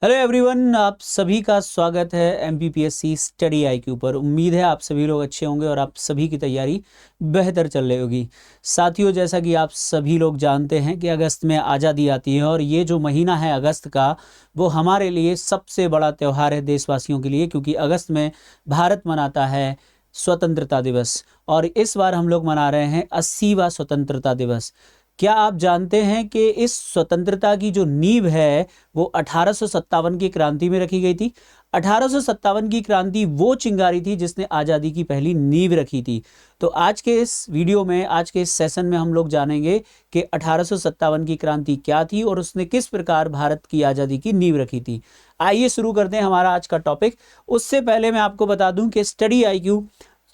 Hello everyone, आप सभी का स्वागत है एमपीपीएससी स्टडी आईक्यू पर। उम्मीद है आप सभी लोग अच्छे होंगे और आप सभी की तैयारी बेहतर चल रही होगी। साथियों, जैसा कि आप सभी लोग जानते हैं कि अगस्त में आज़ादी आती है और ये जो महीना है अगस्त का, वो हमारे लिए सबसे बड़ा त्यौहार है देशवासियों के लिए, क्योंकि अगस्त में भारत मनाता है स्वतंत्रता दिवस। और इस बार हम लोग मना रहे हैं 80वां स्वतंत्रता दिवस। क्या आप जानते हैं कि इस स्वतंत्रता की जो नींव है वो 1857 की क्रांति में रखी गई थी। 1857 की क्रांति वो चिंगारी थी जिसने आज़ादी की पहली नींव रखी थी। तो आज के इस वीडियो में, आज के इस सेशन में हम लोग जानेंगे कि 1857 की क्रांति क्या थी और उसने किस प्रकार भारत की आज़ादी की नींव रखी थी। आइए शुरू करते हैं हमारा आज का टॉपिक। उससे पहले मैं आपको बता दूं कि स्टडी आईक्यू,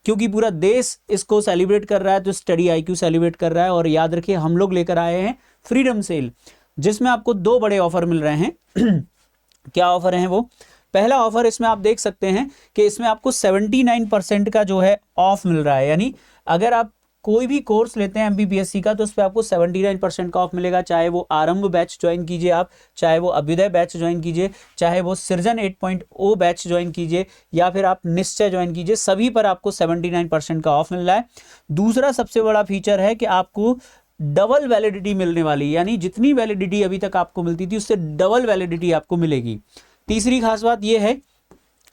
क्योंकि पूरा देश इसको सेलिब्रेट कर रहा है, तो स्टडी आईक्यू सेलिब्रेट कर रहा है। और याद रखिए, हम लोग लेकर आए हैं फ्रीडम सेल, जिसमें आपको दो बड़े ऑफर मिल रहे हैं। क्या ऑफर हैं वो? पहला ऑफर, इसमें आप देख सकते हैं कि इसमें आपको 79% का जो है ऑफ मिल रहा है। यानी अगर आप कोई भी कोर्स लेते हैं एमपीपीएससी का, तो उस पर आपको 79% का ऑफ मिलेगा। चाहे वो आरंभ बैच ज्वाइन कीजिए आप, चाहे वो अभ्युदय बैच ज्वाइन कीजिए, चाहे वो सृजन 8.0 बैच ज्वाइन कीजिए, या फिर आप निश्चय ज्वाइन कीजिए, सभी पर आपको 79% का ऑफ मिल रहा है। दूसरा सबसे बड़ा फीचर है कि आपको डबल वैलिडिटी मिलने वाली, यानी जितनी वैलिडिटी अभी तक आपको मिलती थी उससे डबल वैलिडिटी आपको मिलेगी। तीसरी खास बात यह है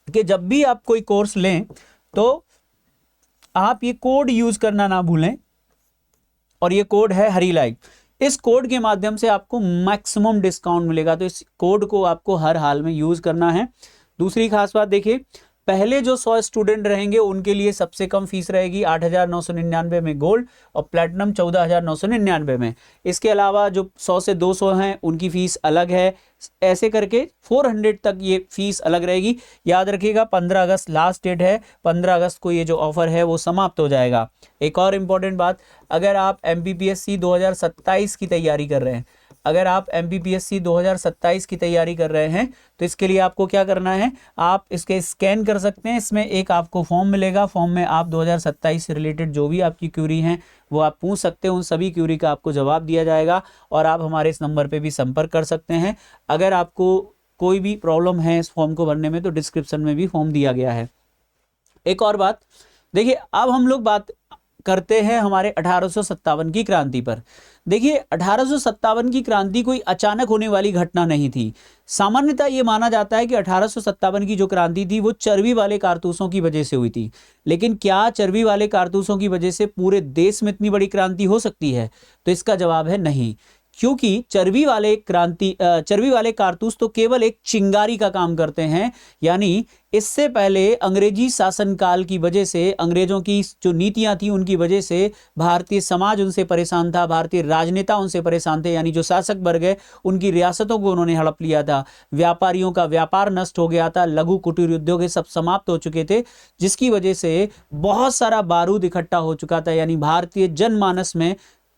कि जब भी आप कोई कोर्स लें तो आप ये कोड यूज करना ना भूलें, और ये कोड है हरी लाइफ। इस कोड के माध्यम से आपको मैक्सिमम डिस्काउंट मिलेगा, तो इस कोड को आपको हर हाल में यूज करना है। दूसरी खास बात देखिए, पहले जो 100 स्टूडेंट रहेंगे उनके लिए सबसे कम फीस रहेगी 8,999 में गोल्ड, और प्लैटिनम 14,999 में। इसके अलावा जो 100 से 200 हैं उनकी फीस अलग है। ऐसे करके 400 तक ये फीस अलग रहेगी। याद रखिएगा, 15 अगस्त लास्ट डेट है। 15 अगस्त को ये जो ऑफर है वो समाप्त हो जाएगा। एक और इम्पॉर्टेंट बात, अगर आप एमपीपीएससी 2027 की तैयारी कर रहे हैं, अगर आप एमपीपीएससी 2027 की तैयारी कर रहे हैं, तो इसके लिए आपको क्या करना है, आप इसके स्कैन कर सकते हैं। इसमें एक आपको फॉर्म मिलेगा। फॉर्म में आप 2027 से रिलेटेड जो भी आपकी क्यूरी हैं वो आप पूछ सकते हैं। उन सभी क्यूरी का आपको जवाब दिया जाएगा, और आप हमारे इस नंबर पे भी संपर्क कर सकते हैं। अगर आपको कोई भी प्रॉब्लम है इस फॉर्म को भरने में, तो डिस्क्रिप्शन में भी फॉर्म दिया गया है। एक और बात देखिए, अब हम लोग बात करते हैं हमारे 1857 की क्रांति पर। देखिए, 1857 की क्रांति कोई अचानक होने वाली घटना नहीं थी। सामान्यतः ये माना जाता है कि 1857 की जो क्रांति थी वो चर्बी वाले कारतूसों की वजह से हुई थी। लेकिन क्या चर्बी वाले कारतूसों की वजह से पूरे देश में इतनी बड़ी क्रांति हो सकती है? तो इसका जवाब है नहीं, क्योंकि चर्बी वाले कारतूस तो केवल एक चिंगारी का काम करते हैं। यानी इससे पहले अंग्रेजी शासनकाल की वजह से, अंग्रेजों की जो नीतियां थी उनकी वजह से भारतीय समाज उनसे परेशान था, भारतीय राजनेता उनसे परेशान थे। यानी जो शासक वर्ग है उनकी रियासतों को उन्होंने हड़प लिया था, व्यापारियों का व्यापार नष्ट हो गया था, लघु कुटीर उद्योग सब समाप्त हो चुके थे, जिसकी वजह से बहुत सारा बारूद इकट्ठा हो चुका था। यानी भारतीय जनमानस में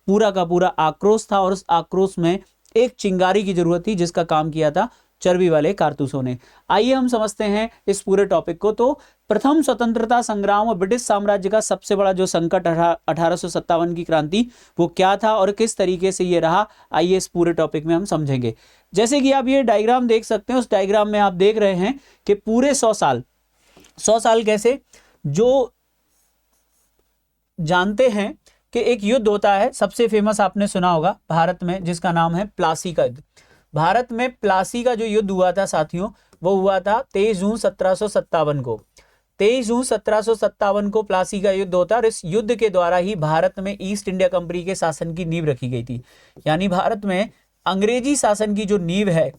पूरा का पूरा आक्रोश था, और उस आक्रोश में एक चिंगारी की जरूरत थी जिसका काम किया था चर्बी वाले कारतूसों ने। आइए हम समझते हैं इस पूरे टॉपिक को। तो प्रथम स्वतंत्रता संग्राम और ब्रिटिश साम्राज्य का सबसे बड़ा जो संकट 1857 की क्रांति, वो क्या था और किस तरीके से ये रहा, आइए इस पूरे टॉपिक में हम समझेंगे। जैसे कि आप ये डायग्राम देख सकते हैं, उस डायग्राम में आप देख रहे हैं कि पूरे 100 साल कैसे, जो जानते हैं कि एक युद्ध होता है, सबसे फेमस आपने सुना होगा भारत में, जिसका नाम है प्लासी का युद्ध। भारत में प्लासी का जो युद्ध हुआ था साथियों, वो हुआ था 23 जून 1757 को। 23 जून 1757 को प्लासी का युद्ध होता है, और इस युद्ध के द्वारा ही भारत में ईस्ट इंडिया कंपनी के शासन की नींव रखी गई थी। यानी भारत में अंग्रेजी शासन की जो नींव है,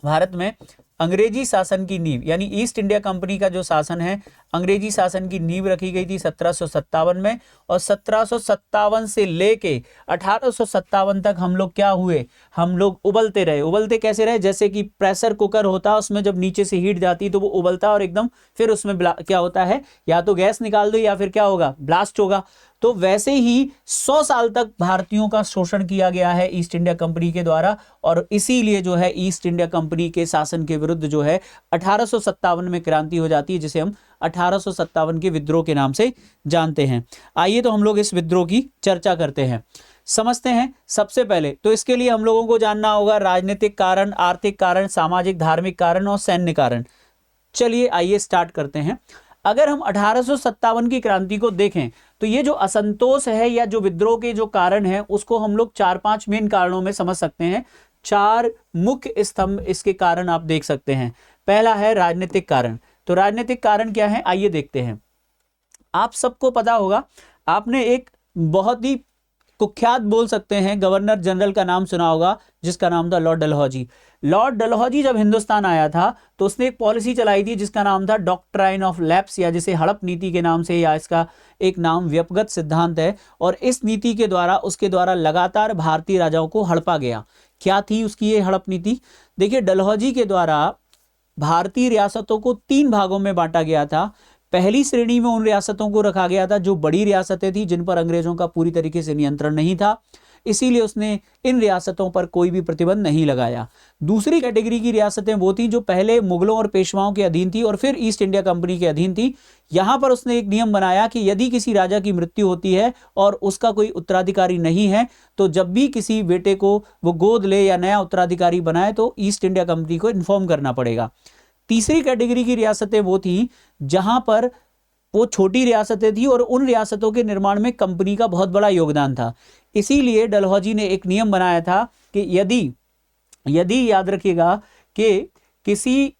भारत में अंग्रेजी शासन की नींव यानी ईस्ट इंडिया कंपनी का जो शासन है, अंग्रेजी शासन की नींव रखी गई थी 1757 में। और 1757 से लेके 1857 तक हम लोग क्या हुए, हम लोग उबलते रहे। उबलते कैसे रहे? जैसे कि प्रेशर कुकर होता, उसमें जब नीचे से हीट जाती तो वो उबलता और एकदम फिर उसमें क्या होता है, या तो गैस निकाल दो या फिर क्या होगा, ब्लास्ट होगा। तो वैसे ही 100 साल तक भारतीयों का शोषण किया गया है ईस्ट इंडिया कंपनी के द्वारा, और इसीलिए जो है ईस्ट इंडिया कंपनी के शासन के विरुद्ध जो है 1857 में क्रांति हो जाती है, जिसे हम 1857 के विद्रोह के नाम से जानते हैं। आइए तो हम लोग इस विद्रोह की चर्चा करते हैं। समझते हैं। सबसे पहले तो इसके लिए हम लोगों को जानना होगा राजनीतिक कारण, आर्थिक कारण, सामाजिक धार्मिक कारण और सैन्य कारण। चलिए आइए स्टार्ट करते हैं। अगर हम 1857 की क्रांति को देखें तो ये जो असंतोष है या जो विद्रोह के जो कारण है उसको हम लोग 4-5 मेन कारणों में समझ सकते हैं। 4 मुख्य स्तंभ इसके कारण आप देख सकते हैं। पहला है राजनीतिक कारण। तो राजनीतिक कारण क्या है आइए देखते हैं। आप सबको पता होगा, आपने एक बहुत ही कुख्यात बोल सकते हैं गवर्नर जनरल का नाम सुना होगा जिसका नाम था लॉर्ड डलहौजी। लॉर्ड डलहौजी जब हिंदुस्तान आया था तो उसने एक पॉलिसी चलाई थी जिसका नाम था डॉक्ट्राइन ऑफ लैप्स, या जिसे हड़प नीति के नाम से, या इसका एक नाम व्यपगत सिद्धांत है। और इस नीति के द्वारा उसके द्वारा लगातार भारतीय राजाओं को हड़पा गया। क्या थी उसकी ये हड़प नीति? देखिए, डलहौजी के द्वारा भारतीय रियासतों को 3 भागों में बांटा गया था। पहली श्रेणी में उन रियासतों को रखा गया था जो बड़ी रियासतें थी, जिन पर अंग्रेजों का पूरी तरीके से नियंत्रण नहीं था, इसीलिए उसने इन रियासतों पर कोई भी प्रतिबंध नहीं लगाया। दूसरी कैटेगरी की रियासतें वो थी जो पहले मुगलों और पेशवाओं के अधीन थी और फिर ईस्ट इंडिया कंपनी के अधीन थी। यहां पर उसने एक नियम बनाया कि यदि किसी राजा की मृत्यु होती है और उसका कोई उत्तराधिकारी नहीं है, तो जब भी किसी बेटे को वो गोद ले या नया उत्तराधिकारी बनाए तो ईस्ट इंडिया कंपनी को इन्फॉर्म करना पड़ेगा। तीसरी कैटेगरी की रियासतें वो थी जहां पर वो छोटी रियासतें थी और उन रियासतों के निर्माण में कंपनी का बहुत बड़ा योगदान था। इसीलिए डलहौजी ने एक नियम बनाया था कि यदि याद रखिएगा कि किसी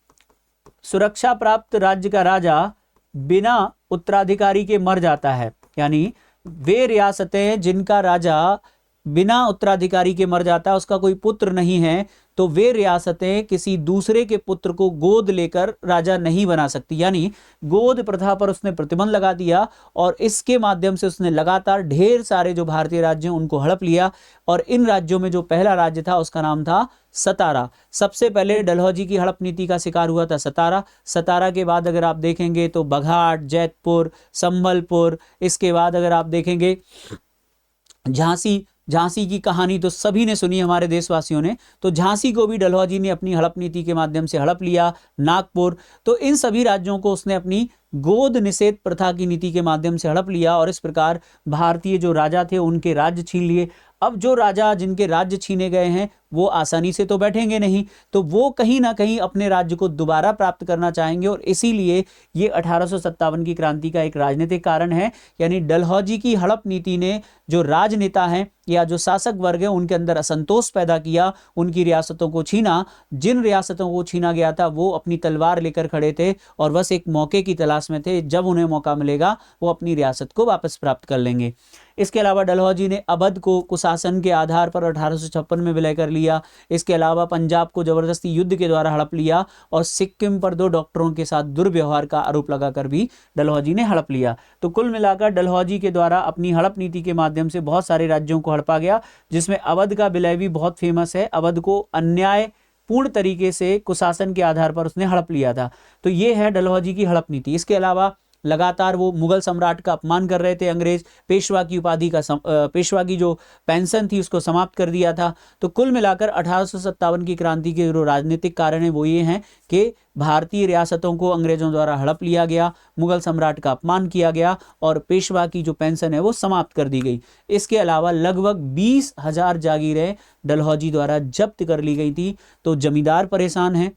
सुरक्षा प्राप्त राज्य का राजा बिना उत्तराधिकारी के मर जाता है, यानी वे रियासतें जिनका राजा बिना उत्तराधिकारी के मर जाता है, उसका कोई पुत्र नहीं है, तो वे रियासतें किसी दूसरे के पुत्र को गोद लेकर राजा नहीं बना सकती। यानी गोद प्रथा पर उसने प्रतिबंध लगा दिया और इसके माध्यम से उसने लगातार ढेर सारे जो भारतीय राज्य हैं उनको हड़प लिया। और इन राज्यों में जो पहला राज्य था उसका नाम था सतारा। सबसे पहले डलहौजी की हड़प नीति का शिकार हुआ था सतारा। सतारा के बाद अगर आप देखेंगे तो बघाट, जैतपुर, संबलपुर, इसके बाद अगर आप देखेंगे झांसी की कहानी तो सभी ने सुनी हमारे देशवासियों ने, तो झांसी को भी डलहौजी ने अपनी हड़प नीति के माध्यम से हड़प लिया। नागपुर, तो इन सभी राज्यों को उसने अपनी गोद निषेध प्रथा की नीति के माध्यम से हड़प लिया और इस प्रकार भारतीय जो राजा थे उनके राज्य छीन लिए। अब जो राजा जिनके राज्य छीने गए हैं वो आसानी से तो बैठेंगे नहीं, तो वो कहीं ना कहीं अपने राज्य को दोबारा प्राप्त करना चाहेंगे और इसीलिए ये 1857 की क्रांति का एक राजनीतिक कारण है। यानी डलहौजी की हड़प नीति ने जो राजनेता हैं या जो शासक वर्ग है उनके अंदर असंतोष पैदा किया, उनकी रियासतों को छीना। जिन रियासतों को छीना गया था वो अपनी तलवार लेकर खड़े थे और बस एक मौके की तलाश में थे, जब उन्हें मौका मिलेगा वो अपनी रियासत को वापस प्राप्त कर लेंगे। इसके अलावा डलहौजी ने अवध को कुशासन के आधार पर 1856 में विलय कर लिया। इसके अलावा पंजाब को जबरदस्ती युद्ध के द्वारा हड़प लिया और सिक्किम पर 2 डॉक्टरों के साथ दुर्व्यवहार का आरोप लगाकर भी डलहौजी ने हड़प लिया। तो कुल मिलाकर डलहौजी के द्वारा अपनी हड़प नीति के माध्यम से बहुत सारे राज्यों को हड़पा गया, जिसमें अवध का विलय भी बहुत फेमस है। अवध को अन्याय पूर्ण तरीके से कुशासन के आधार पर उसने हड़प लिया था। तो ये है डलहौजी की हड़प नीति। इसके अलावा लगातार वो मुगल सम्राट का अपमान कर रहे थे अंग्रेज। पेशवा की उपाधि का पेशवा की जो पेंशन थी उसको समाप्त कर दिया था। तो कुल मिलाकर 1857 की क्रांति के जो राजनीतिक कारण है वो ये हैं कि भारतीय रियासतों को अंग्रेजों द्वारा हड़प लिया गया, मुगल सम्राट का अपमान किया गया और पेशवा की जो पेंशन है वो समाप्त कर दी गई। इसके अलावा लगभग 20,000 जागीरें डलहौजी द्वारा जब्त कर ली गई थी। तो जमींदार परेशान हैं,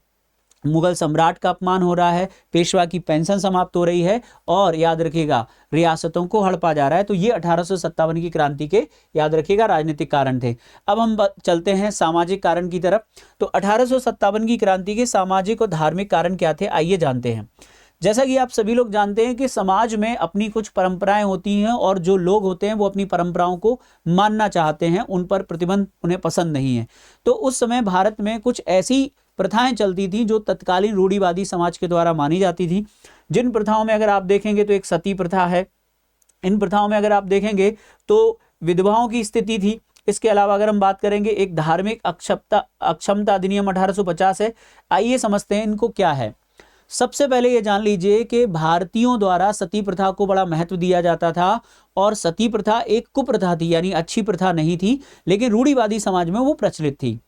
मुगल सम्राट का अपमान हो रहा है, पेशवा की पेंशन समाप्त हो रही है और याद रखिएगा रियासतों को हड़पा जा रहा है। तो ये 1857 की क्रांति के याद रखिएगा राजनीतिक कारण थे। अब हम चलते हैं सामाजिक कारण की तरफ। तो 1857 की क्रांति के सामाजिक और धार्मिक कारण क्या थे आइए जानते हैं। जैसा कि आप सभी लोग जानते हैं कि समाज में अपनी कुछ परंपराएं होती हैं और जो लोग होते हैं वो अपनी परंपराओं को मानना चाहते हैं, उन पर प्रतिबंध उन्हें पसंद नहीं है। तो उस समय भारत में कुछ ऐसी प्रथाएं चलती थी जो तत्कालीन रूढ़िवादी समाज के द्वारा मानी जाती थी। जिन प्रथाओं में अगर आप देखेंगे तो एक सती प्रथा है। इन प्रथाओं में अगर आप देखेंगे तो विधवाओं की स्थिति थी। इसके अलावा अगर हम बात करेंगे एक धार्मिक अक्षमता अधिनियम 1850 है। आइए समझते हैं इनको क्या है। सबसे पहले ये जान लीजिए कि भारतीयों द्वारा सती प्रथा को बड़ा महत्व दिया जाता था और सती प्रथा एक कुप्रथा थी, यानी अच्छी प्रथा नहीं थी, लेकिन रूढ़िवादी समाज में वो प्रचलित थी।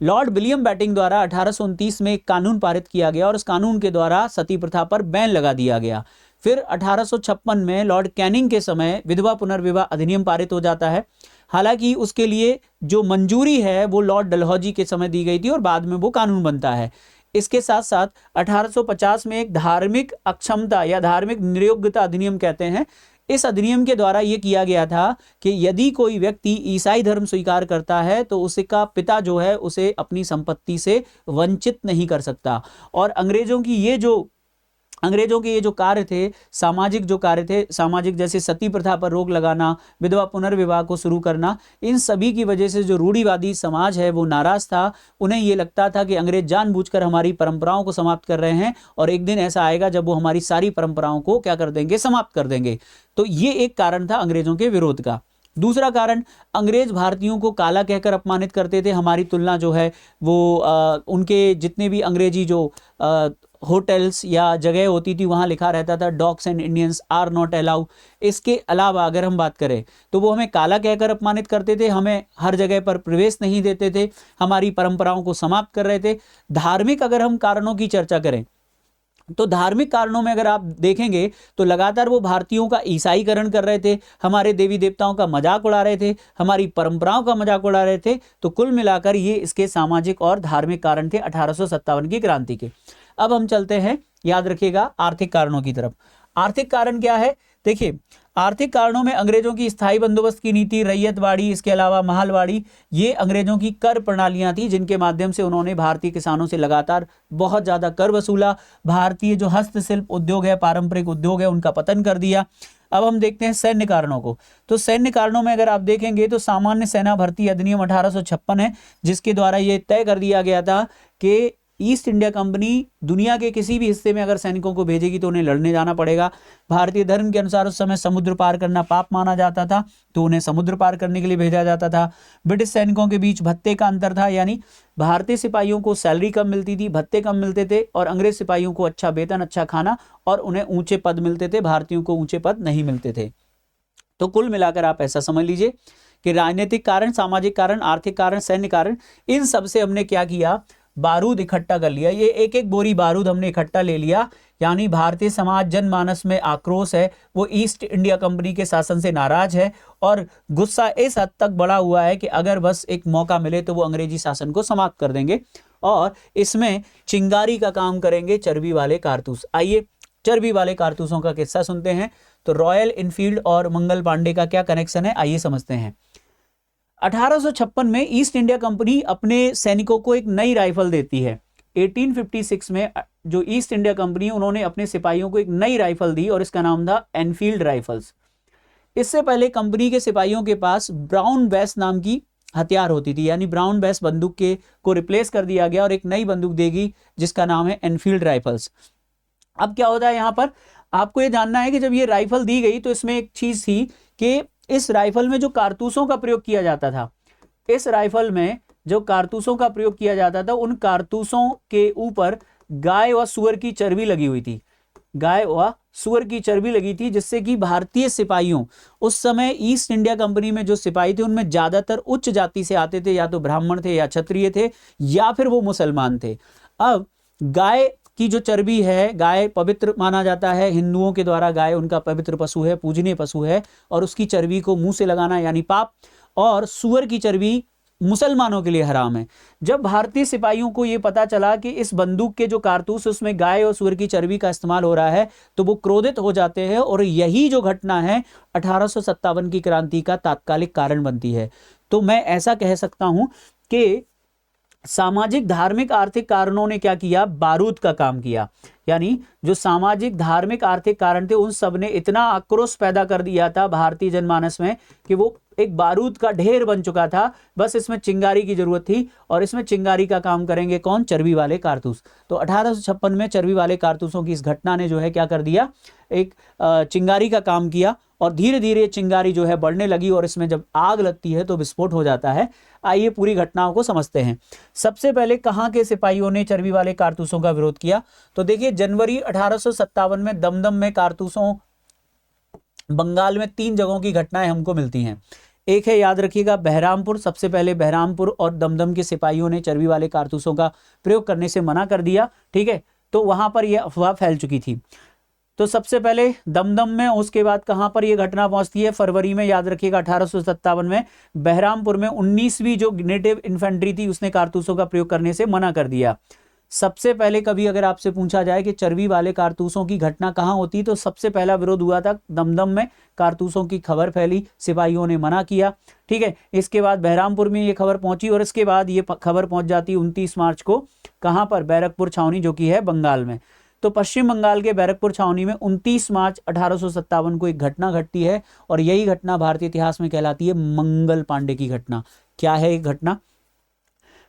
लॉर्ड विलियम बैटिंग द्वारा 1829 में एक कानून पारित किया गया और उस कानून के द्वारा सती प्रथा पर बैन लगा दिया गया। फिर 1856 में लॉर्ड कैनिंग के समय विधवा पुनर्विवाह अधिनियम पारित हो जाता है। हालांकि उसके लिए जो मंजूरी है वो लॉर्ड डलहौजी के समय दी गई थी और बाद में वो कानून बनता है। इसके साथ साथ 1850 में एक धार्मिक अक्षमता या धार्मिक निरयोग्यता अधिनियम कहते हैं। इस अधिनियम के द्वारा यह किया गया था कि यदि कोई व्यक्ति ईसाई धर्म स्वीकार करता है तो उसका पिता जो है उसे अपनी संपत्ति से वंचित नहीं कर सकता। और अंग्रेजों के ये जो कार्य थे, सामाजिक जो कार्य थे, सामाजिक जैसे सती प्रथा पर रोक लगाना, विधवा पुनर्विवाह को शुरू करना, इन सभी की वजह से जो रूढ़िवादी समाज है वो नाराज था। उन्हें ये लगता था कि अंग्रेज जानबूझकर हमारी परंपराओं को समाप्त कर रहे हैं और एक दिन ऐसा आएगा जब वो हमारी सारी परंपराओं को क्या कर देंगे, समाप्त कर देंगे। तो ये एक कारण था अंग्रेजों के विरोध का। दूसरा कारण, अंग्रेज भारतीयों को काला कहकर अपमानित करते थे। हमारी तुलना जो है वो उनके जितने भी अंग्रेजी जो होटल्स या जगह होती थी वहाँ लिखा रहता था dogs and Indians are not allow. इसके अलावा अगर हम बात करें तो वो हमें काला कहकर अपमानित करते थे, हमें हर जगह पर प्रवेश नहीं देते थे, हमारी परंपराओं को समाप्त कर रहे थे। धार्मिक अगर हम कारणों की चर्चा करें तो धार्मिक कारणों में अगर आप देखेंगे तो लगातार वो भारतीयों का ईसाईकरण कर रहे थे, हमारे देवी देवताओं का मजाक उड़ा रहे थे, हमारी परंपराओं का मजाक उड़ा रहे थे। तो कुल मिलाकर ये इसके सामाजिक और धार्मिक कारण थे 1857 की क्रांति के। अब हम चलते हैं, याद रखिएगा, आर्थिक कारणों की तरफ। आर्थिक कारण क्या है? देखिए, आर्थिक कारणों में अंग्रेजों की स्थायी बंदोबस्त की नीति, रैयतवाड़ी, इसके अलावा महलवाड़ी, ये अंग्रेजों की कर प्रणालियां थी जिनके माध्यम से उन्होंने भारतीय किसानों से लगातार बहुत ज्यादा कर वसूला। भारतीय जो हस्तशिल्प उद्योग है, पारंपरिक उद्योग है, उनका पतन कर दिया। अब हम देखते हैं सैन्य कारणों को। तो सैन्य कारणों में अगर आप देखेंगे तो सामान्य सेना भर्ती अधिनियम 1856 है, जिसके द्वारा यह तय कर दिया गया था कि ईस्ट इंडिया कंपनी दुनिया के किसी भी हिस्से में अगर सैनिकों को भेजेगी तो उन्हें लड़ने जाना पड़ेगा। भारतीय धर्म के अनुसार उस समय समुद्र पार करना पाप माना जाता था, तो उन्हें समुद्र पार करने के लिए भेजा जाता था। ब्रिटिश सैनिकों के बीच भत्ते का अंतर था, यानी भारतीय सिपाहियों को सैलरी कम मिलती थी, भत्ते कम मिलते थे, और अंग्रेज सिपाहियों को अच्छा वेतन, अच्छा खाना और उन्हें ऊंचे पद मिलते थे, भारतीयों को ऊंचे पद नहीं मिलते थे। तो कुल मिलाकर आप ऐसा समझ लीजिए कि राजनीतिक कारण, सामाजिक कारण, आर्थिक कारण, सैन्य कारण, इन सब से हमने क्या किया, बारूद इकट्ठा कर लिया। ये एक एक बोरी बारूद हमने इकट्ठा ले लिया, यानी भारतीय समाज जनमानस में आक्रोश है, वो ईस्ट इंडिया कंपनी के शासन से नाराज है और गुस्सा इस हद तक बढ़ा हुआ है कि अगर बस एक मौका मिले तो वो अंग्रेजी शासन को समाप्त कर देंगे और इसमें चिंगारी का काम करेंगे चर्बी वाले कारतूस। आइए चर्बी वाले कारतूसों का किस्सा सुनते हैं। तो रॉयल इनफील्ड और मंगल पांडे का क्या कनेक्शन है, आइए समझते हैं। 1856 में ईस्ट इंडिया कंपनी अपने सैनिकों को एक नई राइफल देती है। 1856 में जो ईस्ट इंडिया कंपनी, उन्होंने अपने सिपाहियों को एक नई राइफल दी और इसका नाम था एनफील्ड राइफल्स। इससे पहले कंपनी के सिपाहियों के पास ब्राउन बेस नाम की हथियार होती थी, यानी ब्राउन बेस बंदूक के को रिप्लेस कर दिया गया और एक नई बंदूक देगी जिसका नाम है एनफील्ड राइफल्स। अब क्या होता है, यहां पर आपको यह जानना है कि जब ये राइफल दी गई तो इसमें एक चीज थी कि इस राइफल में जो कारतूसों का प्रयोग किया जाता था, इस राइफल में जो कारतूसों का प्रयोग किया जाता था, उन कारतूसों के ऊपर गाय व सुअर की चर्बी लगी हुई थी, गाय व सुअर की चर्बी लगी थी, जिससे कि भारतीय सिपाहियों, उस समय ईस्ट इंडिया कंपनी में जो सिपाही थे उनमें ज्यादातर उच्च जाति से आते थे, या तो ब्राह्मण थे या क्षत्रिय थे या फिर वो मुसलमान थे। अब गाय की जो चर्बी है, गाय पवित्र माना जाता है हिंदुओं के द्वारा, गाय उनका पवित्र पशु है, पूजनीय पशु है, और उसकी चर्बी को मुंह से लगाना यानी पाप, और सुअर की चर्बी मुसलमानों के लिए हराम है। जब भारतीय सिपाहियों को यह पता चला कि इस बंदूक के जो कारतूस उसमें गाय और सुअर की चर्बी का इस्तेमाल हो रहा है, तो वो क्रोधित हो जाते हैं और यही जो घटना है 1857 की क्रांति का तात्कालिक कारण बनती है। तो मैं ऐसा कह सकता हूं कि सामाजिक, धार्मिक, आर्थिक कारणों ने क्या किया, बारूद का काम किया। यानी जो सामाजिक, धार्मिक, आर्थिक कारण थे उन सब ने इतना आक्रोश पैदा कर दिया था भारतीय जनमानस में कि वो एक बारूद का ढेर बन चुका था। बस इसमें चिंगारी की जरूरत थी और इसमें चिंगारी का काम करेंगे कौन, चर्बी वाले कारतूस। तो 1856 में चर्बी वाले कारतूसों की इस घटना ने जो है क्या कर दिया, एक चिंगारी का काम किया और धीरे धीरे चिंगारी जो है बढ़ने लगी और इसमें जब आग लगती है तो विस्फोट हो जाता है। आइए पूरी घटनाओं को समझते हैं। सबसे पहले कहां के सिपाहियों ने चर्बी वाले कारतूसों का विरोध किया, तो देखिए जनवरी 1857 में दमदम में कारतूसों, बंगाल में 3 जगहों की घटनाएं हमको मिलती हैं। एक है, याद रखिएगा, बहरामपुर। सबसे पहले बहरामपुर और दमदम के सिपाहियों ने चर्बी वाले कारतूसों का प्रयोग करने से मना कर दिया, ठीक है, तो वहां पर यह अफवाह फैल चुकी थी। तो सबसे पहले दमदम में, उसके बाद कहां पर यह घटना पहुंचती है, फरवरी में, याद रखिएगा 1857 में बहरामपुर में 19वीं जो नेटिव इन्फेंट्री थी उसने कारतूसों का प्रयोग करने से मना कर दिया। सबसे पहले कभी अगर आपसे पूछा जाए कि चर्बी वाले कारतूसों की घटना कहां होती, तो सबसे पहला विरोध हुआ था दमदम में, कारतूसों की खबर फैली, सिपाहियों ने मना किया। ठीक है, इसके बाद बहरामपुर में ये खबर पहुंची और इसके बाद ये खबर पहुंच जाती 29 मार्च को कहां पर, बैरकपुर छावनी जो कि है बंगाल में। तो पश्चिम बंगाल के बैरकपुर छावनी में 29 मार्च 1857 को एक घटना घटती है और यही घटना भारतीय इतिहास में कहलाती है मंगल पांडे की घटना। क्या है एक घटना?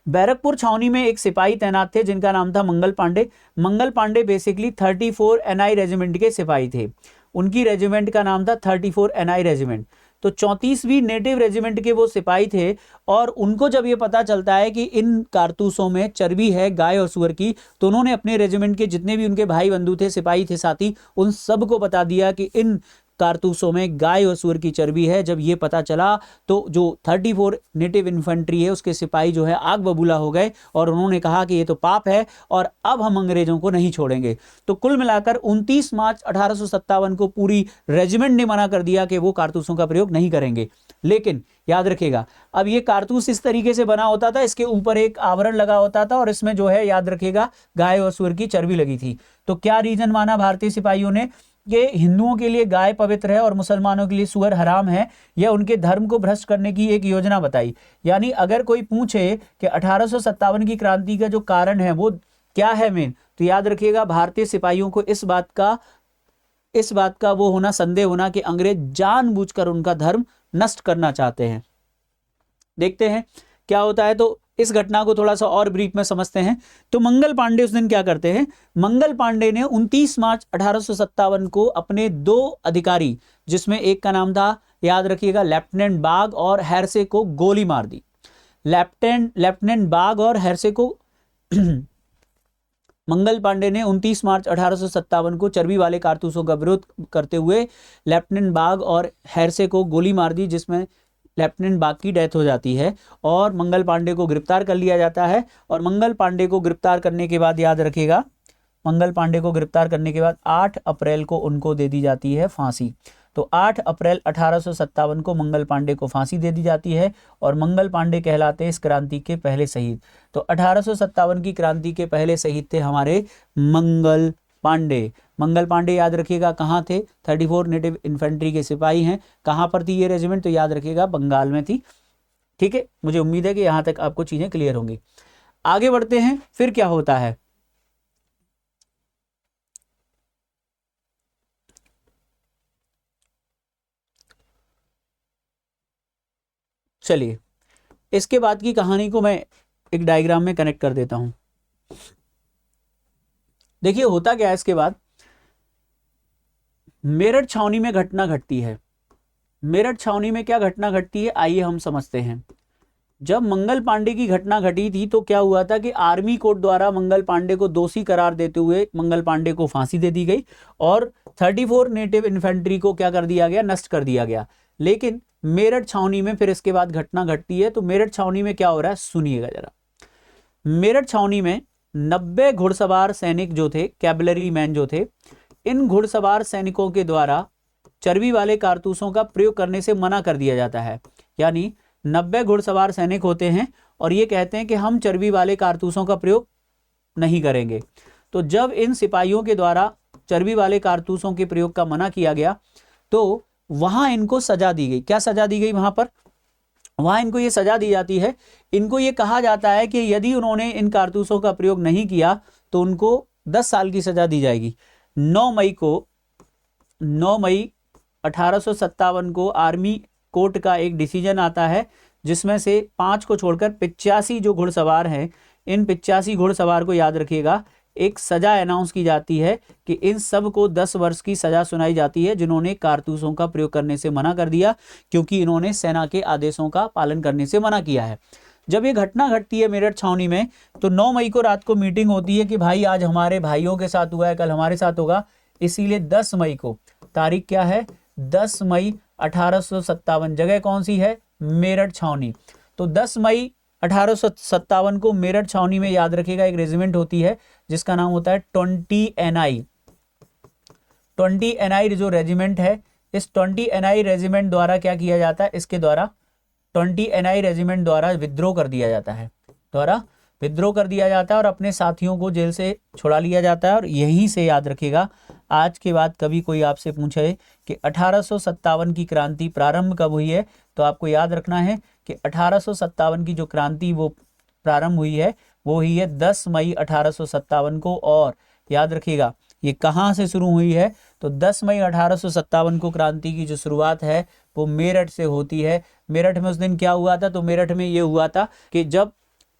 बैरकपुर छावनी में एक सिपाही तैनात थे जिनका नाम था Mangal Pandey. Mangal Pandey basically 34 NI regiment के सिपाही थे। उनकी रेजिमेंट का नाम था 34 एनआई रेजिमेंट। तो 34वीं नेटिव रेजिमेंट के वो सिपाही थे और उनको जब ये पता चलता है कि इन कारतूसों में चर्बी है गाय और सुअर की, तो उन्होंने अपने रेजिमेंट के जितने भी उनके भाई बंधु थे, सिपाही थे साथी, उन सबको बता दिया कि इन कारतूसों में गाय और सुअर की चर्बी है। जब ये पता चला तो जो 34 नेटिव इन्फेंट्री है उसके सिपाही जो है आग बबूला हो गए और उन्होंने कहा कि ये तो पाप है और अब हम अंग्रेजों को नहीं छोड़ेंगे। तो कुल मिलाकर 29 मार्च 1857 को पूरी रेजिमेंट ने मना कर दिया कि वो कारतूसों का प्रयोग नहीं करेंगे। लेकिन याद रखिएगा, अब ये कारतूस इस तरीके से बना होता था, इसके ऊपर एक आवरण लगा होता था और इसमें जो है याद रखिएगा गाय और सुअर की चर्बी लगी थी। तो क्या रीजन माना भारतीय सिपाहियों ने कि हिंदुओं के लिए गाय पवित्र है और मुसलमानों के लिए सुअर हराम है, यह उनके धर्म को भ्रष्ट करने की एक योजना बताई। यानी अगर कोई पूछे कि 1857 की क्रांति का जो कारण है वो क्या है मेन, तो याद रखिएगा भारतीय सिपाहियों को इस बात का वो होना, संदेह होना कि अंग्रेज जानबूझकर उनका धर्म नष्ट करना चाहते हैं। देखते हैं क्या होता है। तो इस घटना को थोड़ा सा और ब्रीफ में समझते हैं। तो मंगल पांडे उस दिन क्या करते हैं, मंगल पांडे ने 29 मार्च 1857 को अपने 2 अधिकारी, जिसमें एक का नाम था याद रखिएगा लेफ्टिनेंट बाग और हैरसे, को गोली मार दी। लेफ्टिनेंट बाग और हैरसे को मंगल पांडे ने 29 मार्च 1857 को चर्बी वाले कारतूसों का विरोध करते हुए लेफ्टिनेंट बाग और हैरसे को गोली मार दी, जिसमें लेफ्टिनेंट बाग की डेथ हो जाती है और मंगल पांडे को गिरफ्तार कर लिया जाता है। और मंगल पांडे को गिरफ्तार करने के बाद याद रखिएगा, मंगल पांडे को गिरफ्तार करने के बाद 8 अप्रैल को उनको दे दी जाती है फांसी। तो 8 अप्रैल 1857 को मंगल पांडे को फांसी दे दी जाती है और मंगल पांडे कहलाते हैं इस क्रांति के पहले शहीद। तो 1857 की क्रांति के पहले शहीद थे हमारे मंगल पांडे। मंगल पांडे याद रखिएगा कहाँ थे, 34 नेटिव इन्फेंट्री के सिपाही हैं। कहाँ पर थी ये रेजिमेंट, तो याद रखिएगा बंगाल में थी। ठीक है, मुझे उम्मीद है कि यहाँ तक आपको चीजें क्लियर होंगी। आगे बढ़ते हैं, फिर क्या होता है। चलिए इसके बाद की कहानी को मैं एक डायग्राम में कनेक्ट कर देता हूं। देखिए होता क्या है इसके बाद, मेरठ छावनी में घटना घटती है। मेरठ छावनी में क्या घटना घटती है, आइए हम समझते हैं। जब मंगल पांडे की घटना घटी थी तो क्या हुआ था कि आर्मी कोर्ट द्वारा मंगल पांडे को दोषी करार देते हुए मंगल पांडे को फांसी दे दी गई और 34 नेटिव इन्फेंट्री को क्या कर दिया गया, नष्ट कर दिया गया। लेकिन मेरठ छावनी में फिर इसके बाद घटना घटती है। तो मेरठ छावनी में क्या हो रहा है सुनिएगा जरा। मेरठ छावनी में 90 घुड़सवार सैनिक जो थे, कैवलरी मैन जो थे, इन घुड़सवार सैनिकों के द्वारा चर्बी वाले कारतूसों का प्रयोग करने से मना कर दिया जाता है। यानी 90 घुड़सवार सैनिक होते हैं और ये कहते हैं कि हम चर्बी वाले कारतूसों का प्रयोग नहीं करेंगे। तो जब इन सिपाहियों के द्वारा चर्बी वाले कारतूसों के प्रयोग का मना किया गया तो वहां इनको सजा दी गई। क्या सजा दी गई वहां पर, वहां इनको ये सजा दी जाती है, इनको ये कहा जाता है कि यदि उन्होंने इन कारतूसों का प्रयोग नहीं किया तो उनको 10 साल की सजा दी जाएगी। 9 मई 1857 को आर्मी कोर्ट का एक डिसीजन आता है जिसमें से 5 को छोड़कर 85 जो घुड़सवार हैं, इन 85 घुड़सवार को याद रखिएगा एक सजा अनाउंस की जाती है कि इन सब को 10 वर्ष की सजा सुनाई जाती है जिन्होंने कारतूसों का प्रयोग करने से मना कर दिया, क्योंकि इन्होंने सेना के आदेशों का पालन करने से मना किया है। जब ये घटना घटती है मेरठ छावनी में तो 9 मई को रात को मीटिंग होती है कि भाई आज हमारे भाइयों के साथ हुआ है, कल हमारे साथ होगा। इसीलिए 10 मई को, तारीख क्या है 10 मई 1857, जगह कौन सी है, मेरठ छावनी। तो 10 मई 1857 को मेरठ छावनी में याद रखिएगा एक रेजिमेंट होती है जिसका नाम होता है 20 NI, 20 NI जो रेजिमेंट है, इस 20 NI रेजिमेंट द्वारा क्या किया जाता है, इसके द्वारा 20 NI रेजिमेंट द्वारा विद्रोह कर दिया जाता है, और अपने साथियों को जेल से छुड़ा लिया जाता है। और यहीं से याद रखिएगा, आज के बाद कभी कोई आपसे पूछे कि 1857 की क्रांति प्रारंभ कब हुई है, तो आपको याद रखना है कि 1857 की जो क्रांति वो प्रारंभ हुई है वो हुई है 10 मई 1857 को। और याद रखिएगा ये कहाँ से शुरू हुई है, तो 10 मई 1857 को क्रांति की जो शुरुआत है वो मेरठ से होती है। मेरठ में उस दिन क्या हुआ था, तो मेरठ में ये हुआ था कि जब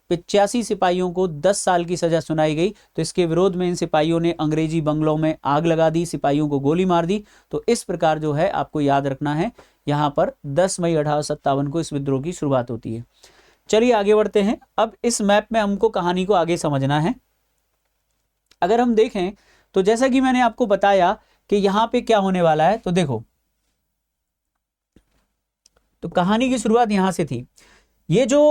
85 सिपाहियों को 10 साल की सजा सुनाई गई, तो इसके विरोध में इन सिपाहियों ने अंग्रेजी बंगलों में आग लगा दी, सिपाहियों को गोली मार दी। तो इस प्रकार जो है आपको याद रखना है, यहाँ पर 10 मई 1857 को इस विद्रोह की शुरुआत होती है। चलिए आगे बढ़ते हैं। अब इस मैप में हमको कहानी को आगे समझना है। अगर हम देखें तो जैसा कि मैंने आपको बताया कि यहाँ पे क्या होने वाला है, तो देखो, तो कहानी की शुरुआत यहां से थी। ये जो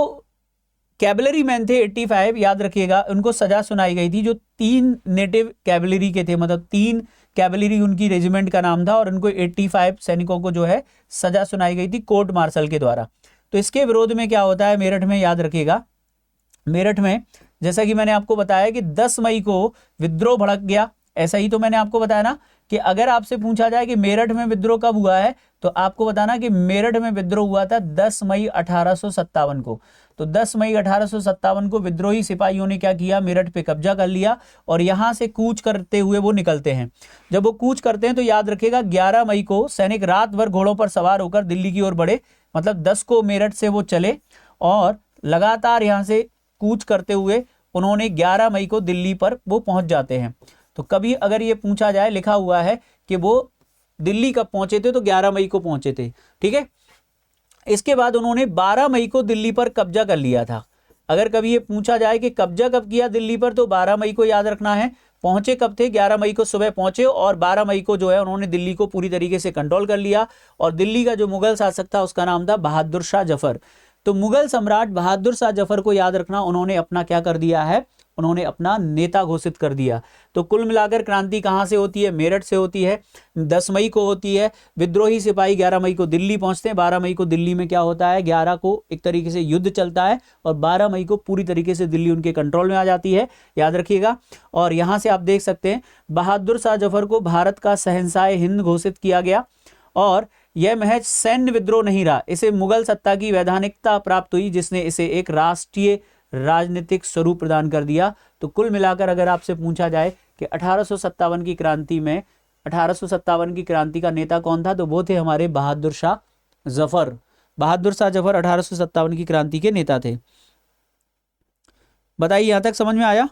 कैवलरी मैन थे 85, याद रखिएगा, उनको सजा सुनाई गई थी, जो 3 नेटिव कैवलरी के थे, मतलब 3 कैवलरी उनकी रेजिमेंट का नाम था, और उनको 85 सैनिकों को जो है सजा सुनाई गई थी कोर्ट मार्शल के द्वारा। तो इसके विरोध में क्या होता है मेरठ में, याद रखिएगा, मेरठ में जैसा कि मैंने आपको बताया कि 10 मई को विद्रोह भड़क गया। ऐसा ही तो मैंने आपको बताया ना कि अगर आपसे पूछा जाए कि मेरठ में विद्रोह कब हुआ है, तो आपको बताना कि मेरठ में विद्रोह हुआ था 10 मई 1857 को। तो 10 मई 1857 को विद्रोही सिपाहियों ने क्या किया, मेरठ पे कब्जा कर लिया, और यहां से कूच करते हुए वो निकलते हैं। जब वो कूच करते हैं तो याद रखिएगा 11 मई को सैनिक रात भर घोड़ों पर सवार होकर दिल्ली की ओर बढ़े, मतलब 10 को मेरठ से वो चले, और लगातार यहां से कूच करते हुए उन्होंने 11 मई को दिल्ली पर वो पहुंच जाते हैं। तो कभी अगर ये पूछा जाए, लिखा हुआ है कि वो दिल्ली कब पहुंचे थे, तो 11 मई को पहुंचे थे, ठीक है। इसके बाद उन्होंने 12 मई को दिल्ली पर कब्जा कर लिया था। अगर कभी ये पूछा जाए कि कब्जा कब किया दिल्ली पर, तो 12 मई को याद रखना है। पहुंचे कब थे, 11 मई को सुबह पहुंचे, और 12 मई को जो है उन्होंने दिल्ली को पूरी तरीके से कंट्रोल कर लिया। और दिल्ली का जो मुगल शासक था उसका नाम था बहादुर शाह जफर। तो मुगल सम्राट बहादुर शाह जफर को याद रखना, उन्होंने अपना क्या कर दिया है, उन्होंने अपना नेता घोषित कर दिया। तो कुल मिलाकर क्रांति कहां से होती है, मेरठ से होती है, 10 मई को होती है। विद्रोही सिपाही 11 मई को दिल्ली पहुंचते हैं। 12 मई को दिल्ली में क्या होता है, 11 को एक तरीके से युद्ध चलता है, और 12 मई को पूरी तरीके से दिल्ली उनके कंट्रोल में आ जाती है, याद रखिएगा। और यहां से आप देख सकते हैं बहादुर शाह जफर को भारत का शहंशाह हिंद घोषित किया गया, और यह महज सैन्य विद्रोह नहीं रहा, इसे मुगल सत्ता की वैधानिकता प्राप्त हुई, जिसने इसे एक राष्ट्रीय राजनीतिक स्वरूप प्रदान कर दिया। तो कुल मिलाकर अगर आपसे पूछा जाए कि 1857 की क्रांति में 1857 की क्रांति का नेता कौन था, तो वो थे हमारे बहादुर शाह जफर। बहादुर शाह जफर 1857 की क्रांति के नेता थे। बताइए, यहां तक समझ में आया?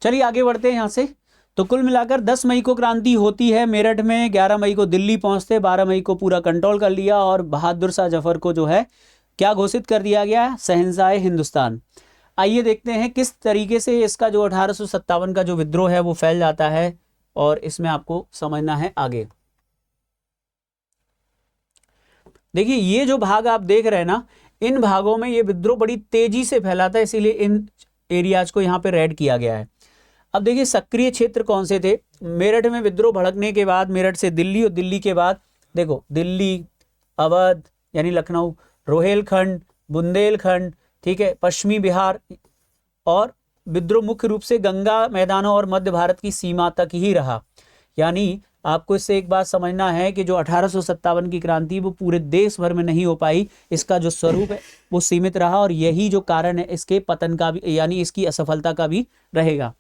चलिए आगे बढ़ते हैं यहां से। तो कुल मिलाकर 10 मई को क्रांति होती है मेरठ में, 11 मई को दिल्ली पहुंचते, 12 मई को पूरा कंट्रोल कर लिया, और बहादुर शाह जफर को जो है क्या घोषित कर दिया गया, शहंशाह हिंदुस्तान। आइए देखते हैं किस तरीके से इसका जो 1857 का जो विद्रोह है वो फैल जाता है, और इसमें आपको समझना है आगे। देखिए ये जो भाग आप देख रहे हैं ना, इन भागों में ये विद्रोह बड़ी तेजी से फैला था, इसीलिए इन एरियाज को यहाँ पे रेड किया गया है। अब देखिए सक्रिय क्षेत्र कौन से थे। मेरठ में विद्रोह भड़कने के बाद मेरठ से दिल्ली, और दिल्ली के बाद देखो दिल्ली, अवध यानी लखनऊ, रोहेलखंड, बुंदेलखंड, ठीक है, पश्चिमी बिहार, और विद्रोह मुख्य रूप से गंगा मैदानों और मध्य भारत की सीमा तक ही रहा। यानी आपको इससे एक बात समझना है कि जो 1857 की क्रांति वो पूरे देश भर में नहीं हो पाई, इसका जो स्वरूप है वो सीमित रहा, और यही जो कारण है इसके पतन का भी, यानी इसकी असफलता का भी रहेगा।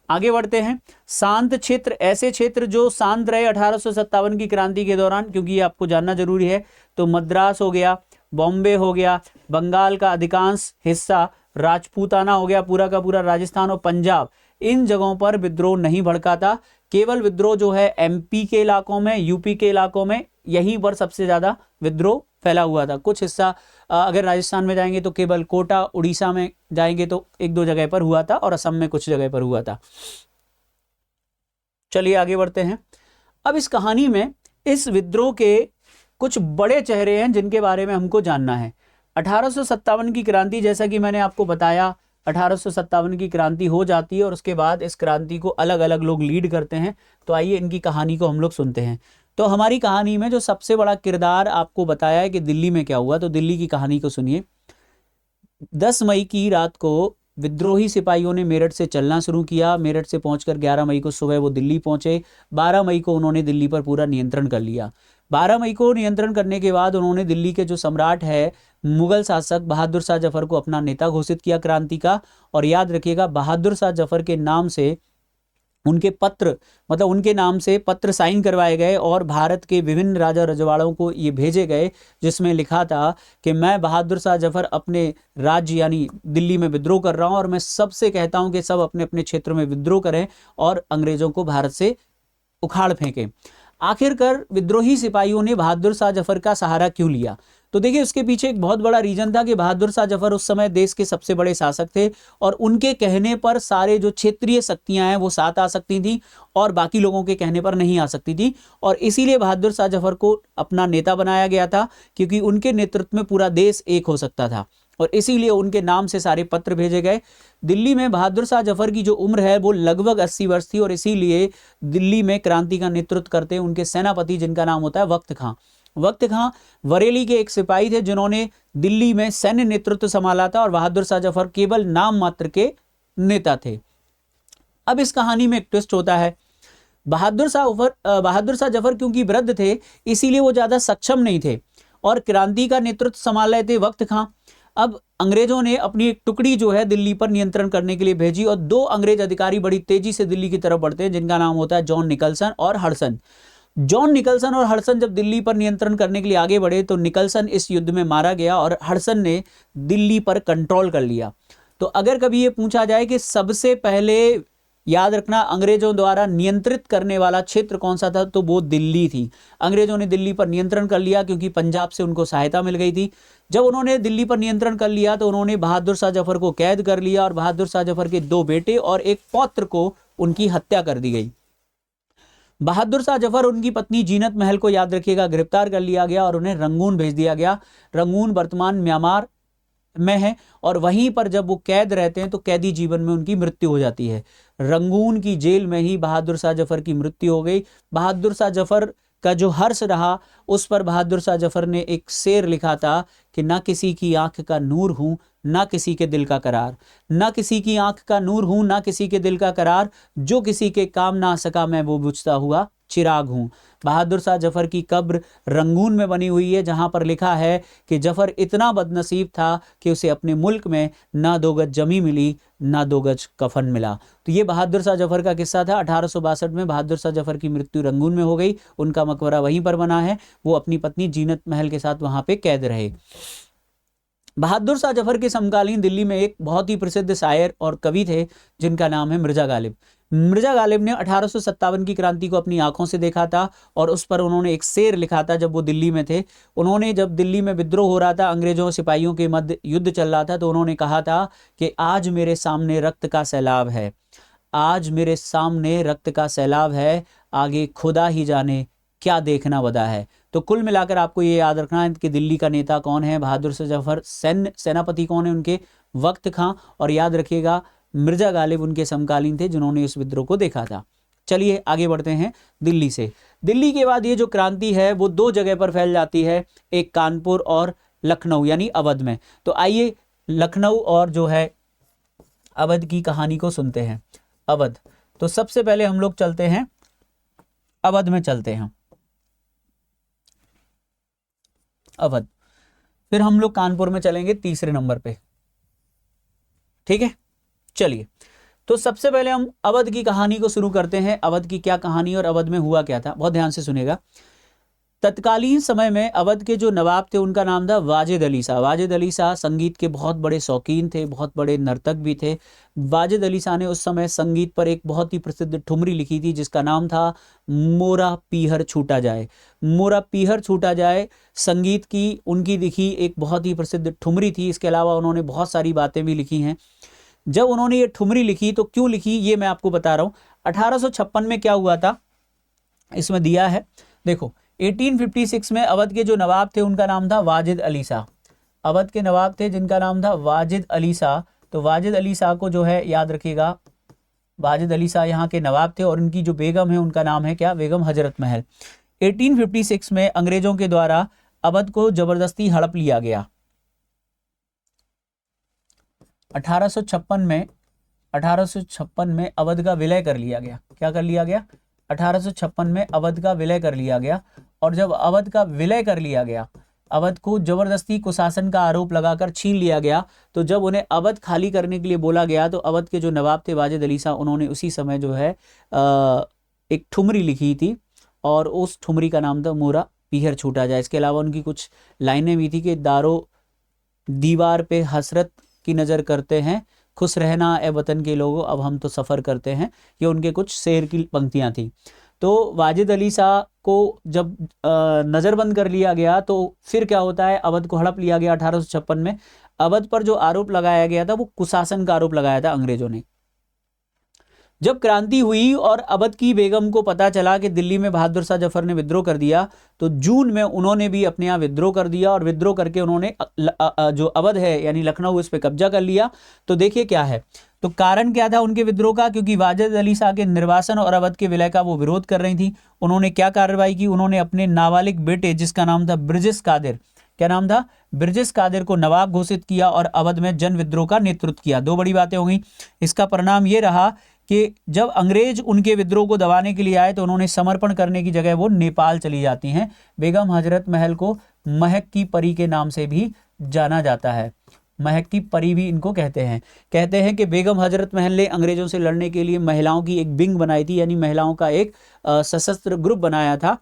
आगे बढ़ते हैं। शांत क्षेत्र, ऐसे क्षेत्र जो शांत रहे 1857 की क्रांति के दौरान, क्योंकि ये आपको जानना जरूरी है। तो मद्रास हो गया, बॉम्बे हो गया, बंगाल का अधिकांश हिस्सा, राजपूताना हो गया पूरा का पूरा, राजस्थान और पंजाब, इन जगहों पर विद्रोह नहीं भड़का था। केवल विद्रोह जो है एमपी के इलाकों में, यूपी के इलाकों में, यहीं पर सबसे ज्यादा विद्रोह फैला हुआ था। कुछ हिस्सा अगर राजस्थान में जाएंगे तो केवल कोटा, उड़ीसा में जाएंगे तो 1-2 जगह पर हुआ था, और असम में कुछ जगह पर हुआ था। चलिए आगे बढ़ते हैं। अब इस कहानी में इस विद्रोह के कुछ बड़े चेहरे हैं जिनके बारे में हमको जानना है। 1857 की क्रांति, जैसा कि मैंने आपको बताया, 1857 की क्रांति हो जाती है और उसके बाद इस क्रांति को अलग अलग लोग लीड करते हैं। तो आइए इनकी कहानी को हम लोग सुनते हैं। तो हमारी कहानी में जो सबसे बड़ा किरदार आपको बताया है कि दिल्ली में क्या हुआ, तो दिल्ली की कहानी को सुनिए। 10 मई की रात को विद्रोही सिपाहियों ने मेरठ से चलना शुरू किया। मेरठ से पहुंचकर 11 मई को सुबह वो दिल्ली पहुंचे। 12 मई को उन्होंने दिल्ली पर पूरा नियंत्रण कर लिया। 12 मई को नियंत्रण करने के बाद उन्होंने दिल्ली के जो सम्राट है, मुगल शासक बहादुर शाह जफर को अपना नेता घोषित किया क्रांति का। और याद रखिएगा, बहादुर शाह जफर के नाम से उनके पत्र, मतलब उनके नाम से पत्र साइन करवाए गए और भारत के विभिन्न राजा रजवाड़ों को ये भेजे गए, जिसमें लिखा था कि मैं बहादुर शाह जफर अपने राज्य यानी दिल्ली में विद्रोह कर रहा हूं और मैं सबसे कहता हूं कि सब अपने अपने क्षेत्र में विद्रोह करें और अंग्रेजों को भारत से उखाड़ फेंकें। आखिरकार विद्रोही सिपाहियों ने बहादुर शाह जफर का सहारा क्यों लिया? तो देखिए, उसके पीछे एक बहुत बड़ा रीजन था कि बहादुर शाह जफर उस समय देश के सबसे बड़े शासक थे और उनके कहने पर सारे जो क्षेत्रीय शक्तियां हैं वो साथ आ सकती थी और बाकी लोगों के कहने पर नहीं आ सकती थी। और इसीलिए बहादुर शाह जफर को अपना नेता बनाया गया था, क्योंकि उनके नेतृत्व में पूरा देश एक हो सकता था और इसीलिए उनके नाम से सारे पत्र भेजे गए। दिल्ली में बहादुर शाह जफर की जो उम्र है वो लगभग 80 वर्ष थी और इसीलिए दिल्ली में क्रांति का नेतृत्व करते उनके सेनापति, जिनका नाम होता है वक्त खां। वक्त खां बरेली के एक सिपाही थे जिन्होंने दिल्ली में सैन्य नेतृत्व संभाला था और बहादुर शाह जफर केवल नाम मात्र के नेता थे। अब इस कहानी में एक ट्विस्ट होता है। बहादुर शाह जफर क्योंकि वृद्ध थे इसीलिए वो ज्यादा सक्षम नहीं थे और क्रांति का नेतृत्व संभाल रहे थे वक्त खां। अब अंग्रेजों ने अपनी एक टुकड़ी जो है दिल्ली पर नियंत्रण करने के लिए भेजी और 2 अंग्रेज अधिकारी बड़ी तेजी से दिल्ली की तरफ बढ़ते हैं, जिनका नाम होता है जॉन निकलसन और हडसन। जॉन निकलसन और हडसन जब दिल्ली पर नियंत्रण करने के लिए आगे बढ़े तो निकलसन इस युद्ध में मारा गया और हडसन ने दिल्ली पर कंट्रोल कर लिया। तो अगर कभी ये पूछा जाए कि सबसे पहले, याद रखना, अंग्रेजों द्वारा नियंत्रित करने वाला क्षेत्र कौन सा था, तो वो दिल्ली थी। अंग्रेजों ने दिल्ली पर नियंत्रण कर लिया क्योंकि पंजाब से उनको सहायता मिल गई थी। जब उन्होंने दिल्ली पर नियंत्रण कर लिया तो उन्होंने बहादुर शाह जफर को कैद कर लिया और बहादुर शाह जफर के 2 बेटे और एक पौत्र को उनकी हत्या कर दी गई। बहादुर शाह जफर, उनकी पत्नी जीनत महल को, याद रखिएगा, गिरफ्तार कर लिया गया और उन्हें रंगून भेज दिया गया। रंगून वर्तमान म्यांमार में है और वहीं पर जब वो कैद रहते हैं तो कैदी जीवन में उनकी मृत्यु हो जाती है। रंगून की जेल में ही बहादुर शाह जफर की मृत्यु हो गई। बहादुर शाह जफर का जो हर्ष रहा उस पर बहादुर शाह जफर ने एक शेर लिखा था कि ना किसी की आंख का नूर हूं ना किसी के दिल का करार, ना किसी की आंख का नूर हूं ना किसी के दिल का करार, जो किसी के काम ना आ सका मैं वो बुझता हुआ चिराग हूं। बहादुर शाह जफर की कब्र रंगून में बनी हुई है, जहां पर लिखा है कि जफर इतना बदनसीब था कि उसे अपने मुल्क में ना 2 गज जमी मिली ना 2 गज कफन मिला। तो ये बहादुर शाह जफर का किस्सा था। 1862 में बहादुर शाह जफर की मृत्यु रंगून में हो गई। उनका मकबरा वहीं पर बना है। वो अपनी पत्नी जीनत महल के साथ वहां पे कैद रहे। बहादुर शाह जफर के समकालीन दिल्ली में एक बहुत ही प्रसिद्ध शायर और कवि थे जिनका नाम है मिर्जा गालिब। मिर्जा गालिब ने 1857 की क्रांति को अपनी आंखों से देखा था और उस पर उन्होंने एक शेर लिखा था जब वो दिल्ली में थे। उन्होंने, जब दिल्ली में विद्रोह हो रहा था, अंग्रेजों और सिपाहियों के मध्य युद्ध चल रहा था, तो उन्होंने कहा था कि आज मेरे सामने रक्त का सैलाब है, आज मेरे सामने रक्त का सैलाब है, आगे खुदा ही जाने क्या देखना वदा है। तो कुल मिलाकर आपको ये याद रखना है कि दिल्ली का नेता कौन है, बहादुर शाह जफर, सेनापति कौन है उनके, वक्त खां, और याद रखिएगा मिर्जा गालिब उनके समकालीन थे जिन्होंने इस विद्रोह को देखा था। चलिए आगे बढ़ते हैं दिल्ली से। दिल्ली के बाद ये जो क्रांति है वो 2 जगह पर फैल जाती है, एक कानपुर और लखनऊ यानी अवध में। तो आइए लखनऊ और जो है अवध की कहानी को सुनते हैं। अवध, तो सबसे पहले हम लोग चलते हैं अवध में, चलते हैं अवध, फिर हम लोग कानपुर में चलेंगे तीसरे नंबर पे, ठीक है। चलिए, तो सबसे पहले हम अवध की कहानी को शुरू करते हैं। अवध की क्या कहानी और अवध में हुआ क्या था, बहुत ध्यान से सुनेगा। तत्कालीन समय में अवध के जो नवाब थे उनका नाम था वाजिद अली शाह। वाजिद अली शाह संगीत के बहुत बड़े शौकीन थे, बहुत बड़े नर्तक भी थे। वाजिद अली शाह ने उस समय संगीत पर एक बहुत ही प्रसिद्ध ठुमरी लिखी थी जिसका नाम था मोरा पीहर छूटा जाए। मोरा पीहर छूटा जाए संगीत की उनकी लिखी एक बहुत ही प्रसिद्ध ठुमरी थी। इसके अलावा उन्होंने बहुत सारी बातें भी लिखी हैं। जब उन्होंने ये ठुमरी लिखी तो क्यों लिखी ये मैं आपको बता रहा हूँ। 1856 में क्या हुआ था, इसमें दिया है, देखो 1856 में अवध के जो नवाब थे उनका नाम था वाजिद अली शाह। अवध के नवाब थे जिनका नाम था वाजिद अली शाह। तो वाजिद अली शाह को जो है याद रखिएगा, वाजिद अली शाह यहाँ के नवाब थे और उनकी जो बेगम है उनका नाम है क्या, बेगम हजरत महल। 1856 में अंग्रेजों के द्वारा अवध को जबरदस्ती हड़प लिया गया। 1856 में अवध का विलय कर लिया गया। क्या कर लिया गया, 1856 में अवध का विलय कर लिया गया। और जब अवध का विलय कर लिया गया, अवध को जबरदस्ती कुशासन का आरोप लगाकर छीन लिया गया, तो जब उन्हें अवध खाली करने के लिए बोला गया तो अवध के जो नवाब थे वाजिद अली शाह, उन्होंने उसी समय जो है एक ठुमरी लिखी थी और उस ठुमरी का नाम था मोरा पीहर छूटा जाए। इसके अलावा उनकी कुछ लाइनें भी थी कि दारो दीवार पे हसरत की नज़र करते हैं, खुश रहना ए वतन के लोगों अब हम तो सफ़र करते हैं। ये उनके कुछ शेर की पंक्तियां थी। तो वाजिद अली शाह को जब नज़रबंद कर लिया गया तो फिर क्या होता है, अवध को हड़प लिया गया 1856 में। अवध पर जो आरोप लगाया गया था वो कुशासन का आरोप लगाया था अंग्रेजों ने। जब क्रांति हुई और अवध की बेगम को पता चला कि दिल्ली में बहादुर शाह जफर ने विद्रोह कर दिया, तो जून में उन्होंने भी अपने यहाँ विद्रोह कर दिया और विद्रोह करके उन्होंने जो अवध है यानी लखनऊ, इस पे कब्जा कर लिया। तो देखिए क्या है, तो कारण क्या था उनके विद्रोह का, क्योंकि वाजिद अली शाह के निर्वासन और अवध के विलय का वो विरोध कर रही थी। उन्होंने क्या कार्रवाई की, उन्होंने अपने नाबालिग बेटे जिसका नाम था ब्रिजेश कादिर, क्या नाम था, ब्रिजेश कादिर को नवाब घोषित किया और अवध में जन विद्रोह का नेतृत्व किया। दो बड़ी बातें हो गई। इसका परिणाम ये रहा कि जब अंग्रेज उनके विद्रोह को दबाने के लिए आए तो उन्होंने समर्पण करने की जगह वो नेपाल चली जाती हैं। बेगम हजरत महल को महक की परी के नाम से भी जाना जाता है, महक की परी भी इनको कहते हैं। कहते हैं कि बेगम हजरत महल ने अंग्रेजों से लड़ने के लिए महिलाओं की एक विंग बनाई थी, यानी महिलाओं का एक सशस्त्र ग्रुप बनाया था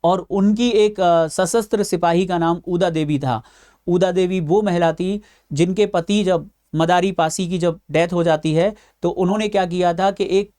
और उनकी एक सशस्त्र सिपाही का नाम ऊदा देवी था। ऊदा देवी वो महिला थी जिनके पति जब मदारी पासी की जब डेथ हो जाती है तो उन्होंने क्या किया था कि एक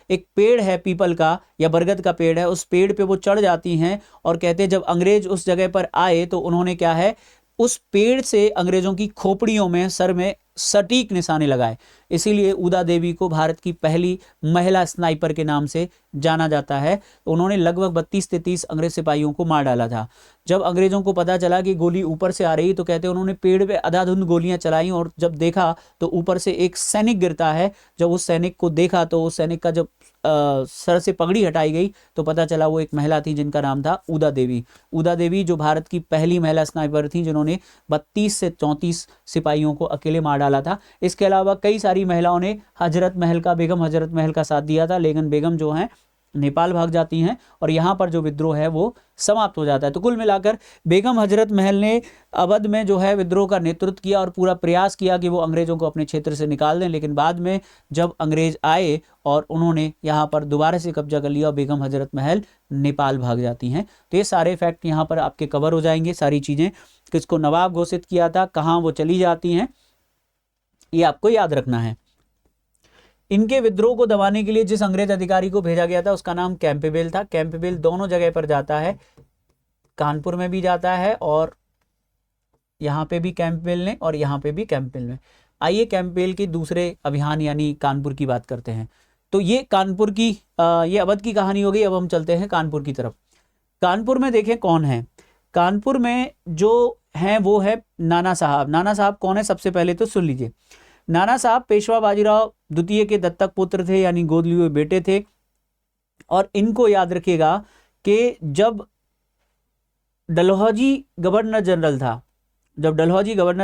एक पेड़ है पीपल का या बरगद का पेड़ है, उस पेड़ पे वो चढ़ जाती हैं और कहते हैं जब अंग्रेज उस जगह पर आए तो उन्होंने क्या है, उस पेड़ से अंग्रेजों की खोपड़ियों में, सर में सटीक निशाने लगाए। इसीलिए ऊदा देवी को भारत की पहली महिला स्नाइपर के नाम से जाना जाता है। उन्होंने लगभग 32 से 30 अंग्रेज सिपाहियों को मार डाला था। जब अंग्रेजों को पता चला कि गोली ऊपर से आ रही तो कहते हैं उन्होंने पेड़ पे अंधाधुंध गोलियां चलाई और जब देखा तो ऊपर से एक सैनिक गिरता है। जब उस सैनिक को देखा तो उस सैनिक का जब सर से पगड़ी हटाई गई तो पता चला वो एक महिला थी जिनका नाम था ऊदा देवी। ऊदा देवी जो भारत की पहली महिला स्नाइपर थी जिन्होंने 32 से 34 सिपाहियों को अकेले मार डाला था। इसके अलावा कई सारी महिलाओं ने बेगम हजरत महल का साथ दिया था, लेकिन बेगम जो हैं नेपाल भाग जाती हैं और यहाँ पर जो विद्रोह है वो समाप्त हो जाता है। तो कुल मिलाकर बेगम हजरत महल ने अवध में जो है विद्रोह का नेतृत्व किया और पूरा प्रयास किया कि वो अंग्रेजों को अपने क्षेत्र से निकाल दें, लेकिन बाद में जब अंग्रेज आए और उन्होंने यहाँ पर दोबारा से कब्जा कर लिया और बेगम हजरत महल नेपाल भाग जाती हैं। तो ये सारे फैक्ट यहाँ पर आपके कवर हो जाएंगे, सारी चीज़ें, किसको नवाब घोषित किया था, कहाँ वो चली जाती हैं, ये आपको याद रखना है। इनके विद्रोह को दबाने के लिए जिस अंग्रेज अधिकारी को भेजा गया था उसका नाम कैंपबेल था। कैंपबेल दोनों जगह पर जाता है, कानपुर में भी जाता है और यहाँ पे भी कैंपबेल ने और यहाँ पे भी कैंपबेल ने। आइए कैंपबेल के दूसरे अभियान यानी कानपुर की बात करते हैं। तो ये कानपुर की ये अवध की कहानी हो गई। अब हम चलते हैं कानपुर की तरफ। कानपुर में देखें कौन है। कानपुर में जो हैं वो है नाना साहब। नाना साहब कौन है, सबसे पहले तो सुन लीजिए। नाना साहब पेशवा बाजीराव द्वितीय के दत्तक पुत्र थे, यानी गोद लिए हुए बेटे थे। और इनको याद रखिएगा कि जब डलहौजी गवर्नर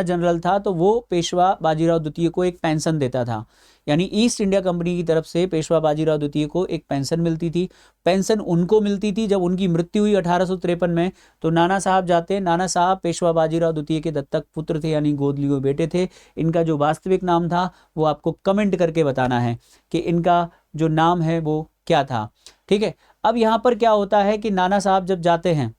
जनरल था तो वो पेशवा बाजीराव द्वितीय को एक पेंशन देता था, यानी ईस्ट इंडिया कंपनी की तरफ से पेशवा बाजीराव द्वितीय को एक पेंशन मिलती थी। पेंशन उनको मिलती थी। जब उनकी मृत्यु हुई 1853 में तो नाना साहब जाते। नाना साहब पेशवा बाजीराव द्वितीय के दत्तक पुत्र थे, यानी गोद लिए हुए बेटे थे। इनका जो वास्तविक नाम था वो आपको कमेंट करके बताना है कि इनका जो नाम है वो क्या था, ठीक है। अब यहाँ पर क्या होता है कि नाना साहब जब जाते हैं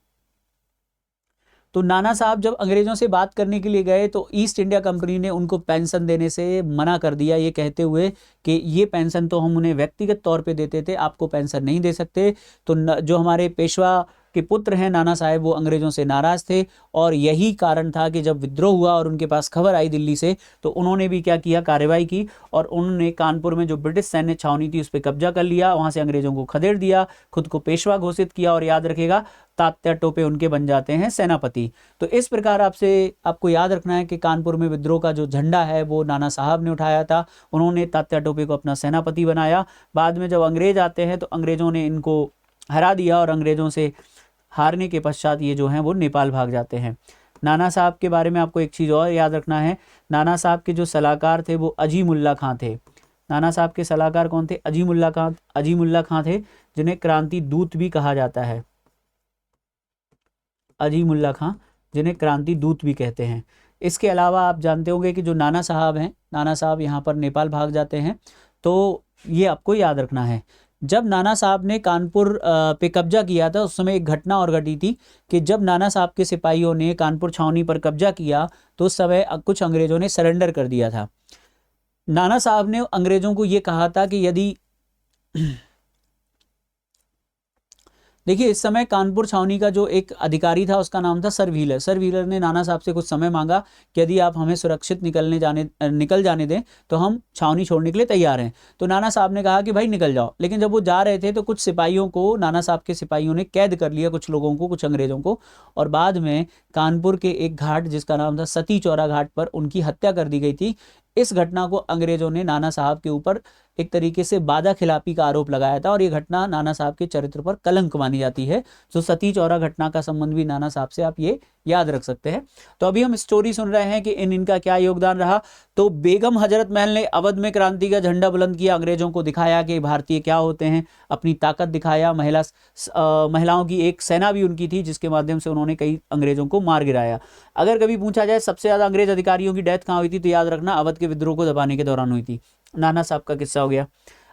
तो नाना साहब जब अंग्रेजों से बात करने के लिए गए तो ईस्ट इंडिया कंपनी ने उनको पेंशन देने से मना कर दिया, ये कहते हुए कि ये पेंशन तो हम उन्हें व्यक्तिगत तौर पे देते थे, आपको पेंशन नहीं दे सकते। तो जो हमारे पेशवा के पुत्र हैं नाना साहेब, वो अंग्रेजों से नाराज थे और यही कारण था कि जब विद्रोह हुआ और उनके पास खबर आई दिल्ली से, तो उन्होंने भी क्या किया, कार्रवाई की और उन्होंने कानपुर में जो ब्रिटिश सैन्य छावनी थी उस पर कब्जा कर लिया, वहां से अंग्रेजों को खदेड़ दिया, खुद को पेशवा घोषित किया और याद रखेगा तात्या टोपे उनके बन जाते हैं सेनापति। तो इस प्रकार आपको याद रखना है कि कानपुर में विद्रोह का जो झंडा है वो नाना साहब ने उठाया था, उन्होंने तात्या टोपे को अपना सेनापति बनाया। बाद में जब अंग्रेज आते हैं तो अंग्रेजों ने इनको हरा दिया और अंग्रेजों से हारने के पश्चात ये जो हैं वो नेपाल भाग जाते हैं। नाना साहब के बारे में आपको एक चीज़ और याद रखना है, नाना साहब के जो सलाहकार थे वो अजीमुल्ला खां थे। नाना साहब के सलाहकार कौन थे? अजीमुल्ला खां थे, जिन्हें क्रांति दूत भी कहा जाता है। अजीमुल्ला खां, जिन्हें क्रांति दूत भी कहते हैं। इसके अलावा आप जानते होंगे कि जो नाना साहब हैं, नाना साहब यहाँ पर नेपाल भाग जाते हैं, तो ये आपको याद रखना है। जब नाना साहब ने कानपुर पे कब्जा किया था उस समय एक घटना और घटी थी कि जब नाना साहब के सिपाहियों ने कानपुर छावनी पर कब्जा किया तो उस समय कुछ अंग्रेजों ने सरेंडर कर दिया था। नाना साहब ने अंग्रेजों को ये कहा था कि यदि देखिए, इस समय कानपुर छावनी का जो एक अधिकारी था उसका नाम था सर व्हीलर। सर व्हीलर ने नाना साहब से कुछ समय मांगा कि यदि आप हमें सुरक्षित निकल जाने दें तो हम छावनी छोड़ने के लिए तैयार हैं। तो नाना साहब ने कहा कि भाई निकल जाओ, लेकिन जब वो जा रहे थे तो कुछ सिपाहियों को, नाना साहब के सिपाहियों ने कैद कर लिया, कुछ लोगों को, कुछ अंग्रेजों को, और बाद में कानपुर के एक घाट जिसका नाम था सती चौरा घाट पर उनकी हत्या कर दी गई थी। इस घटना को अंग्रेजों ने नाना साहब के ऊपर एक तरीके से वादा खिलाफी का आरोप लगाया था और ये घटना नाना साहब के चरित्र पर कलंक मानी जाती है। जो सती चौरा घटना का संबंध भी नाना साहब से आप ये याद रख सकते हैं। तो अभी हम स्टोरी सुन रहे हैं कि इनका क्या योगदान रहा। तो बेगम हजरत महल ने अवध में क्रांति का झंडा बुलंद किया, अंग्रेजों को दिखाया कि भारतीय क्या होते हैं, अपनी ताकत दिखाया। महिलाओं की एक सेना भी उनकी थी जिसके माध्यम से उन्होंने कई अंग्रेजों को मार गिराया। अगर कभी पूछा जाए सबसे ज्यादा अंग्रेज अधिकारियों की डेथ कहाँ हुई थी, तो याद रखना अवध के विद्रोह को दबाने के दौरान हुई थी। नाना साहब का किस्सा हो गया।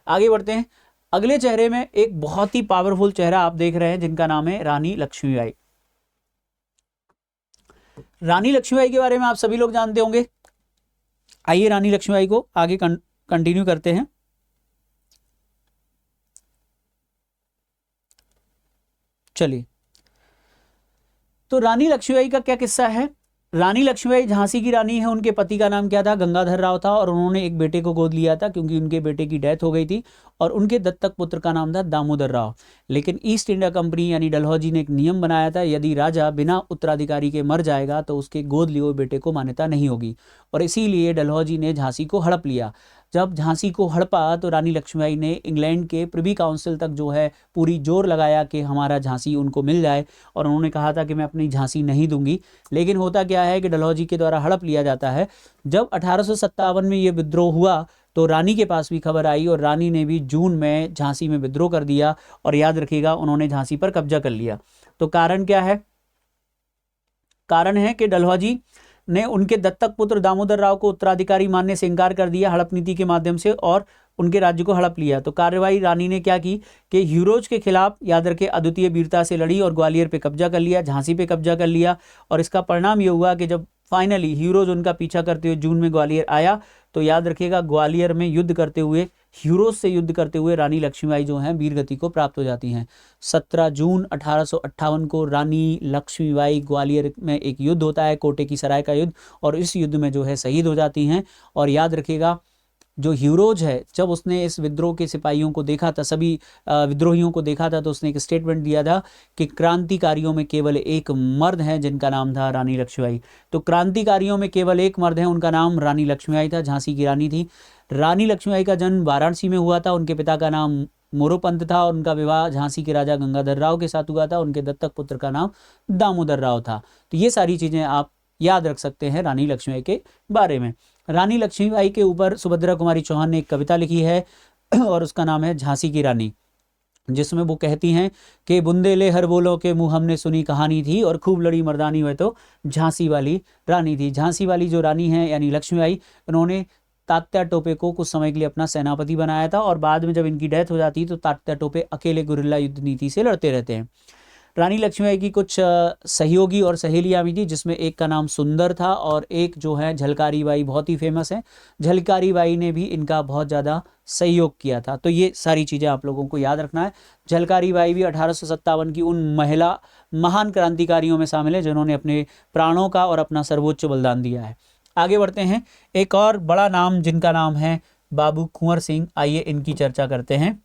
आगे बढ़ते हैं। अगले चेहरे में एक बहुत ही पावरफुल चेहरा आप देख रहे हैं जिनका नाम है रानी लक्ष्मीबाई। रानी लक्ष्मीबाई के बारे में आप सभी लोग जानते होंगे। आइए रानी लक्ष्मीबाई को आगे कंटिन्यू करते हैं। चलिए, तो रानी लक्ष्मीबाई का क्या किस्सा है। रानी लक्ष्मीबाई झांसी की रानी है। उनके पति का नाम क्या था? गंगाधर राव था, और उन्होंने एक बेटे को गोद लिया था क्योंकि उनके बेटे की डेथ हो गई थी, और उनके दत्तक पुत्र का नाम था दामोदर राव। लेकिन ईस्ट इंडिया कंपनी यानी डलहौजी ने एक नियम बनाया था, यदि राजा बिना उत्तराधिकारी के मर जाएगा तो उसके गोद लिए हुए बेटे को मान्यता नहीं होगी, और इसीलिए डलहौजी ने झांसी को हड़प लिया। जब झांसी को हड़पा तो रानी लक्ष्मीबाई ने इंग्लैंड के प्रिवी काउंसिल तक जो है पूरी जोर लगाया कि हमारा झांसी उनको मिल जाए, और उन्होंने कहा था कि मैं अपनी झांसी नहीं दूंगी। लेकिन होता क्या है कि डलहौजी के द्वारा हड़प लिया जाता है। जब 1857 में ये विद्रोह हुआ तो रानी के पास भी खबर आई, और रानी ने भी जून में झांसी में विद्रोह कर दिया, और याद रखिएगा उन्होंने झांसी पर कब्जा कर लिया। तो कारण क्या है? कारण है कि डलहौजी ने उनके दत्तक पुत्र दामोदर राव को उत्तराधिकारी मानने से इनकार कर दिया हड़प नीति के माध्यम से, और उनके राज्य को हड़प लिया। तो कार्रवाई रानी ने क्या की कि ह्यूरोज के खिलाफ, याद रखे, अद्वितीय वीरता से लड़ी और ग्वालियर पे कब्जा कर लिया, झांसी पे कब्जा कर लिया। और इसका परिणाम ये हुआ कि जब फाइनली ह्यूरोज उनका पीछा करते हुए जून में ग्वालियर आया, तो याद रखिएगा ग्वालियर में युद्ध करते हुए, ह्यूरोज से युद्ध करते हुए रानी लक्ष्मीबाई जो हैं वीरगति को प्राप्त हो जाती हैं। 17 जून 1858 को रानी लक्ष्मीबाई ग्वालियर में एक युद्ध होता है, कोटे की सराय का युद्ध, और इस युद्ध में जो है शहीद हो जाती हैं। और याद रखिएगा जो ह्यूरोज है, जब उसने इस विद्रोह के सिपाहियों को देखा था, सभी विद्रोहियों को देखा था, तो उसने एक स्टेटमेंट दिया था कि क्रांतिकारियों में केवल एक मर्द है जिनका नाम था रानी लक्ष्मीबाई। तो क्रांतिकारियों में केवल एक मर्द है, उनका नाम रानी लक्ष्मीबाई था, झांसी की रानी थी। रानी लक्ष्मीबाई का जन्म वाराणसी में हुआ था। उनके पिता का नाम मोरोपंत था, और उनका विवाह झांसी के राजा गंगाधर राव के साथ हुआ था। उनके दत्तक पुत्र का नाम दामोदर राव था। तो ये सारी चीज़ें आप याद रख सकते हैं रानी लक्ष्मीबाई के बारे में। रानी लक्ष्मीबाई के ऊपर सुभद्रा कुमारी चौहान ने एक कविता लिखी है, और उसका नाम है झांसी की रानी, जिसमें वो कहती हैं कि बुंदेले हर बोलो के मुँह हमने सुनी कहानी थी, और खूब लड़ी मर्दानी हुए तो झांसी वाली रानी थी। झांसी वाली जो रानी है यानी लक्ष्मीबाई, उन्होंने तात्या टोपे को कुछ समय के लिए अपना सेनापति बनाया था, और बाद में जब इनकी डेथ हो जाती है तो तात्या टोपे अकेले गुरिल्ला युद्ध नीति से लड़ते रहते हैं। रानी लक्ष्मीबाई की कुछ सहयोगी और सहेलियां भी थी, जिसमें एक का नाम सुंदर था और एक जो है झलकारी बाई, बहुत ही फेमस है। झलकारी बाई ने भी इनका बहुत ज़्यादा सहयोग किया था। तो ये सारी चीज़ें आप लोगों को याद रखना है। झलकारी बाई भी 1857 की उन महिला महान क्रांतिकारियों में शामिल है जिन्होंने अपने प्राणों का और अपना सर्वोच्च बलिदान दिया है। आगे बढ़ते हैं। एक और बड़ा नाम जिनका नाम है बाबू कुंवर सिंह, आइए इनकी चर्चा करते हैं,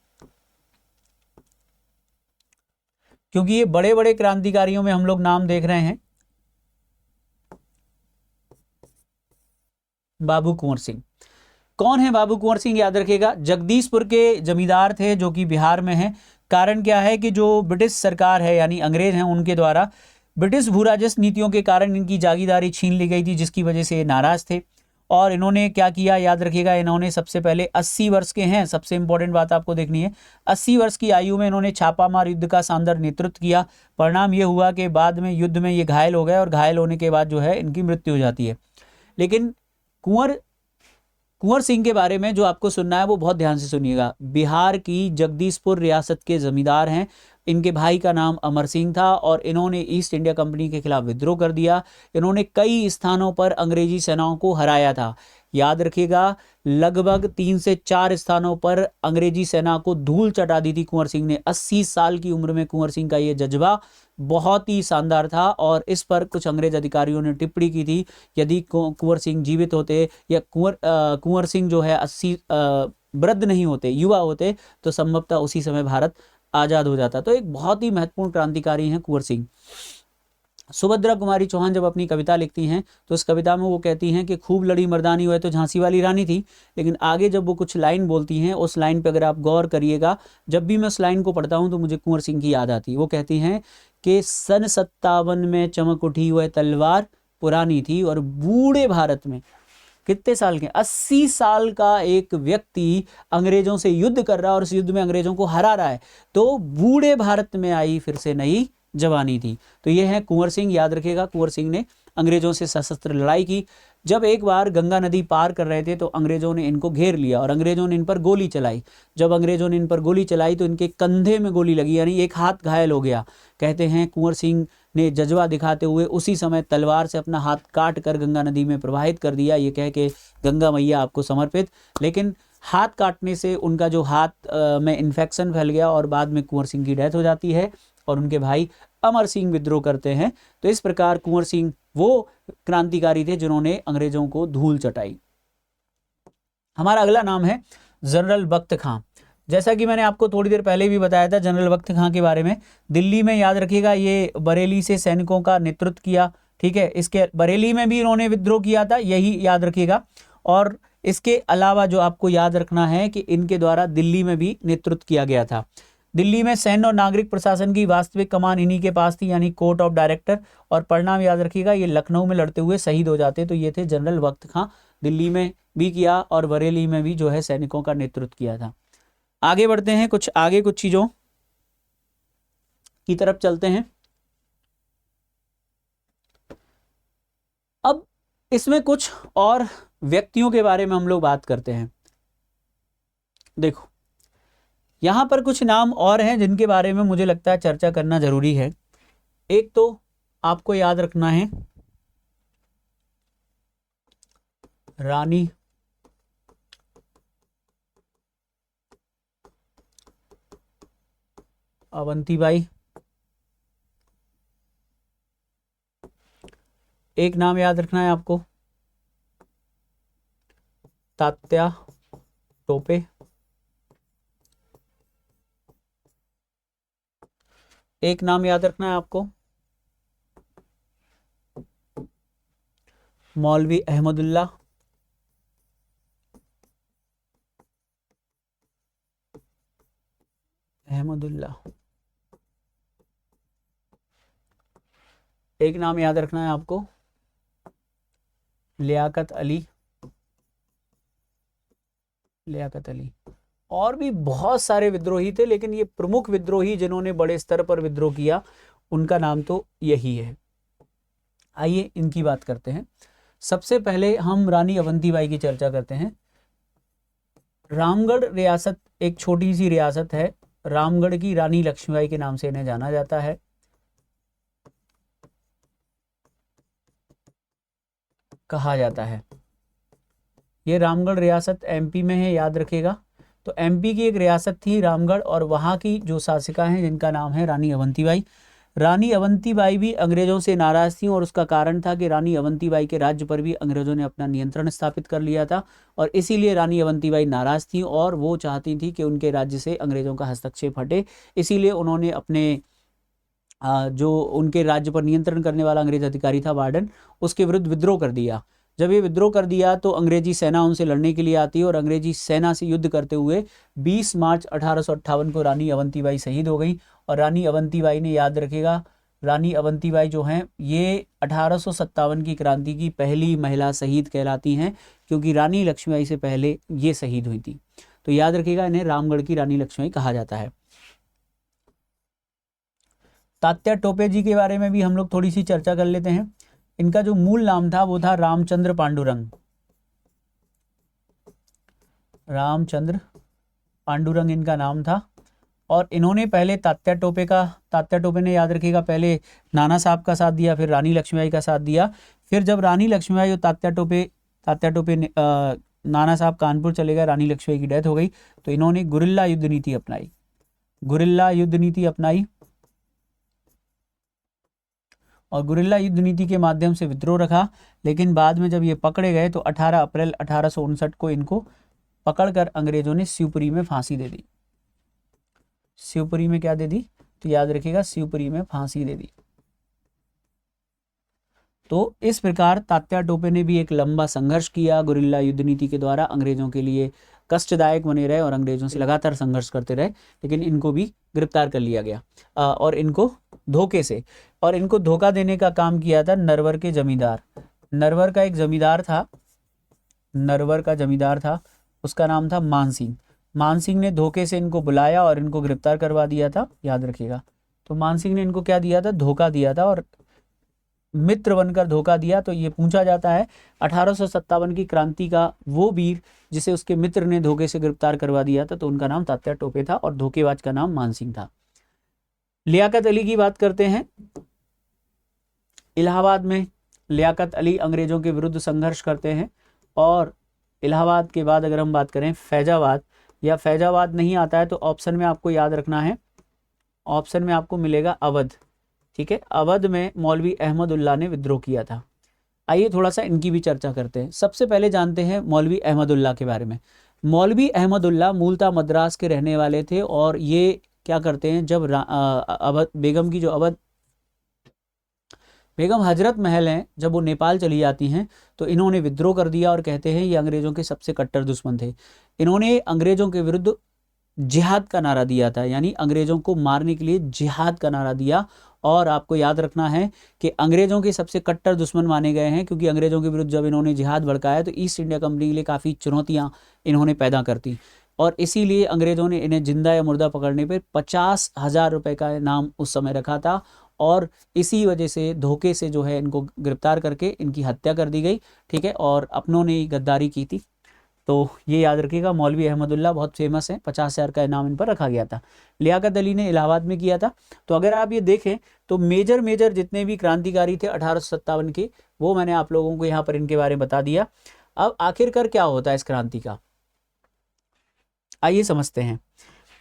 क्योंकि ये बड़े बड़े क्रांतिकारियों में हम लोग नाम देख रहे हैं। बाबू कुंवर सिंह कौन है? बाबू कुंवर सिंह याद रखिएगा, जगदीशपुर के जमींदार थे जो कि बिहार में है। कारण क्या है कि जो ब्रिटिश सरकार है यानी अंग्रेज हैं, उनके द्वारा ब्रिटिश भू राजस्व नीतियों के कारण इनकी जागीरदारी छीन ली गई थी, जिसकी वजह से ये नाराज थे। और इन्होंने क्या किया, याद रखिएगा, इन्होंने सबसे पहले 80 वर्ष के हैं, सबसे इंपॉर्टेंट बात आपको देखनी है, 80 वर्ष की आयु में इन्होंने छापामार युद्ध का शानदार नेतृत्व किया। परिणाम ये हुआ कि बाद में युद्ध में ये घायल हो गए और घायल होने के बाद जो है इनकी मृत्यु हो जाती है। लेकिन कुंवर सिंह के बारे में जो आपको सुनना है वो बहुत ध्यान से सुनिएगा। बिहार की जगदीशपुर रियासत के जमींदार हैं। इनके भाई का नाम अमर सिंह था और इन्होंने ईस्ट इंडिया कंपनी के खिलाफ विद्रोह कर दिया। इन्होंने कई स्थानों पर अंग्रेजी सेनाओं को हराया था। याद रखिएगा, लगभग 3 से 4 स्थानों पर अंग्रेजी सेना को धूल चटा दी थी कुंवर सिंह ने। 80 साल की उम्र में कुंवर सिंह का ये जज्बा बहुत ही शानदार था और इस पर कुछ अंग्रेज अधिकारियों ने टिप्पणी की थी, यदि कुंवर सिंह जीवित होते या कुंवर सिंह जो है 80 वृद्ध नहीं होते, युवा होते, तो संभवतः उसी समय भारत आज़ाद हो जाता। तो एक बहुत ही महत्वपूर्ण क्रांतिकारी हैं कुंवर सिंह। सुभद्रा कुमारी चौहान जब अपनी कविता लिखती हैं तो इस कविता में वो कहती हैं कि खूब लड़ी मर्दानी हुए तो झांसी वाली रानी थी। लेकिन आगे जब वो कुछ लाइन बोलती हैं, उस लाइन पे अगर आप गौर करिएगा, जब भी मैं उस लाइन को पढ़ता हूँ तो मुझे कुंवर सिंह की याद आती है। वो कहती हैं कि सन 57 में चमक उठी हुई तलवार पुरानी थी और बूढ़े भारत में, कितने साल के, 80 साल का एक व्यक्ति अंग्रेजों से युद्ध कर रहा है और उस युद्ध में अंग्रेजों को हरा रहा है, तो बूढ़े भारत में आई फिर से नई जवानी थी। तो ये है कुंवर सिंह। याद रखिएगा, कुंवर सिंह ने अंग्रेजों से सशस्त्र लड़ाई की। जब एक बार गंगा नदी पार कर रहे थे तो अंग्रेजों ने इनको घेर लिया और अंग्रेजों ने इन पर गोली चलाई। जब अंग्रेजों ने इन पर गोली चलाई तो इनके कंधे में गोली लगी, यानी एक हाथ घायल हो गया। कहते हैं कुंवर सिंह ने जज्बा दिखाते हुए उसी समय तलवार से अपना हाथ काट कर गंगा नदी में प्रवाहित कर दिया, ये कह के गंगा मैया आपको समर्पित। लेकिन हाथ काटने से उनका जो हाथ में इन्फेक्शन फैल गया और बाद में कुंवर सिंह की डेथ हो जाती है और उनके भाई अमर सिंह विद्रोह करते हैं। तो इस प्रकार कुंवर सिंह वो क्रांतिकारी थे जिन्होंने अंग्रेजों को धूल चटाई। हमारा अगला नाम है जनरल बख्त खां। जैसा कि मैंने आपको थोड़ी देर पहले भी बताया था जनरल बख्त खां के बारे में। दिल्ली में, याद रखिएगा, ये बरेली से सैनिकों का नेतृत्व किया। ठीक है, इसके बरेली में भी इन्होंने विद्रोह किया था, यही याद रखिएगा। और इसके अलावा जो आपको याद रखना है कि इनके द्वारा दिल्ली में भी नेतृत्व किया गया था। दिल्ली में सैन्य और नागरिक प्रशासन की वास्तविक कमान इन्हीं के पास थी, यानी कोर्ट ऑफ डायरेक्टर। और परिणाम याद रखिएगा, ये लखनऊ में लड़ते हुए शहीद हो जाते। तो ये थे जनरल बख्त खां। दिल्ली में भी किया और बरेली में भी जो है सैनिकों का नेतृत्व किया था। आगे बढ़ते हैं, कुछ चीजों की तरफ चलते हैं। अब इसमें कुछ और व्यक्तियों के बारे में हम लोग बात करते हैं। देखो, यहां पर कुछ नाम और हैं जिनके बारे में मुझे लगता है चर्चा करना जरूरी है। एक तो आपको याद रखना है रानी अवंतीबाई। एक नाम याद रखना है आपको तात्या टोपे। एक नाम याद रखना है आपको मौलवी अहमदुल्ला। एक नाम याद रखना है आपको लियाकत अली। और भी बहुत सारे विद्रोही थे, लेकिन ये प्रमुख विद्रोही जिन्होंने बड़े स्तर पर विद्रोह किया उनका नाम तो यही है। आइए इनकी बात करते हैं। सबसे पहले हम रानी अवंतीबाई की चर्चा करते हैं। रामगढ़ रियासत एक छोटी सी रियासत है। रामगढ़ की रानी लक्ष्मीबाई के नाम से इन्हें जाना जाता है। कहा जाता है। ये रामगढ़ रियासत एमपी में है, याद रखिएगा। तो एमपी की एक रियासत थी रामगढ़, और वहाँ की जो शासिका हैं जिनका नाम है रानी अवंतीबाई। रानी अवंतीबाई भी अंग्रेजों से नाराज थी, और उसका कारण था कि रानी अवंतीबाई के राज्य पर भी अंग्रेजों ने अपना नियंत्रण स्थापित कर लिया था, और इसीलिए रानी अवंतीबाई नाराज थी और वो चाहती थी कि उनके राज्य से अंग्रेजों का हस्तक्षेप हटे। इसीलिए उन्होंने अपने जो उनके राज्य पर नियंत्रण करने वाला अंग्रेज अधिकारी था वार्डन, उसके विरुद्ध विद्रोह कर दिया। जब ये विद्रोह कर दिया तो अंग्रेजी सेना उनसे लड़ने के लिए आती है, और अंग्रेजी सेना से युद्ध करते हुए 20 मार्च 1858 को रानी अवंतीबाई शहीद हो गई। और रानी अवंतीबाई ने, याद रखिएगा, रानी अवंतीबाई जो हैं ये 1857 की क्रांति की पहली महिला शहीद कहलाती हैं, क्योंकि रानी लक्ष्मीबाई से पहले ये शहीद हुई थी। तो याद रखिएगा, इन्हें रामगढ़ की रानी लक्ष्मीबाई कहा जाता है। तात्या टोपे जी के बारे में भी हम लोग थोड़ी सी चर्चा कर लेते हैं। इनका जो मूल नाम था वो था रामचंद्र पांडुरंग। रामचंद्र पांडुरंग इनका नाम था, और इन्होंने पहले तात्या टोपे ने, याद रखिएगा, पहले नाना साहब का साथ दिया, फिर रानी लक्ष्मीबाई का साथ दिया। फिर जब रानी लक्ष्मीबाई और तात्या टोपे नाना साहब कानपुर चले गए, रानी लक्ष्मीबाई की डेथ हो गई, तो इन्होंने गुरिल्ला युद्ध नीति अपनाई। और गुरिल्ला युद्ध नीति के माध्यम से विद्रोह रखा। लेकिन बाद में जब ये पकड़े गए तो 18 अप्रैल 1859 को इनको पकड़कर अंग्रेजों ने शिवपुरी में फांसी दे दी। शिवपुरी में क्या दे दी? तो याद रखिएगा, शिवपुरी में फांसी दे दी। तो इस प्रकार तात्या टोपे ने भी एक लंबा संघर्ष किया गुरिल्ला युद्ध नीति के द्वारा, अंग्रेजों के लिए कष्टदायक बने रहे और अंग्रेजों से लगातार संघर्ष करते रहे, लेकिन इनको भी गिरफ्तार कर लिया गया। और इनको धोखा देने का काम किया था नरवर के जमींदार। नरवर का जमींदार था, उसका नाम था मान सिंह ने धोखे से इनको बुलाया और इनको गिरफ्तार करवा दिया था, याद रखिएगा। तो मान सिंह ने इनको क्या दिया था? धोखा दिया था, और मित्र बनकर धोखा दिया। तो ये पूछा जाता है 1857 की क्रांति का वो वीर जिसे उसके मित्र ने धोखे से गिरफ्तार करवा दिया था, तो उनका नाम तात्या टोपे था और धोखेबाज का नाम मान सिंह था। लियाकत अली की बात करते हैं। इलाहाबाद में लियाकत अली अंग्रेजों के विरुद्ध संघर्ष करते हैं, और इलाहाबाद के बाद अगर हम बात करें फैजाबाद, या फैजाबाद नहीं आता है तो ऑप्शन में आपको याद रखना है, ऑप्शन में आपको मिलेगा अवध। ठीक है, अवध में मौलवी अहमदुल्लाह ने विद्रोह किया था। आइए थोड़ा सा इनकी भी चर्चा करते हैं। सबसे पहले जानते हैं मौलवी अहमदुल्लाह के बारे में। मौलवी अहमदुल्लाह मूलतः मद्रास के रहने वाले थे, और ये क्या करते हैं, जब बेगम हजरत महल हैं, जब वो नेपाल चली जाती हैं तो इन्होंने विद्रोह कर दिया, और कहते हैं ये अंग्रेजों के सबसे कट्टर दुश्मन थे। इन्होंने अंग्रेजों के विरुद्ध जिहाद का नारा दिया था, यानी अंग्रेजों को मारने के लिए जिहाद का नारा दिया। और आपको याद रखना है कि अंग्रेजों के सबसे कट्टर दुश्मन माने गए हैं, क्योंकि अंग्रेजों के विरुद्ध जब इन्होंने जिहाद भड़काया तो ईस्ट इंडिया कंपनी के लिए काफ़ी चुनौतियां इन्होंने पैदा कर दी, और इसीलिए अंग्रेजों ने इन्हें जिंदा या मुर्दा पकड़ने पर 50,000 रुपये का इनाम उस समय रखा था, और इसी वजह से धोखे से जो है इनको गिरफ्तार करके इनकी हत्या कर दी गई। ठीक है, और अपनों ने ही गद्दारी की थी। तो ये याद रखिएगा, मौलवी अहमदुल्लाह बहुत फेमस है, 50,000 का इनाम इन पर रखा गया था। लियाकत अली ने इलाहाबाद में किया था। तो अगर आप ये देखें तो मेजर जितने भी क्रांतिकारी थे 1857 के, वो मैंने आप लोगों को यहाँ पर इनके बारे में बता दिया। अब आखिरकार क्या होता है इस क्रांति का, आइए समझते हैं।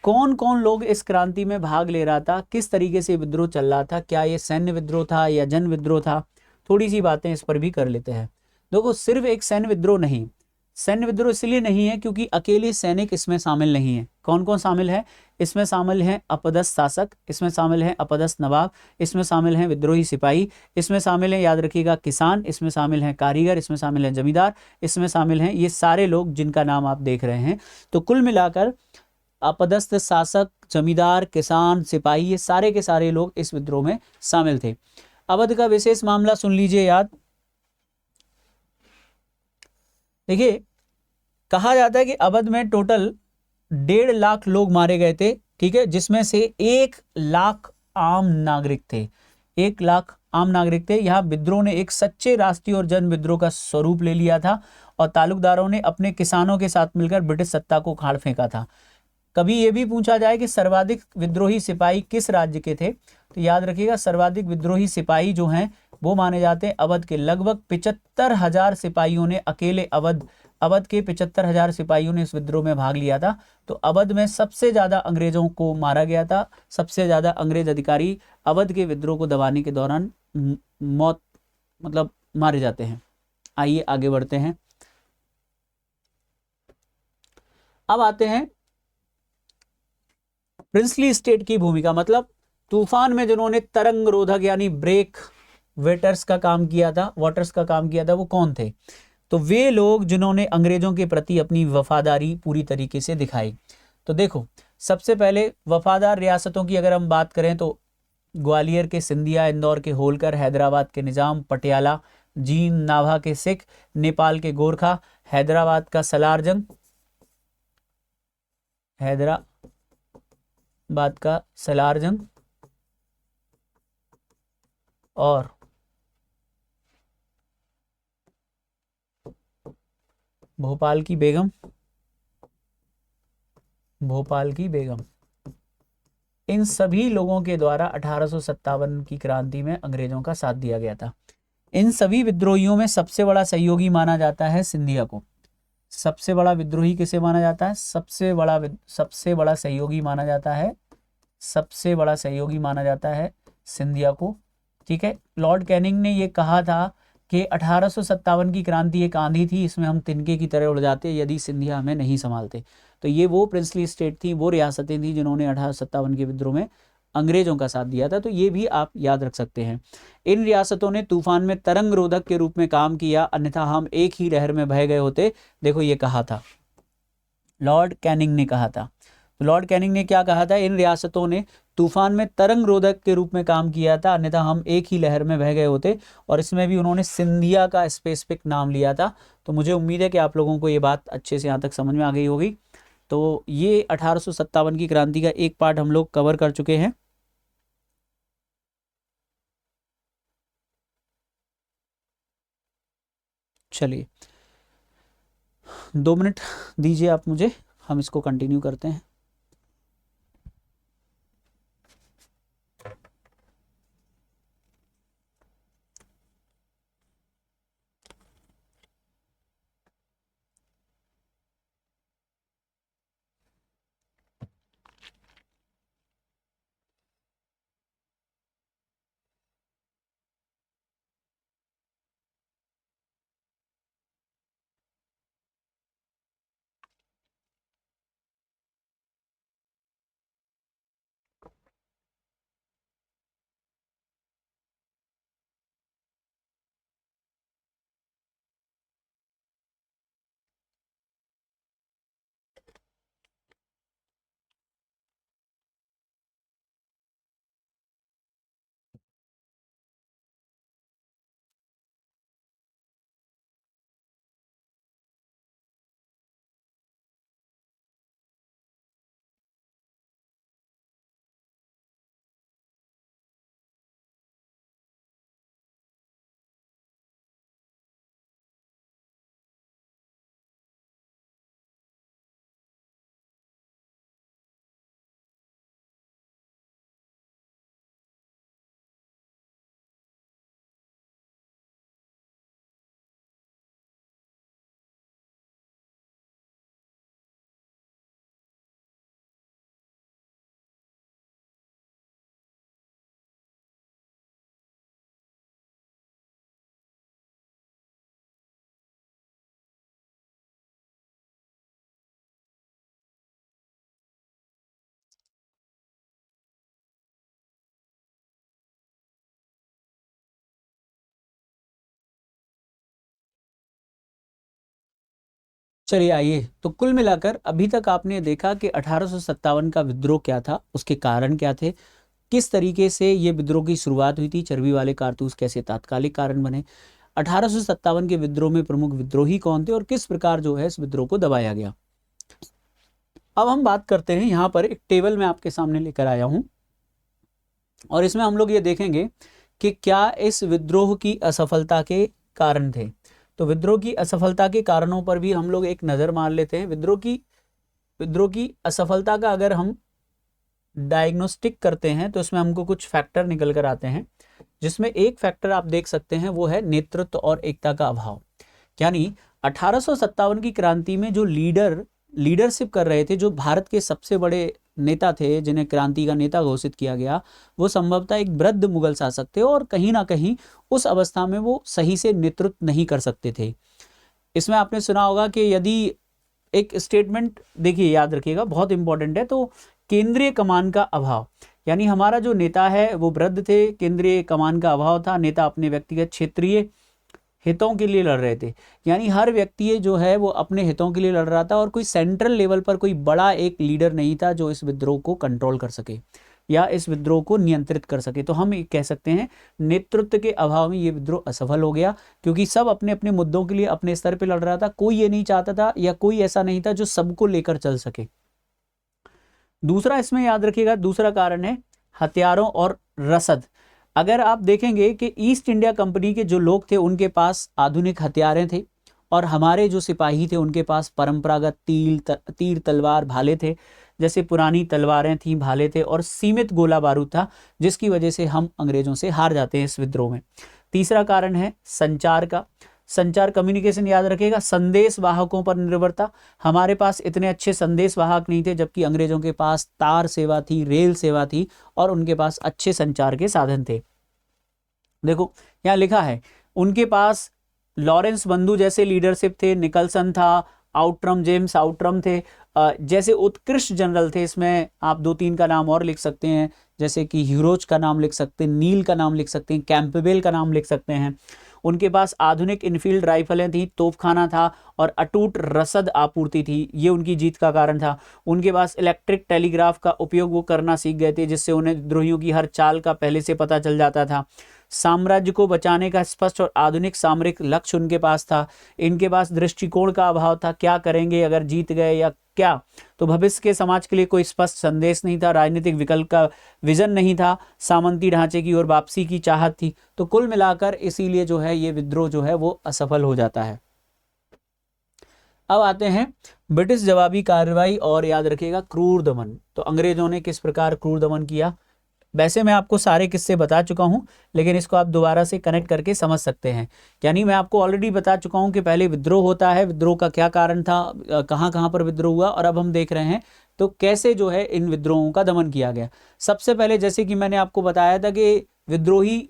कौन कौन लोग इस क्रांति में भाग ले रहा था, किस तरीके से विद्रोह चल रहा था, क्या ये सैन्य विद्रोह था या जन विद्रोह था, थोड़ी सी बातें इस पर भी कर लेते हैं। देखो, सिर्फ एक सैन्य विद्रोह नहीं, सैन्य विद्रोह इसलिए नहीं है क्योंकि अकेले सैनिक इसमें शामिल नहीं है। कौन कौन शामिल है? इसमें शामिल हैं अपदस्थ शासक, इसमें शामिल हैं अपदस्थ नवाब, इसमें शामिल हैं विद्रोही सिपाही, इसमें शामिल हैं, याद रखिएगा, किसान, इसमें शामिल हैं कारीगर, इसमें शामिल हैं जमींदार, इसमें शामिल हैं ये सारे लोग जिनका नाम आप देख रहे हैं। तो कुल मिलाकर अपदस्थ शासक, जमींदार, किसान, सिपाही, ये सारे के सारे लोग इस विद्रोह में शामिल थे। अवध का विशेष मामला सुन लीजिए याद। देखिए, कहा जाता है कि अवध में टोटल 1.5 लाख लोग मारे गए थे। ठीक है, जिसमें से 1 लाख आम नागरिक थे। 1 लाख आम नागरिक थे। यहाँ विद्रोह ने एक सच्चे राष्ट्रीय और जन विद्रोह का स्वरूप ले लिया था, और तालुकदारों ने अपने किसानों के साथ मिलकर ब्रिटिश सत्ता को उखाड़ फेंका था। कभी ये भी पूछा जाए कि सर्वाधिक विद्रोही सिपाही किस राज्य के थे, तो याद रखिएगा, सर्वाधिक विद्रोही सिपाही जो हैं वो माने जाते हैं अवध के। लगभग 75,000 सिपाहियों ने अकेले अवध के 75,000 सिपाहियों ने इस विद्रोह में भाग लिया था। तो अवध में सबसे ज्यादा अंग्रेजों को मारा गया था, सबसे ज्यादा अंग्रेज अधिकारी अवध के विद्रोह को दबाने के दौरान मौत मतलब मारे जाते हैं। आइए आगे बढ़ते हैं। अब आते हैं प्रिंसली स्टेट की भूमिका, मतलब तूफान में जिन्होंने तरंग रोधक यानी ब्रेक वाटर्स का काम किया था वो कौन थे? तो वे लोग जिन्होंने अंग्रेजों के प्रति अपनी वफादारी पूरी तरीके से दिखाई। तो देखो, सबसे पहले वफादार रियासतों की अगर हम बात करें तो ग्वालियर के सिंधिया, इंदौर के होलकर, हैदराबाद के निजाम, पटियाला, जींद नाभा के सिख, नेपाल के गोरखा, हैदराबाद का सलारजंग, और भोपाल की बेगम, इन सभी लोगों के द्वारा 1857 की क्रांति में अंग्रेजों का साथ दिया गया था। इन सभी विद्रोहियों में सबसे बड़ा सहयोगी माना जाता है सिंधिया को। सबसे बड़ा विद्रोही किसे माना जाता है? सबसे बड़ा सहयोगी माना जाता है सिंधिया को। ठीक है, लॉर्ड कैनिंग ने ये कहा था कि 1857 की क्रांति एक आंधी थी, इसमें हम तिनके की तरह उड़ जाते यदि सिंधिया हमें नहीं संभालते। तो ये वो प्रिंसली स्टेट थी, वो रियासतें थी जिन्होंने 1857 के विद्रोह में अंग्रेजों का साथ दिया था। तो ये भी आप याद रख सकते हैं। इन रियासतों ने तूफान में तरंग रोधक के रूप में काम किया, अन्यथा हम एक ही लहर में बह गए होते। देखो, ये कहा था लॉर्ड कैनिंग ने कहा था। तो लॉर्ड कैनिंग ने क्या कहा था? इन रियासतों ने तूफान में तरंग रोधक के रूप में काम किया था, अन्यथा हम एक ही लहर में बह गए होते। और इसमें भी उन्होंने सिंधिया का स्पेसिफिक नाम लिया था। तो मुझे उम्मीद है कि आप लोगों को ये बात अच्छे से यहाँ तक समझ में आ गई होगी। तो ये 1857 की क्रांति का एक पार्ट हम लोग कवर कर चुके हैं। चलिए 2 मिनट दीजिए आप मुझे, हम इसको कंटिन्यू करते हैं। चलिए आइए, तो कुल मिलाकर अभी तक आपने देखा कि 1857 का विद्रोह क्या था, उसके कारण क्या थे, किस तरीके से ये विद्रोह की शुरुआत हुई थी, चर्बी वाले कारतूस कैसे तात्कालिक कारण बने, 1857 के विद्रोह में प्रमुख विद्रोही कौन थे और किस प्रकार जो है इस विद्रोह को दबाया गया। अब हम बात करते हैं, यहाँ पर एक टेबल मैं आपके सामने लेकर आया हूं और इसमें हम लोग ये देखेंगे कि क्या इस विद्रोह की असफलता के कारण थे। तो विद्रोह की असफलता के कारणों पर भी हम लोग एक नजर मार लेते हैं। विद्रोह की असफलता का अगर हम डायग्नोस्टिक करते हैं तो इसमें हमको कुछ फैक्टर निकल कर आते हैं, जिसमें एक फैक्टर आप देख सकते हैं वो है नेतृत्व और एकता का अभाव। यानी 1857 की क्रांति में जो लीडरशिप कर रहे थे, जो भारत के सबसे बड़े नेता थे जिन्हें क्रांति का नेता घोषित किया गया, वो संभवतः एक वृद्ध मुगल शासक थे और कहीं ना कहीं उस अवस्था में वो सही से नेतृत्व नहीं कर सकते थे। इसमें आपने सुना होगा कि यदि एक स्टेटमेंट, देखिए याद रखिएगा बहुत इंपॉर्टेंट है, तो केंद्रीय कमान का अभाव, यानी हमारा जो नेता है वो वृद्ध थे, केंद्रीय कमान का अभाव था, नेता अपने व्यक्तिगत क्षेत्रीय हितों के लिए लड़ रहे थे। यानी हर व्यक्ति जो है वो अपने हितों के लिए लड़ रहा था और कोई सेंट्रल लेवल पर कोई बड़ा एक लीडर नहीं था जो इस विद्रोह को कंट्रोल कर सके या इस विद्रोह को नियंत्रित कर सके। तो हम ये कह सकते हैं नेतृत्व के अभाव में ये विद्रोह असफल हो गया, क्योंकि सब अपने अपने मुद्दों के लिए अपने स्तर पर लड़ रहा था। कोई ये नहीं चाहता था या कोई ऐसा नहीं था जो सबको लेकर चल सके। दूसरा इसमें याद रखिएगा, दूसरा कारण है हथियारों और रसद। अगर आप देखेंगे कि ईस्ट इंडिया कंपनी के जो लोग थे उनके पास आधुनिक हथियारें थे और हमारे जो सिपाही थे उनके पास परंपरागत तीर तलवार भाले थे, जैसे पुरानी तलवारें थी, भाले थे और सीमित गोला बारूद था, जिसकी वजह से हम अंग्रेजों से हार जाते हैं इस विद्रोह में। तीसरा कारण है संचार का, संचार कम्युनिकेशन याद रखिएगा, संदेश वाहकों पर निर्भरता। हमारे पास इतने अच्छे संदेश वाहक नहीं थे, जबकि अंग्रेजों के पास तार सेवा थी, रेल सेवा थी और उनके पास अच्छे संचार के साधन थे। देखो यहाँ लिखा है उनके पास लॉरेंस बंधु जैसे लीडरशिप थे, निकलसन था, आउटरम, जेम्स आउटरम थे, जैसे उत्कृष्ट जनरल थे। इसमें आप 2-3 का नाम और लिख सकते हैं, जैसे कि ह्यूरोज का नाम लिख सकते हैं, नील का नाम लिख सकते हैं, कैंपबेल का नाम लिख सकते हैं। उनके पास आधुनिक इनफील्ड राइफलें थी, तोपखाना था और अटूट रसद आपूर्ति थी, ये उनकी जीत का कारण था। उनके पास इलेक्ट्रिक टेलीग्राफ का उपयोग वो करना सीख गए थे, जिससे उन्हें विद्रोहियों की हर चाल का पहले से पता चल जाता था। साम्राज्य को बचाने का स्पष्ट और आधुनिक सामरिक लक्ष्य उनके पास था। इनके पास दृष्टिकोण का अभाव था, क्या करेंगे अगर जीत गए या क्या, तो भविष्य के समाज के लिए कोई स्पष्ट संदेश नहीं था, राजनीतिक विकल्प का विजन नहीं था, सामंती ढांचे की ओर वापसी की चाहत थी। तो कुल मिलाकर इसीलिए जो है ये विद्रोह जो है वो असफल हो जाता है। अब आते हैं ब्रिटिश जवाबी कार्रवाई और याद रखिएगा क्रूर दमन। तो अंग्रेजों ने किस प्रकार क्रूर दमन किया। वैसे मैं आपको सारे किस्से बता चुका हूं, लेकिन इसको आप दोबारा से कनेक्ट करके समझ सकते हैं। यानी मैं आपको ऑलरेडी बता चुका हूं कि पहले विद्रोह होता है, विद्रोह का क्या कारण था, कहां कहां पर विद्रोह हुआ, और अब हम देख रहे हैं तो कैसे जो है इन विद्रोहों का दमन किया गया। सबसे पहले जैसे कि मैंने आपको बताया था कि विद्रोही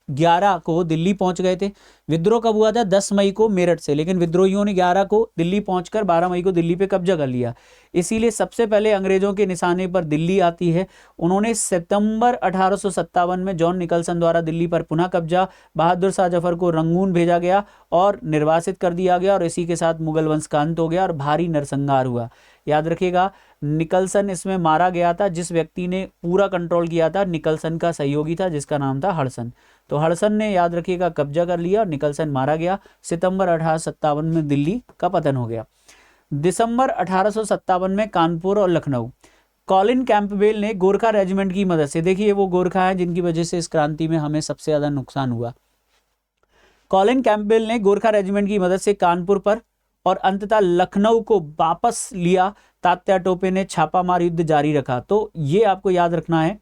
11 को दिल्ली पहुंच गए थे। विद्रोह कब हुआ था? 10 मई को मेरठ से, लेकिन विद्रोहियों ने 11 को दिल्ली पहुंचकर 12 मई को दिल्ली पे कब्जा कर लिया। इसीलिए सबसे पहले अंग्रेजों के निशाने पर दिल्ली आती है। उन्होंने सितंबर 1857 में जॉन निकलसन द्वारा दिल्ली पर पुनः कब्जा, बहादुर शाह जफर को रंगून भेजा गया और निर्वासित कर दिया गया, और इसी के साथ मुगल वंश का अंत हो गया और भारी नरसंहार हुआ। याद रखिएगा निकलसन इसमें मारा गया था। जिस व्यक्ति ने पूरा कंट्रोल किया था निकलसन का सहयोगी था, जिसका नाम था हडसन। तो हडसन ने याद रखिएगा कब्जा कर लिया और निकलसन मारा गया। सितंबर 1857 में दिल्ली का पतन हो गया। दिसंबर 1857 में कानपुर और लखनऊ, कॉलिन कैंपबेल ने गोरखा रेजिमेंट की मदद से, देखिए वो गोरखा है जिनकी वजह से इस क्रांति में हमें सबसे ज्यादा नुकसान हुआ। कॉलिन कैंपबेल ने गोरखा रेजिमेंट की मदद से कानपुर पर और अंततः लखनऊ को वापस लिया। तात्या टोपे ने छापामार युद्ध जारी रखा। तो ये आपको याद रखना है,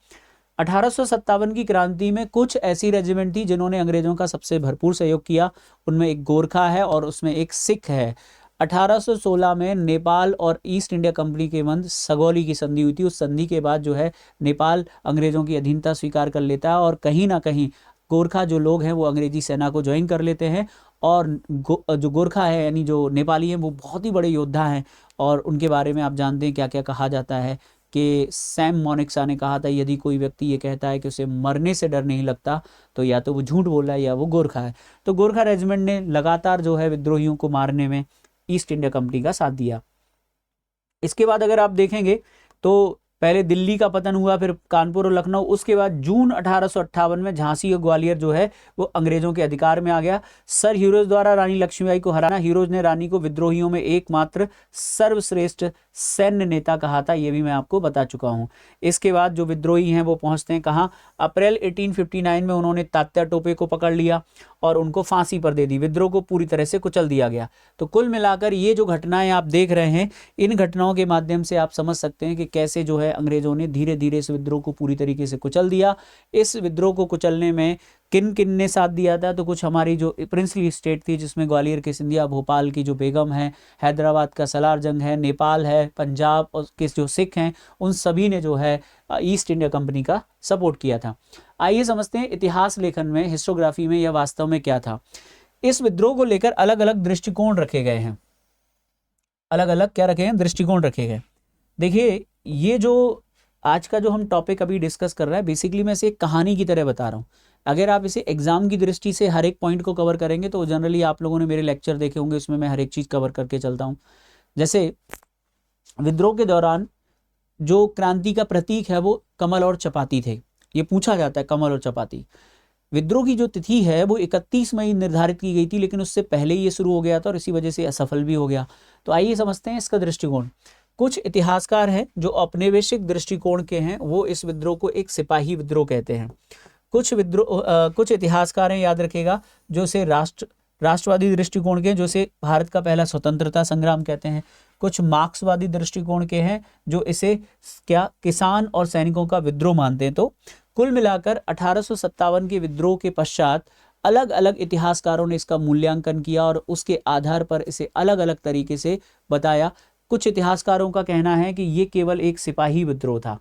1857 की क्रांति में कुछ ऐसी रेजिमेंट थी जिन्होंने अंग्रेजों का सबसे भरपूर सहयोग किया। उनमें एक गोरखा है और उसमें एक सिख है। 1816 में नेपाल और ईस्ट इंडिया कंपनी के मध्य सगौली की संधि हुई थी। उस संधि के बाद जो है नेपाल अंग्रेजों की अधीनता स्वीकार कर लेता है और कहीं ना कहीं गोरखा जो लोग हैं वो अंग्रेजी सेना को ज्वाइन कर लेते हैं। और जो गोरखा है यानी जो नेपाली हैं वो बहुत ही बड़े योद्धा हैं, और उनके बारे में आप जानते हैं क्या क्या कहा जाता है कि सैम मोनिक्सा ने कहा था यदि कोई व्यक्ति ये कहता है कि उसे मरने से डर नहीं लगता तो या तो वो झूठ बोल रहा है या वो गोरखा है। तो गोरखा रेजिमेंट ने लगातार जो है विद्रोहियों को मारने में ईस्ट इंडिया कंपनी का साथ दिया। इसके बाद अगर आप देखेंगे तो पहले दिल्ली का पतन हुआ, फिर कानपुर और लखनऊ, उसके बाद जून 1858 में झांसी और ग्वालियर जो है वो अंग्रेजों के अधिकार में आ गया। सर ह्यूरोज द्वारा रानी लक्ष्मीबाई को हराना। ह्यूरोज ने रानी को विद्रोहियों में एकमात्र सर्वश्रेष्ठ सैन्य नेता कहा था, ये भी मैं आपको बता चुका हूं। इसके बाद जो विद्रोही हैं वो पहुंचते हैं कहाँ? अप्रैल 1859 में उन्होंने तात्या टोपे को पकड़ लिया और उनको फांसी पर दे दी। विद्रोह को पूरी तरह से कुचल दिया गया। तो कुल मिलाकर ये जो घटनाएं आप देख रहे हैं, इन घटनाओं के माध्यम से आप समझ सकते हैं कि कैसे जो है है अंग्रेजों ने धीरे धीरे इस विद्रोह को पूरी तरीके से कुचल दिया। इस विद्रोह को कुचलने में किन किन ने साथ दिया था, तो कुछ हमारी जो प्रिंसली स्टेट थी जिसमें ग्वालियर के सिंधिया, भोपाल की जो बेगम है, हैदराबाद का सलार जंग है, नेपाल है, पंजाब और के जो सिख हैं, उन सभी ने जो है ईस्ट इंडिया कंपनी का सपोर्ट किया था। आइए समझते हैं इतिहास लेखन में, हिस्टोग्राफी में यह वास्तव में क्या था। इस विद्रोह को लेकर अलग अलग दृष्टिकोण रखे गए हैं, अलग अलग क्या रखे हैं, दृष्टिकोण रखे गए। देखिए ये जो आज का जो हम टॉपिक अभी डिस्कस कर रहे हैं, बेसिकली मैं इसे एक कहानी की तरह बता रहा हूँ। अगर आप इसे एग्जाम की दृष्टि से हर एक पॉइंट को कवर करेंगे तो जनरली आप लोगों ने मेरे लेक्चर देखे होंगे, उसमें मैं हर एक चीज़ कवर करके चलता हूँ। जैसे विद्रोह के दौरान जो क्रांति का प्रतीक है वो कमल और चपाती थे। ये पूछा जाता है कमल और चपाती। विद्रोह की जो तिथि है वो 31 मई निर्धारित की गई थी, लेकिन उससे पहले ही ये शुरू हो गया था और इसी वजह से असफल भी हो गया। तो आइए समझते हैं इसका दृष्टिकोण। कुछ इतिहासकार हैं जो औपनिवेशिक दृष्टिकोण के हैं, वो इस विद्रोह को एक सिपाही विद्रोह कहते हैं। कुछ इतिहासकार हैं, याद रखिएगा, जो इसे राष्ट्रवादी दृष्टिकोण के, जो इसे भारत का पहला स्वतंत्रता संग्राम कहते हैं। कुछ मार्क्सवादी दृष्टिकोण के हैं जो इसे क्या किसान और सैनिकों का विद्रोह मानते हैं। तो कुल मिलाकर 1857 के विद्रोह के पश्चात अलग अलग इतिहासकारों ने इसका मूल्यांकन किया और उसके आधार पर इसे अलग अलग तरीके से बताया। कुछ इतिहासकारों का कहना है कि ये केवल एक सिपाही विद्रोह था।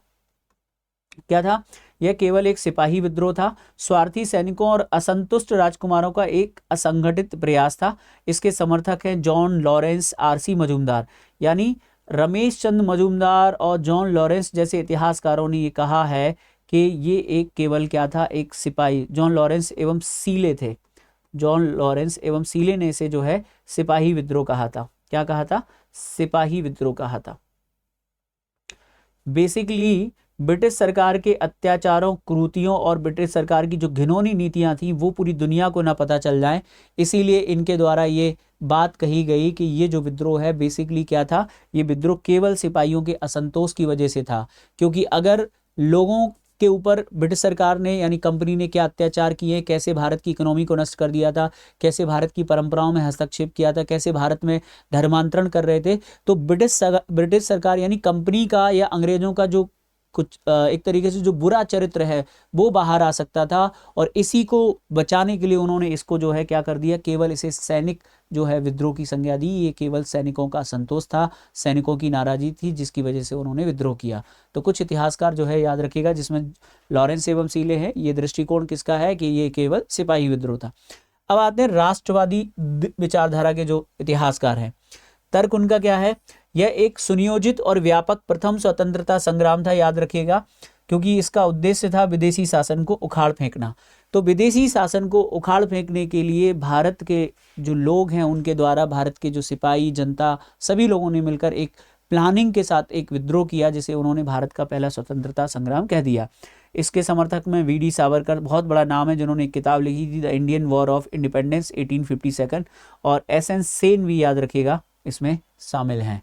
क्या था? यह केवल एक सिपाही विद्रोह था, स्वार्थी सैनिकों और असंतुष्ट राजकुमारों का एक असंगठित प्रयास था। इसके समर्थक हैं जॉन लॉरेंस, आरसी मजूमदार, यानी रमेश चंद्र मजूमदार और जॉन लॉरेंस जैसे इतिहासकारों ने ये कहा है कि ये एक केवल क्या था, एक सिपाही। जॉन लॉरेंस एवं सीले थे, जॉन लॉरेंस एवं सीले ने इसे जो है सिपाही विद्रोह कहा था। क्या कहा था? सिपाही विद्रोह कहा था। बेसिकली ब्रिटिश सरकार के अत्याचारों, क्रूतियों और ब्रिटिश सरकार की जो घिनौनी नीतियां थी वो पूरी दुनिया को ना पता चल जाए, इसीलिए इनके द्वारा ये बात कही गई कि ये जो विद्रोह है बेसिकली क्या था, ये विद्रोह केवल सिपाहियों के असंतोष की वजह से था। क्योंकि अगर लोगों के ऊपर ब्रिटिश सरकार ने यानी कंपनी ने क्या अत्याचार किए, कैसे भारत की इकोनॉमी को नष्ट कर दिया था, कैसे भारत की परंपराओं में हस्तक्षेप किया था, कैसे भारत में धर्मांतरण कर रहे थे, तो ब्रिटिश सरकार यानी कंपनी का या अंग्रेजों का जो कुछ एक तरीके से जो बुरा चरित्र है वो बाहर आ सकता था। और इसी को बचाने के लिए उन्होंने इसको जो है क्या कर दिया, केवल इसे सैनिक जो है विद्रोह की संज्ञा दी। ये केवल सैनिकों का असंतोष था, सैनिकों की नाराजगी थी, जिसकी वजह से उन्होंने विद्रोह किया। तो कुछ इतिहासकार जो है याद रखिएगा, जिसमें लॉरेंस एवं सीले हैं, ये दृष्टिकोण किसका है कि ये केवल सिपाही विद्रोह था। अब आते हैं राष्ट्रवादी विचारधारा के जो इतिहासकार हैं। तर्क उनका क्या है? यह एक सुनियोजित और व्यापक प्रथम स्वतंत्रता संग्राम था, याद रखिएगा, क्योंकि इसका उद्देश्य था विदेशी शासन को उखाड़ फेंकना। तो विदेशी शासन को उखाड़ फेंकने के लिए भारत के जो लोग हैं उनके द्वारा भारत के जो सिपाही, जनता, सभी लोगों ने मिलकर एक प्लानिंग के साथ एक विद्रोह किया, जिसे उन्होंने भारत का पहला स्वतंत्रता संग्राम कह दिया। इसके समर्थक में वी.डी. सावरकर बहुत बड़ा नाम है, जिन्होंने एक किताब लिखी थी the Indian war of independence 1852, और एस.एन. सेन भी याद रखिएगा इसमें शामिल हैं,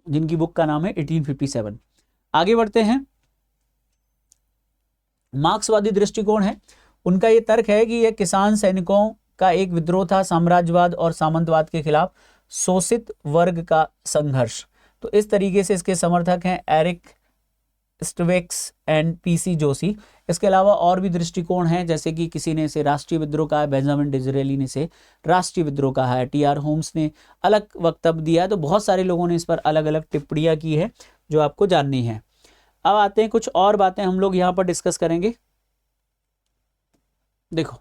जिनकी बुक का नाम है 1857। आगे बढ़ते हैं। मार्क्सवादी दृष्टिकोण है, उनका यह तर्क है कि यह किसान सैनिकों का एक विद्रोह था, साम्राज्यवाद और सामंतवाद के खिलाफ शोषित वर्ग का संघर्ष। तो इस तरीके से इसके समर्थक हैं एरिक स्टवेक्स एंड पीसी जोशी। इसके अलावा और भी दृष्टिकोण हैं, जैसे कि किसी ने इसे राष्ट्रीय विद्रोह कहा है, बेंजामिन डिज़रेली ने इसे राष्ट्रीय विद्रोह कहा है, टी.आर. होम्स ने अलग वक्तव्य दिया है। तो बहुत सारे लोगों ने इस पर अलग अलग टिप्पणियां की है जो आपको जाननी है। अब आते हैं कुछ और बातें हम लोग यहाँ पर डिस्कस करेंगे। देखो,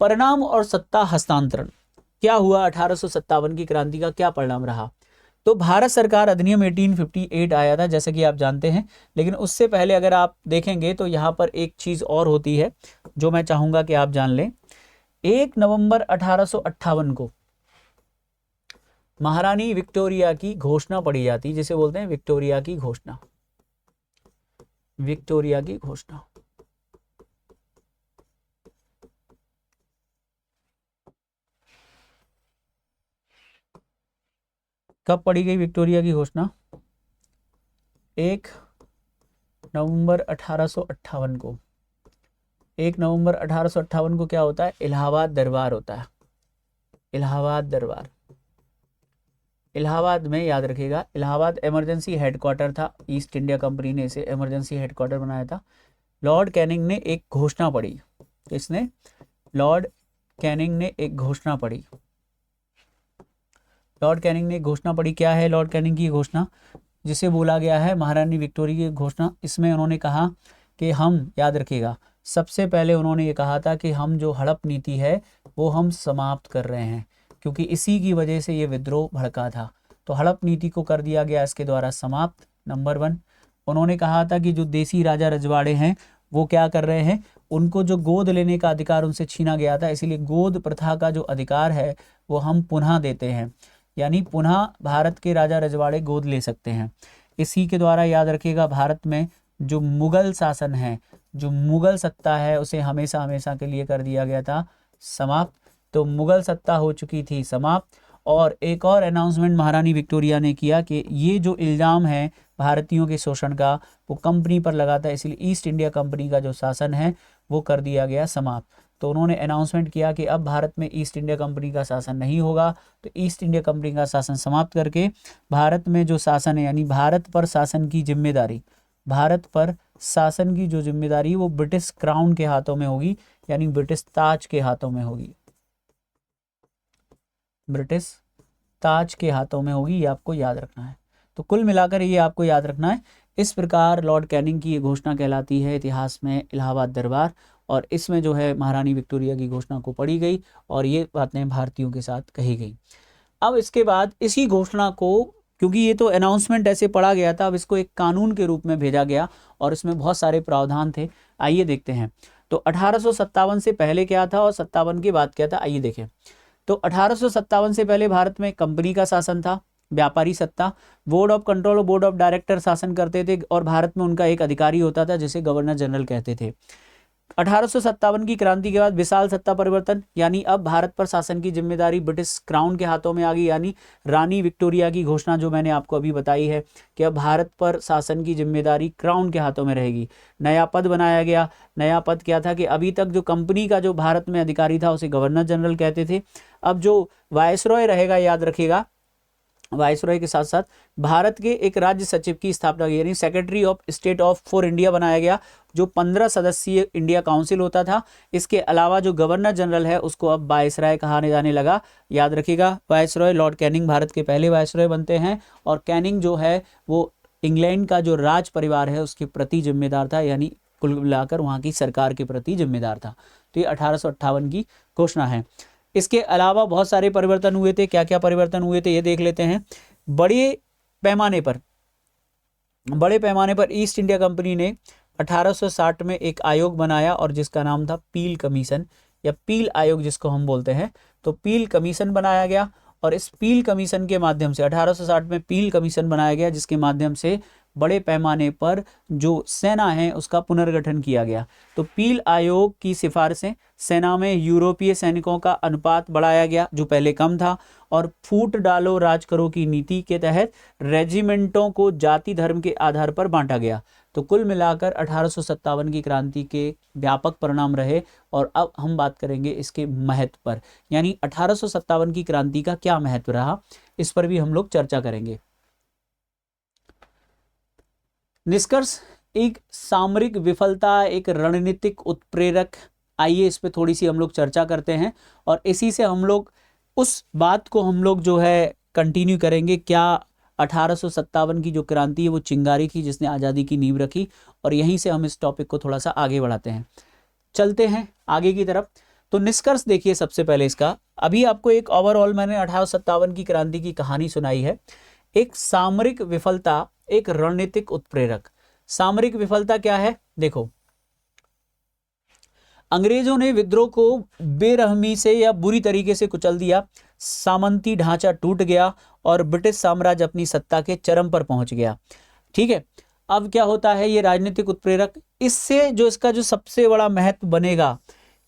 परिणाम और सत्ता हस्तांतरण क्या हुआ, 1857 की क्रांति का क्या परिणाम रहा। तो भारत सरकार अधिनियम 1858 आया था, जैसे कि आप जानते हैं, लेकिन उससे पहले अगर आप देखेंगे तो यहाँ पर एक चीज़ और होती है जो मैं चाहूँगा कि आप जान लें। 1 नवंबर 1858 को महारानी विक्टोरिया की घोषणा पढ़ी जाती, जिसे बोलते हैं विक्टोरिया की घोषणा। विक्टोरिया की घोषणा कब पढ़ी गई? विक्टोरिया की घोषणा 1 नवंबर 1858 को। 1 नवंबर 1858 को क्या होता है? इलाहाबाद दरबार होता है, इलाहाबाद दरबार। इलाहाबाद में, याद रखिएगा, इलाहाबाद इमरजेंसी हेडक्वार्टर था, ईस्ट इंडिया कंपनी ने इसे इमरजेंसी हेडक्वार्टर बनाया था। लॉर्ड कैनिंग ने एक घोषणा पढ़ी, किसने? लॉर्ड कैनिंग ने एक घोषणा पढ़ी। लॉर्ड कैनिंग ने एक घोषणा पढ़ी। क्या है लॉर्ड कैनिंग की घोषणा, जिसे बोला गया है महारानी विक्टोरिया की घोषणा? इसमें उन्होंने कहा कि हम, याद रखिएगा, सबसे पहले उन्होंने ये कहा था कि हम जो हड़प नीति है वो हम समाप्त कर रहे हैं, क्योंकि इसी की वजह से ये विद्रोह भड़का था। तो हड़प नीति को कर दिया गया इसके द्वारा समाप्त, नंबर 1। उन्होंने कहा था कि जो देसी राजा रजवाड़े हैं वो क्या कर रहे हैं, उनको जो गोद लेने का अधिकार उनसे छीना गया था, इसीलिए गोद प्रथा का जो अधिकार है वो हम पुनः देते हैं, यानी पुनः भारत के राजा रजवाड़े गोद ले सकते हैं। इसी के द्वारा, याद रखिएगा, भारत में जो मुगल शासन है, जो मुगल सत्ता है, उसे हमेशा हमेशा के लिए कर दिया गया था समाप्त। तो मुगल सत्ता हो चुकी थी समाप्त। और एक और अनाउंसमेंट महारानी विक्टोरिया ने किया कि ये जो इल्ज़ाम है भारतीयों के शोषण का वो कंपनी पर लगा था, इसलिए ईस्ट इंडिया कंपनी का जो शासन है वो कर दिया गया समाप्त। तो उन्होंने अनाउंसमेंट किया कि अब भारत में ईस्ट इंडिया कंपनी का शासन नहीं होगा। तो ईस्ट इंडिया कंपनी का शासन समाप्त करके भारत में जो शासन है, यानी भारत पर शासन की जिम्मेदारी, भारत पर शासन की जो जिम्मेदारी वो ब्रिटिश क्राउन के हाथों में होगी, यानी ब्रिटिश ताज के हाथों में होगी, ब्रिटिश ताज के हाथों में होगी। ये आपको याद रखना है। तो कुल मिलाकर ये आपको याद रखना है। इस प्रकार लॉर्ड कैनिंग की ये घोषणा कहलाती है इतिहास में इलाहाबाद दरबार, और इसमें जो है महारानी विक्टोरिया की घोषणा को पढ़ी गई और ये बातें भारतीयों के साथ कही गई। अब इसके बाद इसी घोषणा को, क्योंकि ये तो अनाउंसमेंट ऐसे पढ़ा गया था, अब इसको एक कानून के रूप में भेजा गया और इसमें बहुत सारे प्रावधान थे। आइए देखते हैं। तो 1857 से पहले क्या था और 57 के बाद क्या था, आइए देखें। तो 1857 से पहले भारत में कंपनी का शासन था, व्यापारी सत्ता, बोर्ड ऑफ कंट्रोल और बोर्ड ऑफ डायरेक्टर शासन करते थे और भारत में उनका एक अधिकारी होता था जिसे गवर्नर जनरल कहते थे। 1857 की क्रांति के बाद विशाल सत्ता परिवर्तन, यानी अब भारत पर शासन की जिम्मेदारी ब्रिटिश क्राउन के हाथों में आ गई, यानी रानी विक्टोरिया की घोषणा जो मैंने आपको अभी बताई है कि अब भारत पर शासन की जिम्मेदारी क्राउन के हाथों में रहेगी। नया पद बनाया गया। नया पद क्या था कि अभी तक जो कंपनी का जो भारत में अधिकारी था उसे गवर्नर जनरल कहते थे। अब जो वायसरॉय रहेगा, याद रखिएगा, वायसरॉय के साथ साथ भारत के एक राज्य सचिव की स्थापना की, यानी secretary of state of for India बनाया गया, जो 15 सदस्यीय इंडिया काउंसिल होता था। इसके अलावा जो गवर्नर जनरल है उसको अब वायसराय कहा जाने लगा। याद रखिएगा, वायसरॉय लॉर्ड कैनिंग भारत के पहले वायसरॉय बनते हैं और कैनिंग जो है वो इंग्लैंड का जो राज परिवार है उसके प्रति जिम्मेदार था, यानी कुल मिलाकर वहाँ की सरकार के प्रति जिम्मेदार था। तो ये 1858 की घोषणा है। इसके अलावा बहुत सारे परिवर्तन हुए थे। क्या क्या परिवर्तन हुए थे ये देख लेते हैं। बड़े पैमाने पर ईस्ट इंडिया कंपनी ने 1860 में एक आयोग बनाया और जिसका नाम था पील कमीशन या पील आयोग जिसको हम बोलते हैं। तो पील कमीशन बनाया गया और इस पील कमीशन के माध्यम से 1860 में पील कमीशन बनाया गया, जिसके माध्यम से बड़े पैमाने पर जो सेना है उसका पुनर्गठन किया गया। तो पील आयोग की सिफारिशें, सेना में यूरोपीय सैनिकों का अनुपात बढ़ाया गया जो पहले कम था, और फूट डालो राज करो की नीति के तहत रेजिमेंटों को जाति धर्म के आधार पर बांटा गया। तो कुल मिलाकर 1857 की क्रांति के व्यापक परिणाम रहे। और अब हम बात करेंगे इसके महत्व पर, यानी 1857 की क्रांति का क्या महत्व रहा, इस पर भी हम लोग चर्चा करेंगे। निष्कर्ष, एक सामरिक विफलता, एक रणनीतिक उत्प्रेरक। आइए इस पे थोड़ी सी हम लोग चर्चा करते हैं और इसी से हम लोग उस बात को हम लोग जो है कंटिन्यू करेंगे। क्या 1857 की जो क्रांति है वो चिंगारी थी जिसने आज़ादी की नींव रखी, और यहीं से हम इस टॉपिक को थोड़ा सा आगे बढ़ाते हैं। चलते हैं आगे की तरफ। तो निष्कर्ष देखिए, सबसे पहले इसका, अभी आपको एक ओवरऑल मैंने 1857 की क्रांति की कहानी सुनाई है। एक सामरिक विफलता, एक रणनीतिक उत्प्रेरक। सामरिक विफलता क्या है, देखो, अंग्रेजों ने विद्रोह को बेरहमी से या बुरी तरीके से कुचल दिया, सामंती ढांचा टूट गया और ब्रिटिश साम्राज्य अपनी सत्ता के चरम पर पहुंच गया। ठीक है, अब क्या होता है ये राजनीतिक उत्प्रेरक, इससे जो इसका जो सबसे बड़ा महत्व बनेगा,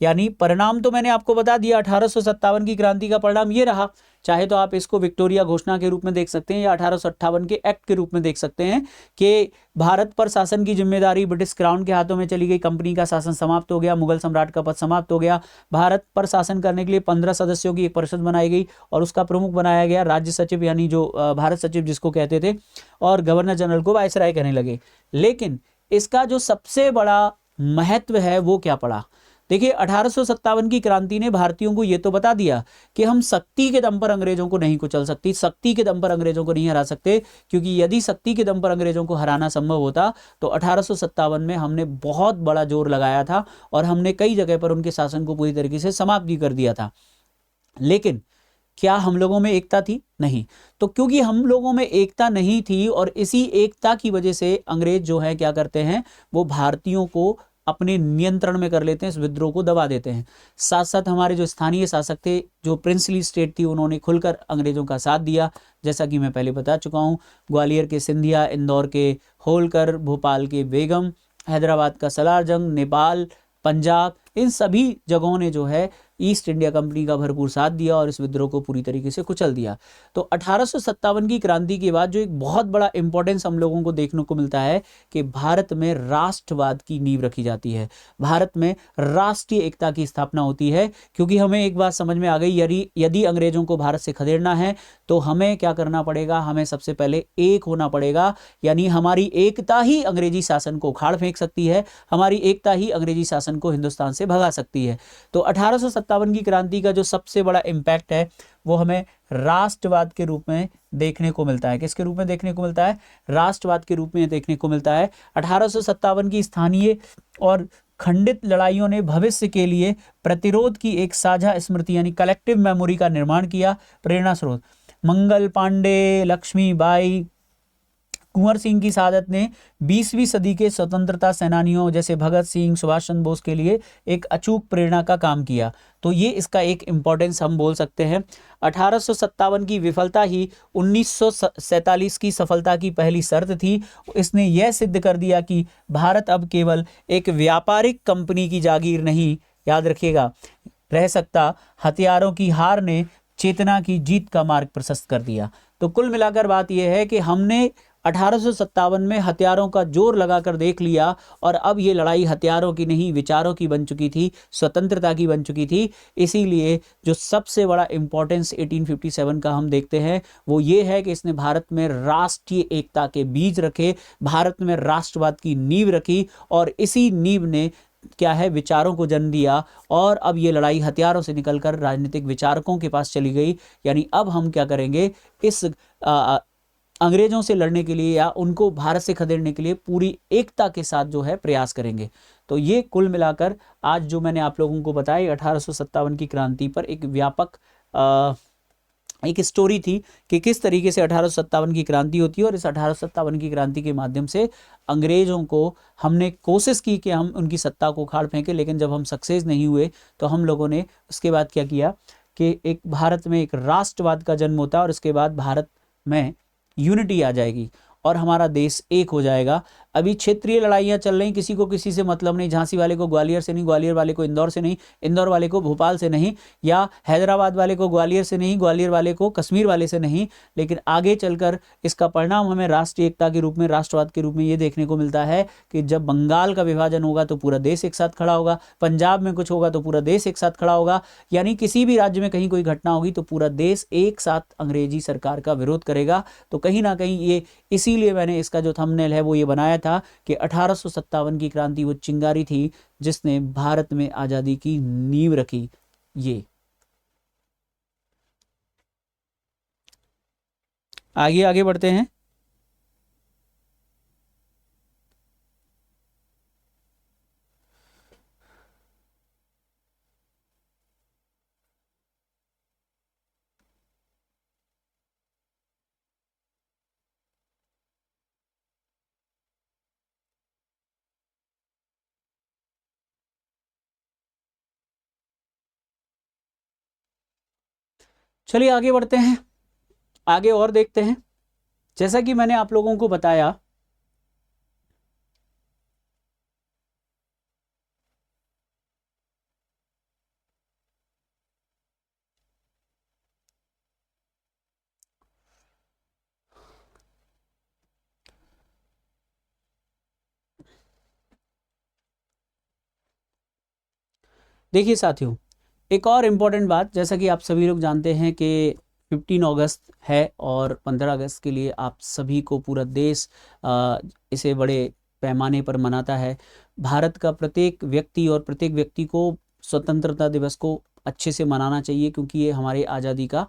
यानी परिणाम तो मैंने आपको बता दिया, 1857 की क्रांति का परिणाम ये रहा चाहे तो आप इसको विक्टोरिया घोषणा के रूप में देख सकते हैं या 1858 के एक्ट के रूप में देख सकते हैं कि भारत पर शासन की जिम्मेदारी ब्रिटिश क्राउन के हाथों में चली गई, कंपनी का शासन समाप्त हो गया, मुगल सम्राट का पद समाप्त हो गया। भारत पर शासन करने के लिए 15 सदस्यों की एक परिषद बनाई गई और उसका प्रमुख बनाया गया राज्य सचिव, यानी जो भारत सचिव जिसको कहते थे, और गवर्नर जनरल को वायसराय कहने लगे। लेकिन इसका जो सबसे बड़ा महत्व है वो क्या पड़ा? देखिए 1857 की क्रांति ने भारतीयों को यह तो बता दिया कि हम शक्ति के दम पर अंग्रेजों को नहीं कुचल सकती, शक्ति के दम पर अंग्रेजों को नहीं हरा सकते, क्योंकि यदि शक्ति के दम पर अंग्रेजों को हराना संभव होता तो 1857 में हमने बहुत बड़ा जोर लगाया था और हमने कई जगह पर उनके शासन को पूरी तरीके से समाप्त भी कर दिया था। लेकिन क्या हम लोगों में एकता थी? नहीं। तो क्योंकि हम लोगों में एकता नहीं थी और इसी एकता की वजह से अंग्रेज जो है क्या करते हैं, वो भारतीयों को अपने नियंत्रण में कर लेते हैं, इस विद्रोह को दबा देते हैं। साथ साथ हमारे जो स्थानीय शासक थे, जो प्रिंसली स्टेट थी, उन्होंने खुलकर अंग्रेजों का साथ दिया, जैसा कि मैं पहले बता चुका हूँ। ग्वालियर के सिंधिया, इंदौर के होलकर, भोपाल के बेगम, हैदराबाद का सलार जंग, नेपाल, पंजाब, इन सभी जगहों ने जो है ईस्ट इंडिया कंपनी का भरपूर साथ दिया और इस विद्रोह को पूरी तरीके से कुचल दिया। तो 1857 की क्रांति के बाद जो एक बहुत बड़ा इंपॉर्टेंस हम लोगों को देखने को मिलता है कि भारत में राष्ट्रवाद की नींव रखी जाती है, भारत में राष्ट्रीय एकता की स्थापना होती है। क्योंकि हमें एक बात समझ में आ गई, यदि अंग्रेजों को भारत से खदेड़ना है तो हमें क्या करना पड़ेगा, हमें सबसे पहले एक होना पड़ेगा। यानी हमारी एकता ही अंग्रेजी शासन को उखाड़ फेंक सकती है, हमारी एकता ही अंग्रेजी शासन को हिंदुस्तान से भगा सकती है। तो 1857 की क्रांति का जो सबसे बड़ा इंपैक्ट है वो हमें राष्ट्रवाद के रूप में देखने को मिलता है। किसके रूप में देखने को मिलता है? राष्ट्रवाद के रूप में देखने को मिलता है। 1857 की स्थानीय और खंडित लड़ाइयों ने भविष्य के लिए प्रतिरोध की एक साझा स्मृति यानी कलेक्टिव मेमोरी का निर्माण किया। प्रेरणा स्रोत मंगल पांडे, लक्ष्मीबाई, कुंवर सिंह की शहादत ने 20वीं सदी के स्वतंत्रता सेनानियों जैसे भगत सिंह, सुभाष चंद्र बोस के लिए एक अचूक प्रेरणा का काम किया। तो ये इसका एक इंपॉर्टेंस हम बोल सकते हैं। 1857 की विफलता ही 1947 की सफलता की पहली शर्त थी। इसने यह सिद्ध कर दिया कि भारत अब केवल एक व्यापारिक कंपनी की जागीर नहीं, याद रखिएगा, रह सकता। हथियारों की हार ने चेतना की जीत का मार्ग प्रशस्त कर दिया। तो कुल मिलाकर बात यह है कि हमने 1857 में हथियारों का जोर लगाकर देख लिया और अब ये लड़ाई हथियारों की नहीं, विचारों की बन चुकी थी, स्वतंत्रता की बन चुकी थी। इसीलिए जो सबसे बड़ा इंपॉर्टेंस 1857 का हम देखते हैं वो ये है कि इसने भारत में राष्ट्रीय एकता के बीज रखे, भारत में राष्ट्रवाद की नींव रखी और इसी नींव ने क्या है, विचारों को जन्म दिया। और अब ये लड़ाई हथियारों से निकलकर राजनीतिक विचारकों के पास चली गई। यानी अब हम क्या करेंगे, इस अंग्रेजों से लड़ने के लिए या उनको भारत से खदेड़ने के लिए पूरी एकता के साथ जो है प्रयास करेंगे। तो ये कुल मिलाकर आज जो मैंने आप लोगों को बताया 1857 की क्रांति पर एक व्यापक एक स्टोरी थी कि किस तरीके से 1857 की क्रांति होती है और इस 1857 की क्रांति के माध्यम से अंग्रेजों को हमने कोशिश की कि हम उनकी सत्ता को उखाड़ फेंके, लेकिन जब हम सक्सेस नहीं हुए तो हम लोगों ने उसके बाद क्या किया कि एक भारत में एक राष्ट्रवाद का जन्म होता है और उसके बाद भारत में यूनिटी आ जाएगी और हमारा देश एक हो जाएगा। अभी क्षेत्रीय लड़ाइयाँ चल रही, किसी को किसी से मतलब नहीं, झांसी वाले को ग्वालियर से नहीं, ग्वालियर वाले को इंदौर से नहीं, इंदौर वाले को भोपाल से नहीं, या हैदराबाद वाले को ग्वालियर से नहीं, ग्वालियर वाले को कश्मीर वाले से नहीं। लेकिन आगे चलकर इसका परिणाम हमें राष्ट्रीय एकता के रूप में, राष्ट्रवाद के रूप में ये देखने को मिलता है कि जब बंगाल का विभाजन होगा तो पूरा देश एक साथ खड़ा होगा, पंजाब में कुछ होगा तो पूरा देश एक साथ खड़ा होगा। यानी किसी भी राज्य में कहीं कोई घटना होगी तो पूरा देश एक साथ अंग्रेजी सरकार का विरोध करेगा। तो कहीं ना कहीं ये, इसीलिए मैंने इसका जो थंबनेल है वो ये बनाया था कि 1857 की क्रांति वो चिंगारी थी जिसने भारत में आजादी की नींव रखी। ये आगे आगे बढ़ते हैं। चलिए आगे बढ़ते हैं, आगे और देखते हैं। जैसा कि मैंने आप लोगों को बताया देखिए साथियों, एक और इम्पॉर्टेंट बात, जैसा कि आप सभी लोग जानते हैं कि 15 अगस्त है और 15 अगस्त के लिए आप सभी को पूरा देश इसे बड़े पैमाने पर मनाता है। भारत का प्रत्येक व्यक्ति और प्रत्येक व्यक्ति को स्वतंत्रता दिवस को अच्छे से मनाना चाहिए, क्योंकि ये हमारे आज़ादी का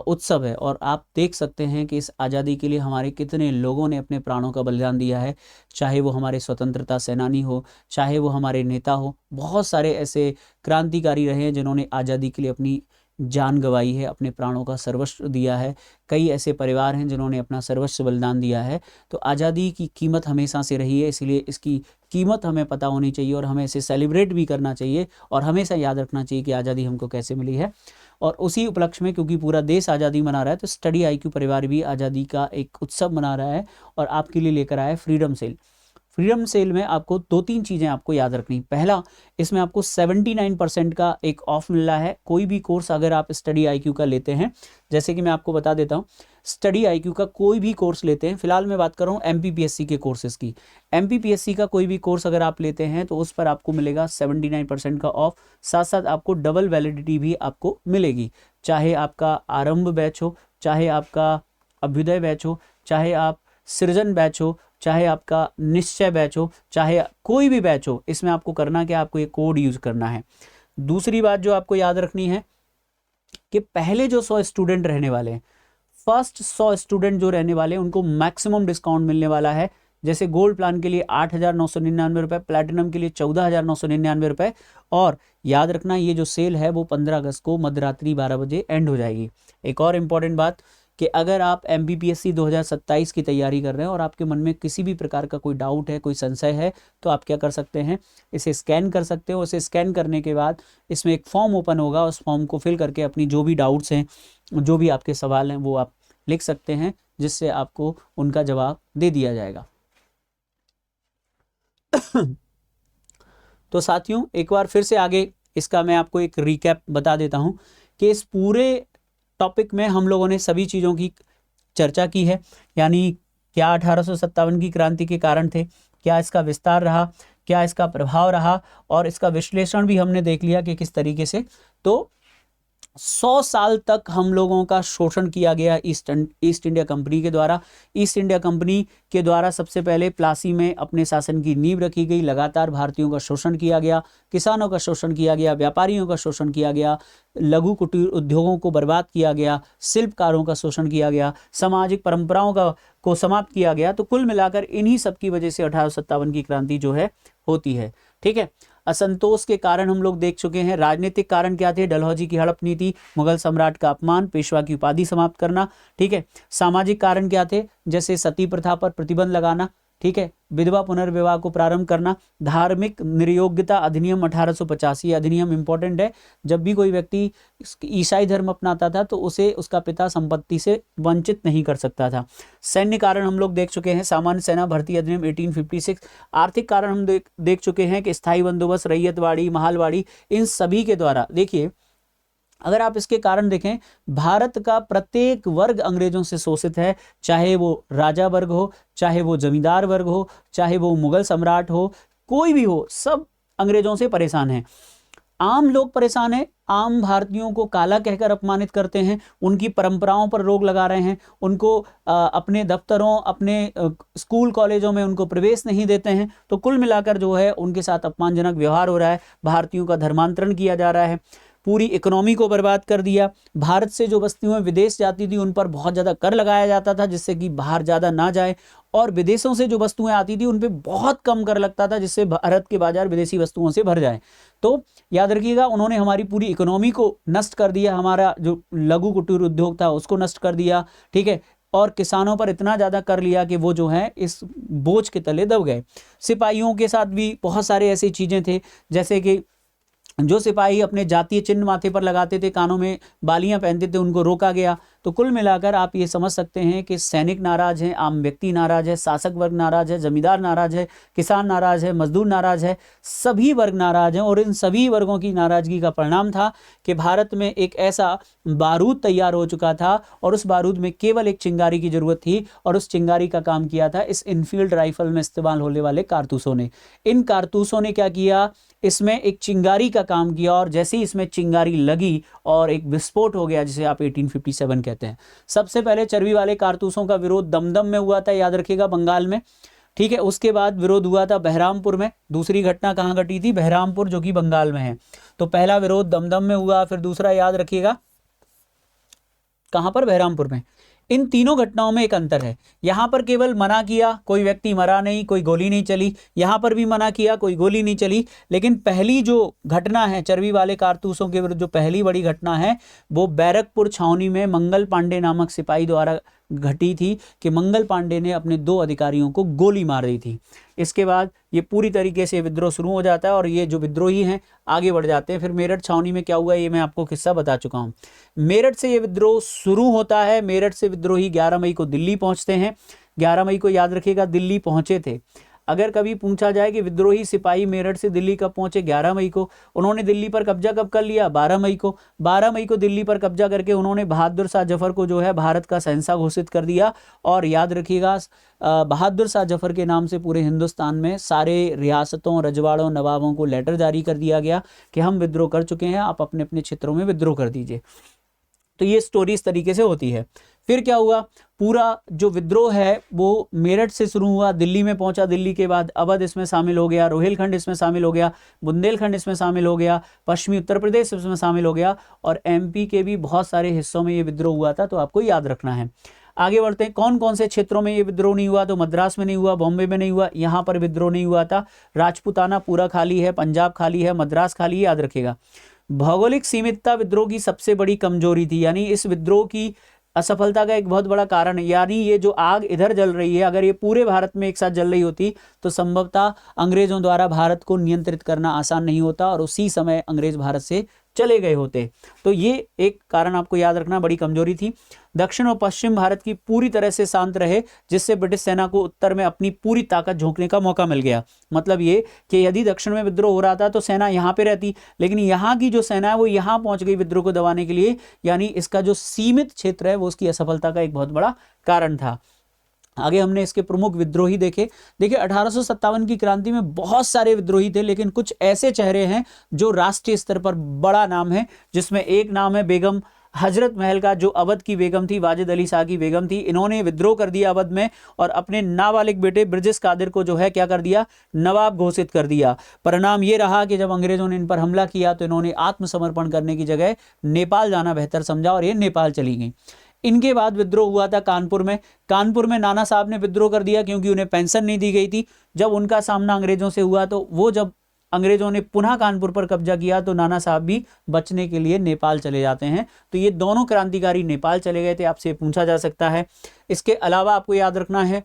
उत्सव है। और आप देख सकते हैं कि इस आज़ादी के लिए हमारे कितने लोगों ने अपने प्राणों का बलिदान दिया है, चाहे वो हमारे स्वतंत्रता सेनानी हो, चाहे वो हमारे नेता हो। बहुत सारे ऐसे क्रांतिकारी रहे हैं जिन्होंने आज़ादी के लिए अपनी जान गंवाई है, अपने प्राणों का सर्वस्व दिया है। कई ऐसे परिवार हैं जिन्होंने अपना सर्वस्व बलिदान दिया है। तो आज़ादी की कीमत हमेशा से रही है, इसलिए इसकी कीमत हमें पता होनी चाहिए और हमें इसे सेलिब्रेट भी करना चाहिए और हमेशा याद रखना चाहिए कि आज़ादी हमको कैसे मिली है। और उसी उपलक्ष्य में, क्योंकि पूरा देश आज़ादी मना रहा है, तो स्टडी IQ परिवार भी आज़ादी का एक उत्सव मना रहा है और आपके लिए लेकर आया है फ्रीडम सेल। फ्रीडम सेल में आपको 2-3 चीज़ें आपको याद रखनी। पहला, इसमें आपको 79% का एक ऑफ मिल रहा है कोई भी कोर्स अगर आप स्टडी IQ का लेते हैं। जैसे कि मैं आपको बता देता हूँ, स्टडी IQ का कोई भी कोर्स लेते हैं, फिलहाल मैं बात कर रहा हूँ MPPSC के कोर्सेज़ की। MPPSC का कोई भी कोर्स अगर आप लेते हैं तो उस पर आपको मिलेगा 79% का ऑफ। साथ साथ आपको डबल वैलिडिटी भी आपको मिलेगी, चाहे आपका आरंभ बैच हो, चाहे आपका अभ्युदय बैच हो, चाहे आप सृजन बैच हो, चाहे आपका निश्चय बैच हो, चाहे कोई भी बैच हो। इसमें आपको करना क्या, आपको ये कोड यूज़ करना है। दूसरी बात जो आपको याद रखनी है कि पहले जो 100 स्टूडेंट रहने वाले हैं, फर्स्ट 100 स्टूडेंट जो रहने वाले हैं, उनको मैक्सिमम डिस्काउंट मिलने वाला है। जैसे गोल्ड प्लान के लिए 8,999 रुपये, प्लैटिनम के लिए 14,999 रुपये। और याद रखना, ये जो सेल है वो 15 अगस्त को मध्यरात्रि 12 बजे एंड हो जाएगी। एक और इम्पॉर्टेंट बात कि अगर आप MPPSC 2027 की तैयारी कर रहे हैं और आपके मन में किसी भी प्रकार का कोई डाउट है, कोई संशय है, तो आप क्या कर सकते हैं, इसे स्कैन कर सकते हो। इसे स्कैन करने के बाद इसमें एक फॉर्म ओपन होगा, उस फॉर्म को फिल करके अपनी जो भी डाउट्स हैं, जो भी आपके सवाल हैं, वो आप लिख सकते हैं, जिससे आपको उनका जवाब दे दिया जाएगा। तो साथियों, एक बार फिर से आगे इसका मैं आपको एक रिकैप बता देता हूं कि इस पूरे टॉपिक में हम लोगों ने सभी चीज़ों की चर्चा की है। यानी क्या 1857 की क्रांति के कारण थे, क्या इसका विस्तार रहा, क्या इसका प्रभाव रहा, और इसका विश्लेषण भी हमने देख लिया कि किस तरीके से। तो 100 साल तक हम लोगों का शोषण किया गया ईस्ट इंडिया कंपनी के द्वारा। ईस्ट इंडिया कंपनी के द्वारा सबसे पहले प्लासी में अपने शासन की नींव रखी गई। लगातार भारतीयों का शोषण किया गया, किसानों का शोषण किया गया, व्यापारियों का शोषण किया गया, लघु कुटीर उद्योगों को बर्बाद किया गया, शिल्पकारों का शोषण किया गया, सामाजिक परंपराओं को समाप्त किया गया। तो कुल मिलाकर इन्हीं सब की वजह से 1857 की क्रांति जो है होती है। ठीक है। असंतोष के कारण हम लोग देख चुके हैं। राजनीतिक कारण क्या थे, डलहौजी की हड़प नीति, मुगल सम्राट का अपमान, पेशवा की उपाधि समाप्त करना। ठीक है। सामाजिक कारण क्या थे, जैसे सती प्रथा पर प्रतिबंध लगाना, ठीक है, विधवा पुनर्विवाह को प्रारंभ करना, धार्मिक निर्योग्यता अधिनियम 1885। ये अधिनियम इंपॉर्टेंट है। जब भी कोई व्यक्ति ईसाई धर्म अपनाता था तो उसे उसका पिता संपत्ति से वंचित नहीं कर सकता था। सैन्य कारण हम लोग देख चुके हैं, सामान्य सेना भर्ती अधिनियम 1856। आर्थिक कारण हम देख चुके हैं कि स्थायी बंदोबस्त, रैयतवाड़ी, महालवाड़ी, इन सभी के द्वारा। देखिए, अगर आप इसके कारण देखें, भारत का प्रत्येक वर्ग अंग्रेजों से शोषित है, चाहे वो राजा वर्ग हो, चाहे वो जमींदार वर्ग हो, चाहे वो मुगल सम्राट हो, कोई भी हो, सब अंग्रेजों से परेशान है। आम लोग परेशान हैं, आम भारतीयों को काला कहकर अपमानित करते हैं, उनकी परंपराओं पर रोक लगा रहे हैं, उनको अपने दफ्तरों, अपने स्कूल कॉलेजों में उनको प्रवेश नहीं देते हैं। तो कुल मिलाकर जो है उनके साथ अपमानजनक व्यवहार हो रहा है। भारतीयों का धर्मांतरण किया जा रहा है, पूरी इकोनॉमी को बर्बाद कर दिया। भारत से जो वस्तुएं विदेश जाती थी उन पर बहुत ज़्यादा कर लगाया जाता था, जिससे कि बाहर ज़्यादा ना जाए, और विदेशों से जो वस्तुएं आती थी उन पर बहुत कम कर लगता था, जिससे भारत के बाजार विदेशी वस्तुओं से भर जाए। तो याद रखिएगा, उन्होंने हमारी पूरी इकोनॉमी को नष्ट कर दिया, हमारा जो लघु कुटीर उद्योग था उसको नष्ट कर दिया। ठीक है। और किसानों पर इतना ज़्यादा कर लिया कि वो जो है इस बोझ के तले दब गए। सिपाहियों के साथ भी बहुत सारे ऐसी चीज़ें थे, जैसे कि जो सिपाही अपने जातीय चिन्ह माथे पर लगाते थे, कानों में बालियां पहनते थे, उनको रोका गया। तो कुल मिलाकर आप ये समझ सकते हैं कि सैनिक नाराज हैं, आम व्यक्ति नाराज है, शासक वर्ग नाराज है, जमींदार नाराज है, किसान नाराज है, मजदूर नाराज है, सभी वर्ग नाराज हैं। और इन सभी वर्गों की नाराजगी का परिणाम था कि भारत में एक ऐसा बारूद तैयार हो चुका था और उस बारूद में केवल एक चिंगारी की जरूरत थी, और उस चिंगारी का काम किया था इस इनफील्ड राइफल में इस्तेमाल होने वाले कारतूसों ने। इन कारतूसों ने क्या किया, इसमें एक चिंगारी का काम किया, और जैसे ही इसमें चिंगारी लगी और एक विस्फोट हो गया, जिसे आप 1857 कहते हैं। सबसे पहले चर्बी वाले कारतूसों का विरोध दमदम में हुआ था, याद रखिएगा, बंगाल में, ठीक है। उसके बाद विरोध हुआ था बहरामपुर में। दूसरी घटना कहाँ घटी थी? बहरामपुर, जो कि बंगाल में है। तो पहला विरोध दमदम में हुआ, फिर दूसरा याद रखिएगा कहाँ पर? बहरामपुर में। इन तीनों घटनाओं में एक अंतर है, यहां पर केवल मना किया, कोई व्यक्ति मरा नहीं, कोई गोली नहीं चली। यहां पर भी मना किया, कोई गोली नहीं चली। लेकिन पहली जो घटना है चर्बी वाले कारतूसों के विरुद्ध, जो पहली बड़ी घटना है, वो बैरकपुर छावनी में मंगल पांडे नामक सिपाही द्वारा घटी थी कि मंगल पांडे ने अपने 2 अधिकारियों को गोली मार दी थी। इसके बाद ये पूरी तरीके से विद्रोह शुरू हो जाता है और ये जो विद्रोही हैं आगे बढ़ जाते हैं। फिर मेरठ छावनी में क्या हुआ, ये मैं आपको किस्सा बता चुका हूँ। मेरठ से ये विद्रोह शुरू होता है। मेरठ से विद्रोही 11 मई को दिल्ली पहुंचते हैं। 11 मई को याद रखिएगा दिल्ली पहुंचे थे। अगर कभी पूछा जाए कि विद्रोही सिपाही मेरठ से दिल्ली कब पहुंचे, 11 मई को। उन्होंने दिल्ली पर कब्जा कब कर लिया? 12 मई को। 12 मई को दिल्ली पर कब्जा करके उन्होंने बहादुर शाह जफर को जो है भारत का शहंशाह घोषित कर दिया। और याद रखिएगा बहादुर शाह जफर के नाम से पूरे हिंदुस्तान में सारे रियासतों, रजवाड़ों, नवाबों को लेटर जारी कर दिया गया कि हम विद्रोह कर चुके हैं, आप अपने अपने क्षेत्रों में विद्रोह कर दीजिए। तो ये स्टोरी इस तरीके से होती है। फिर क्या हुआ, पूरा जो विद्रोह है वो मेरठ से शुरू हुआ, दिल्ली में पहुंचा। दिल्ली के बाद अवध इसमें शामिल हो गया, रोहिलखंड इसमें शामिल हो गया, बुंदेलखंड इसमें शामिल हो गया, पश्चिमी उत्तर प्रदेश इसमें शामिल हो गया, और एमपी के भी बहुत सारे हिस्सों में ये विद्रोह हुआ था। तो आपको याद रखना है। आगे बढ़ते हैं, कौन कौन से क्षेत्रों में ये विद्रोह नहीं हुआ? तो मद्रास में नहीं हुआ, बॉम्बे में नहीं हुआ, यहाँ पर विद्रोह नहीं हुआ था। राजपूताना पूरा खाली है, पंजाब खाली है, मद्रास खाली है, याद रखेगा। भौगोलिक सीमितता विद्रोह की सबसे बड़ी कमजोरी थी, यानी इस विद्रोह की असफलता का एक बहुत बड़ा कारण है। यानी ये जो आग इधर जल रही है, अगर ये पूरे भारत में एक साथ जल रही होती तो संभवतः अंग्रेजों द्वारा भारत को नियंत्रित करना आसान नहीं होता और उसी समय अंग्रेज भारत से चले गए होते। तो ये एक कारण आपको याद रखना, बड़ी कमजोरी थी। दक्षिण और पश्चिम भारत की पूरी तरह से शांत रहे, जिससे ब्रिटिश सेना को उत्तर में अपनी पूरी ताकत झोंकने का मौका मिल गया। मतलब ये कि यदि दक्षिण में विद्रोह हो रहा था तो सेना यहाँ पे रहती, लेकिन यहाँ की जो सेना है वो यहाँ पहुंच गई विद्रोह को दबाने के लिए। यानी इसका जो सीमित क्षेत्र है वो उसकी असफलता का एक बहुत बड़ा कारण था। आगे हमने इसके प्रमुख विद्रोही देखे। देखिए 1857 की क्रांति में बहुत सारे विद्रोही थे, लेकिन कुछ ऐसे चेहरे हैं जो राष्ट्रीय स्तर पर बड़ा नाम है, जिसमें एक नाम है बेगम हजरत महल का, जो अवध की बेगम थी, वाजिद अली शाह की बेगम थी। इन्होंने विद्रोह कर दिया अवध में और अपने नाबालिग बेटे ब्रिजेश कादिर को जो है क्या कर दिया, नवाब घोषित कर दिया। परिणाम ये रहा कि जब अंग्रेजों ने इन पर हमला किया तो इन्होंने आत्मसमर्पण करने की जगह नेपाल जाना बेहतर समझा और ये नेपाल चली गई। इनके बाद विद्रोह हुआ था कानपुर में। कानपुर में नाना साहब ने विद्रोह कर दिया क्योंकि उन्हें पेंशन नहीं दी गई थी। जब उनका सामना अंग्रेजों से हुआ तो वो जब अंग्रेजों ने पुनः कानपुर पर कब्जा किया तो नाना साहब भी बचने के लिए नेपाल चले जाते हैं। तो ये दोनों क्रांतिकारी नेपाल चले गए थे, आपसे पूछा जा सकता है। इसके अलावा आपको याद रखना है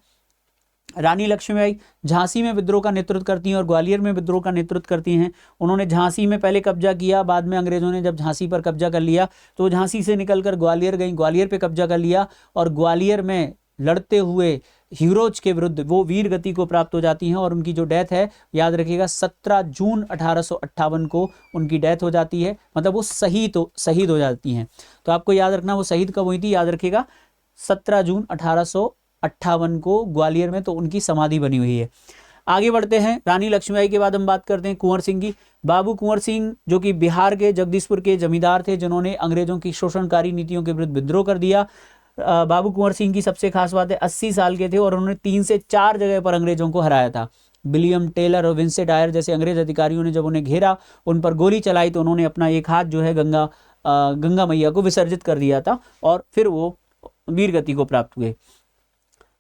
रानी लक्ष्मीबाई झांसी में विद्रोह का नेतृत्व करती हैं और ग्वालियर में विद्रोह का नेतृत्व करती हैं। उन्होंने झांसी में पहले कब्जा किया, बाद में अंग्रेजों ने जब झांसी पर कब्जा कर लिया तो झांसी से निकलकर ग्वालियर गई, ग्वालियर पे कब्जा कर लिया और ग्वालियर में लड़ते हुए हीरोज के विरुद्ध वो वीर गति को प्राप्त हो जाती हैं और उनकी जो डेथ है याद रखिएगा 17 जून 1858 को उनकी डेथ हो जाती है। मतलब वो शहीद हो जाती हैं। तो आपको याद रखना वो शहीद कब हुई थी, याद रखिएगा 17 जून 1858 को ग्वालियर में, तो उनकी समाधि बनी हुई है। आगे बढ़ते हैं, रानी लक्ष्मीबाई के बाद हम बात करते हैं कुंवर सिंह की। बाबू कुंवर सिंह जो कि बिहार के जगदीशपुर के जमींदार थे, जिन्होंने अंग्रेजों की शोषणकारी नीतियों के विरुद्ध विद्रोह कर दिया। बाबू कुंवर सिंह की सबसे खास बात है 80 साल के थे और उन्होंने 3 से 4 जगह पर अंग्रेजों को हराया था। विलियम टेलर और विंसेंट डायर जैसे अंग्रेज अधिकारियों ने जब उन्हें घेरा, उन पर गोली चलाई तो उन्होंने अपना एक हाथ जो है गंगा मैया को विसर्जित कर दिया था और फिर वो वीर गति को प्राप्त हुए।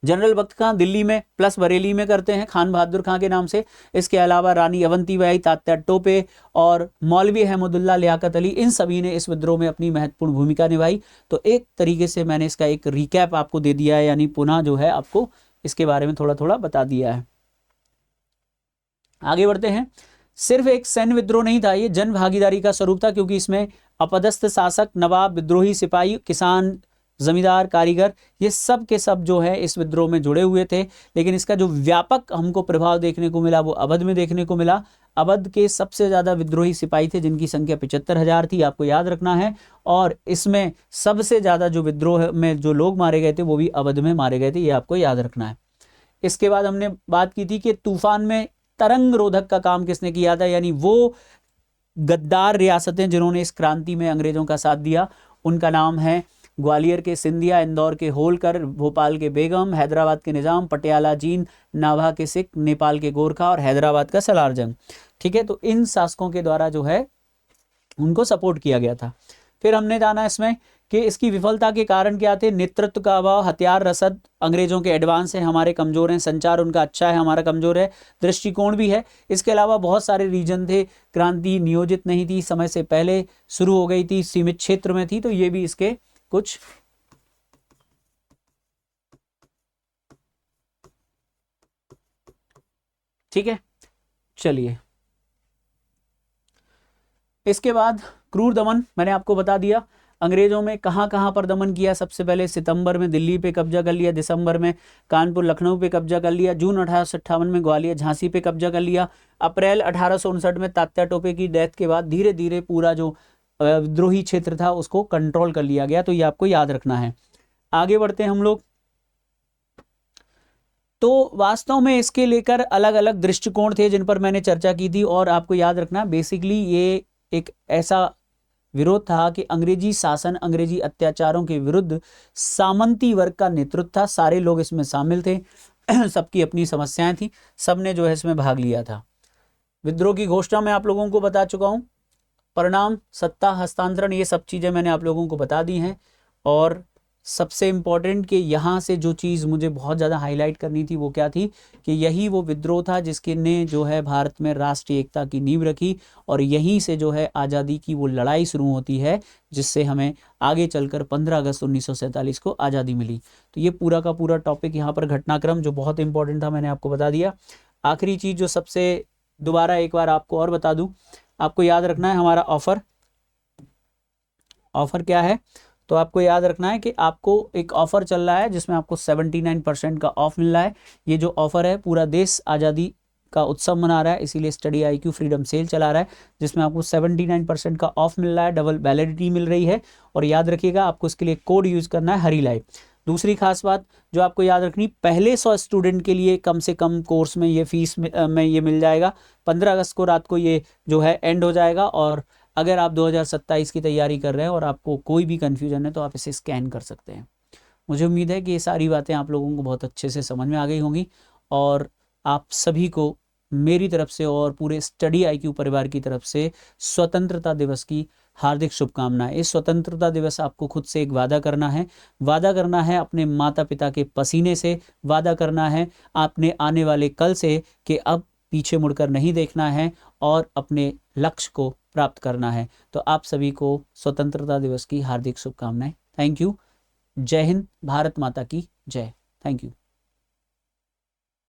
जनरल बख्त खां दिल्ली में प्लस बरेली में करते हैं खान बहादुर खां के नाम से। इसके अलावा रानी अवंतीबाई, तात्या टोपे और मौलवी अहमदुल्ला लियाकत अली, इन सभी ने इस विद्रोह में अपनी महत्वपूर्ण भूमिका निभाई। तो एक तरीके से मैंने इसका एक रिकैप आपको दे दिया है, यानी पुनः जो है आपको इसके बारे में थोड़ा थोड़ा बता दिया है। आगे बढ़ते हैं। सिर्फ एक सैन्य विद्रोह नहीं था, ये जन भागीदारी का स्वरूप था, क्योंकि इसमें अपदस्थ शासक, नवाब, विद्रोही सिपाही, किसान, जमींदार, कारीगर, ये सब के सब जो है इस विद्रोह में जुड़े हुए थे। लेकिन इसका जो व्यापक हमको प्रभाव देखने को मिला वो अवध में देखने को मिला। अवध के सबसे ज़्यादा विद्रोही सिपाही थे जिनकी संख्या 75,000 थी, आपको याद रखना है। और इसमें सबसे ज़्यादा जो विद्रोह में जो लोग मारे गए थे वो भी अवध में मारे गए थे, ये आपको याद रखना है। इसके बाद हमने बात की थी कि तूफान में तरंग रोधक का काम किसने किया था, यानी वो गद्दार रियासतें जिन्होंने इस क्रांति में अंग्रेजों का साथ दिया, उनका नाम है ग्वालियर के सिंधिया, इंदौर के होलकर, भोपाल के बेगम, हैदराबाद के निज़ाम, पटियाला जीन, नाभा के सिख, नेपाल के गोरखा और हैदराबाद का सलार जंग। ठीक है, तो इन शासकों के द्वारा जो है उनको सपोर्ट किया गया था। फिर हमने जाना इसमें कि इसकी विफलता के कारण क्या थे। नेतृत्व का अभाव, हथियार रसद अंग्रेजों के एडवांस हैं, हमारे कमज़ोर हैं, संचार उनका अच्छा है, हमारा कमज़ोर है, दृष्टिकोण भी है। इसके अलावा बहुत सारे रीजन थे, क्रांति नियोजित नहीं थी, समय से पहले शुरू हो गई थी, सीमित क्षेत्र में थी, तो ये भी इसके कुछ ठीक है। चलिए, इसके बाद क्रूर दमन मैंने आपको बता दिया। अंग्रेजों में कहाँ कहाँ पर दमन किया। सबसे पहले सितंबर में दिल्ली पे कब्जा कर लिया, दिसंबर में कानपुर लखनऊ पे कब्जा कर लिया, जून 1858 में ग्वालियर झांसी पे कब्जा कर लिया, अप्रैल 1859 में तात्या टोपे की डेथ के बाद धीरे धीरे पूरा जो विद्रोही क्षेत्र था उसको कंट्रोल कर लिया गया। तो ये आपको याद रखना है। आगे बढ़ते हैं हम लोग। तो वास्तव में इसके लेकर अलग अलग दृष्टिकोण थे जिन पर मैंने चर्चा की थी, और आपको याद रखना बेसिकली ये एक ऐसा विरोध था कि अंग्रेजी शासन, अंग्रेजी अत्याचारों के विरुद्ध सामंती वर्ग का नेतृत्व था। सारे लोग इसमें शामिल थे, सबकी अपनी समस्याएं थी, सबने जो है इसमें भाग लिया था। विद्रोह की घोषणा मैं आप लोगों को बता चुका हूं, परिणाम, सत्ता हस्तांतरण, ये सब चीज़ें मैंने आप लोगों को बता दी हैं। और सबसे इम्पॉर्टेंट कि यहाँ से जो चीज़ मुझे बहुत ज़्यादा हाईलाइट करनी थी वो क्या थी कि यही वो विद्रोह था जिसके ने जो है भारत में राष्ट्रीय एकता की नींव रखी, और यहीं से जो है आज़ादी की वो लड़ाई शुरू होती है जिससे हमें आगे चलकर 15 अगस्त 1947 को आज़ादी मिली। तो ये पूरा का पूरा टॉपिक यहाँ पर घटनाक्रम जो बहुत इंपॉर्टेंट था मैंने आपको बता दिया। आखिरी चीज़ जो सबसे दोबारा एक बार आपको और बता दूँ, आपको याद रखना है हमारा ऑफ़र क्या है। तो आपको याद रखना है कि आपको एक ऑफ़र चल रहा है जिसमें आपको 79% का ऑफ मिल रहा है। ये जो ऑफ़र है पूरा देश आज़ादी का उत्सव मना रहा है, इसीलिए स्टडी IQ फ्रीडम सेल चला रहा है जिसमें आपको 79% का ऑफ मिल रहा है, डबल वैलिडिटी मिल रही है। और याद रखिएगा आपको इसके लिए कोड यूज़ करना है हरी लाइफ। दूसरी खास बात जो आपको याद रखनी, पहले 100 स्टूडेंट के लिए कम से कम कोर्स में ये फीस में ये मिल जाएगा। 15 अगस्त को रात को ये जो है एंड हो जाएगा। और अगर आप 2027 की तैयारी कर रहे हैं और आपको कोई भी कन्फ्यूजन है तो आप इसे स्कैन कर सकते हैं। मुझे उम्मीद है कि ये सारी बातें आप लोगों को बहुत अच्छे से समझ में आ गई होंगी, और आप सभी को मेरी तरफ से और पूरे स्टडी IQ परिवार की तरफ से स्वतंत्रता दिवस की हार्दिक शुभकामनाएं। इस स्वतंत्रता दिवस आपको खुद से एक वादा करना है अपने माता पिता के पसीने से, वादा करना है अपने आने वाले कल से कि अब पीछे मुड़कर नहीं देखना है और अपने लक्ष्य को प्राप्त करना है। तो आप सभी को स्वतंत्रता दिवस की हार्दिक शुभकामनाएं। Thank you. जय हिंद, भारत माता की जय। Thank you.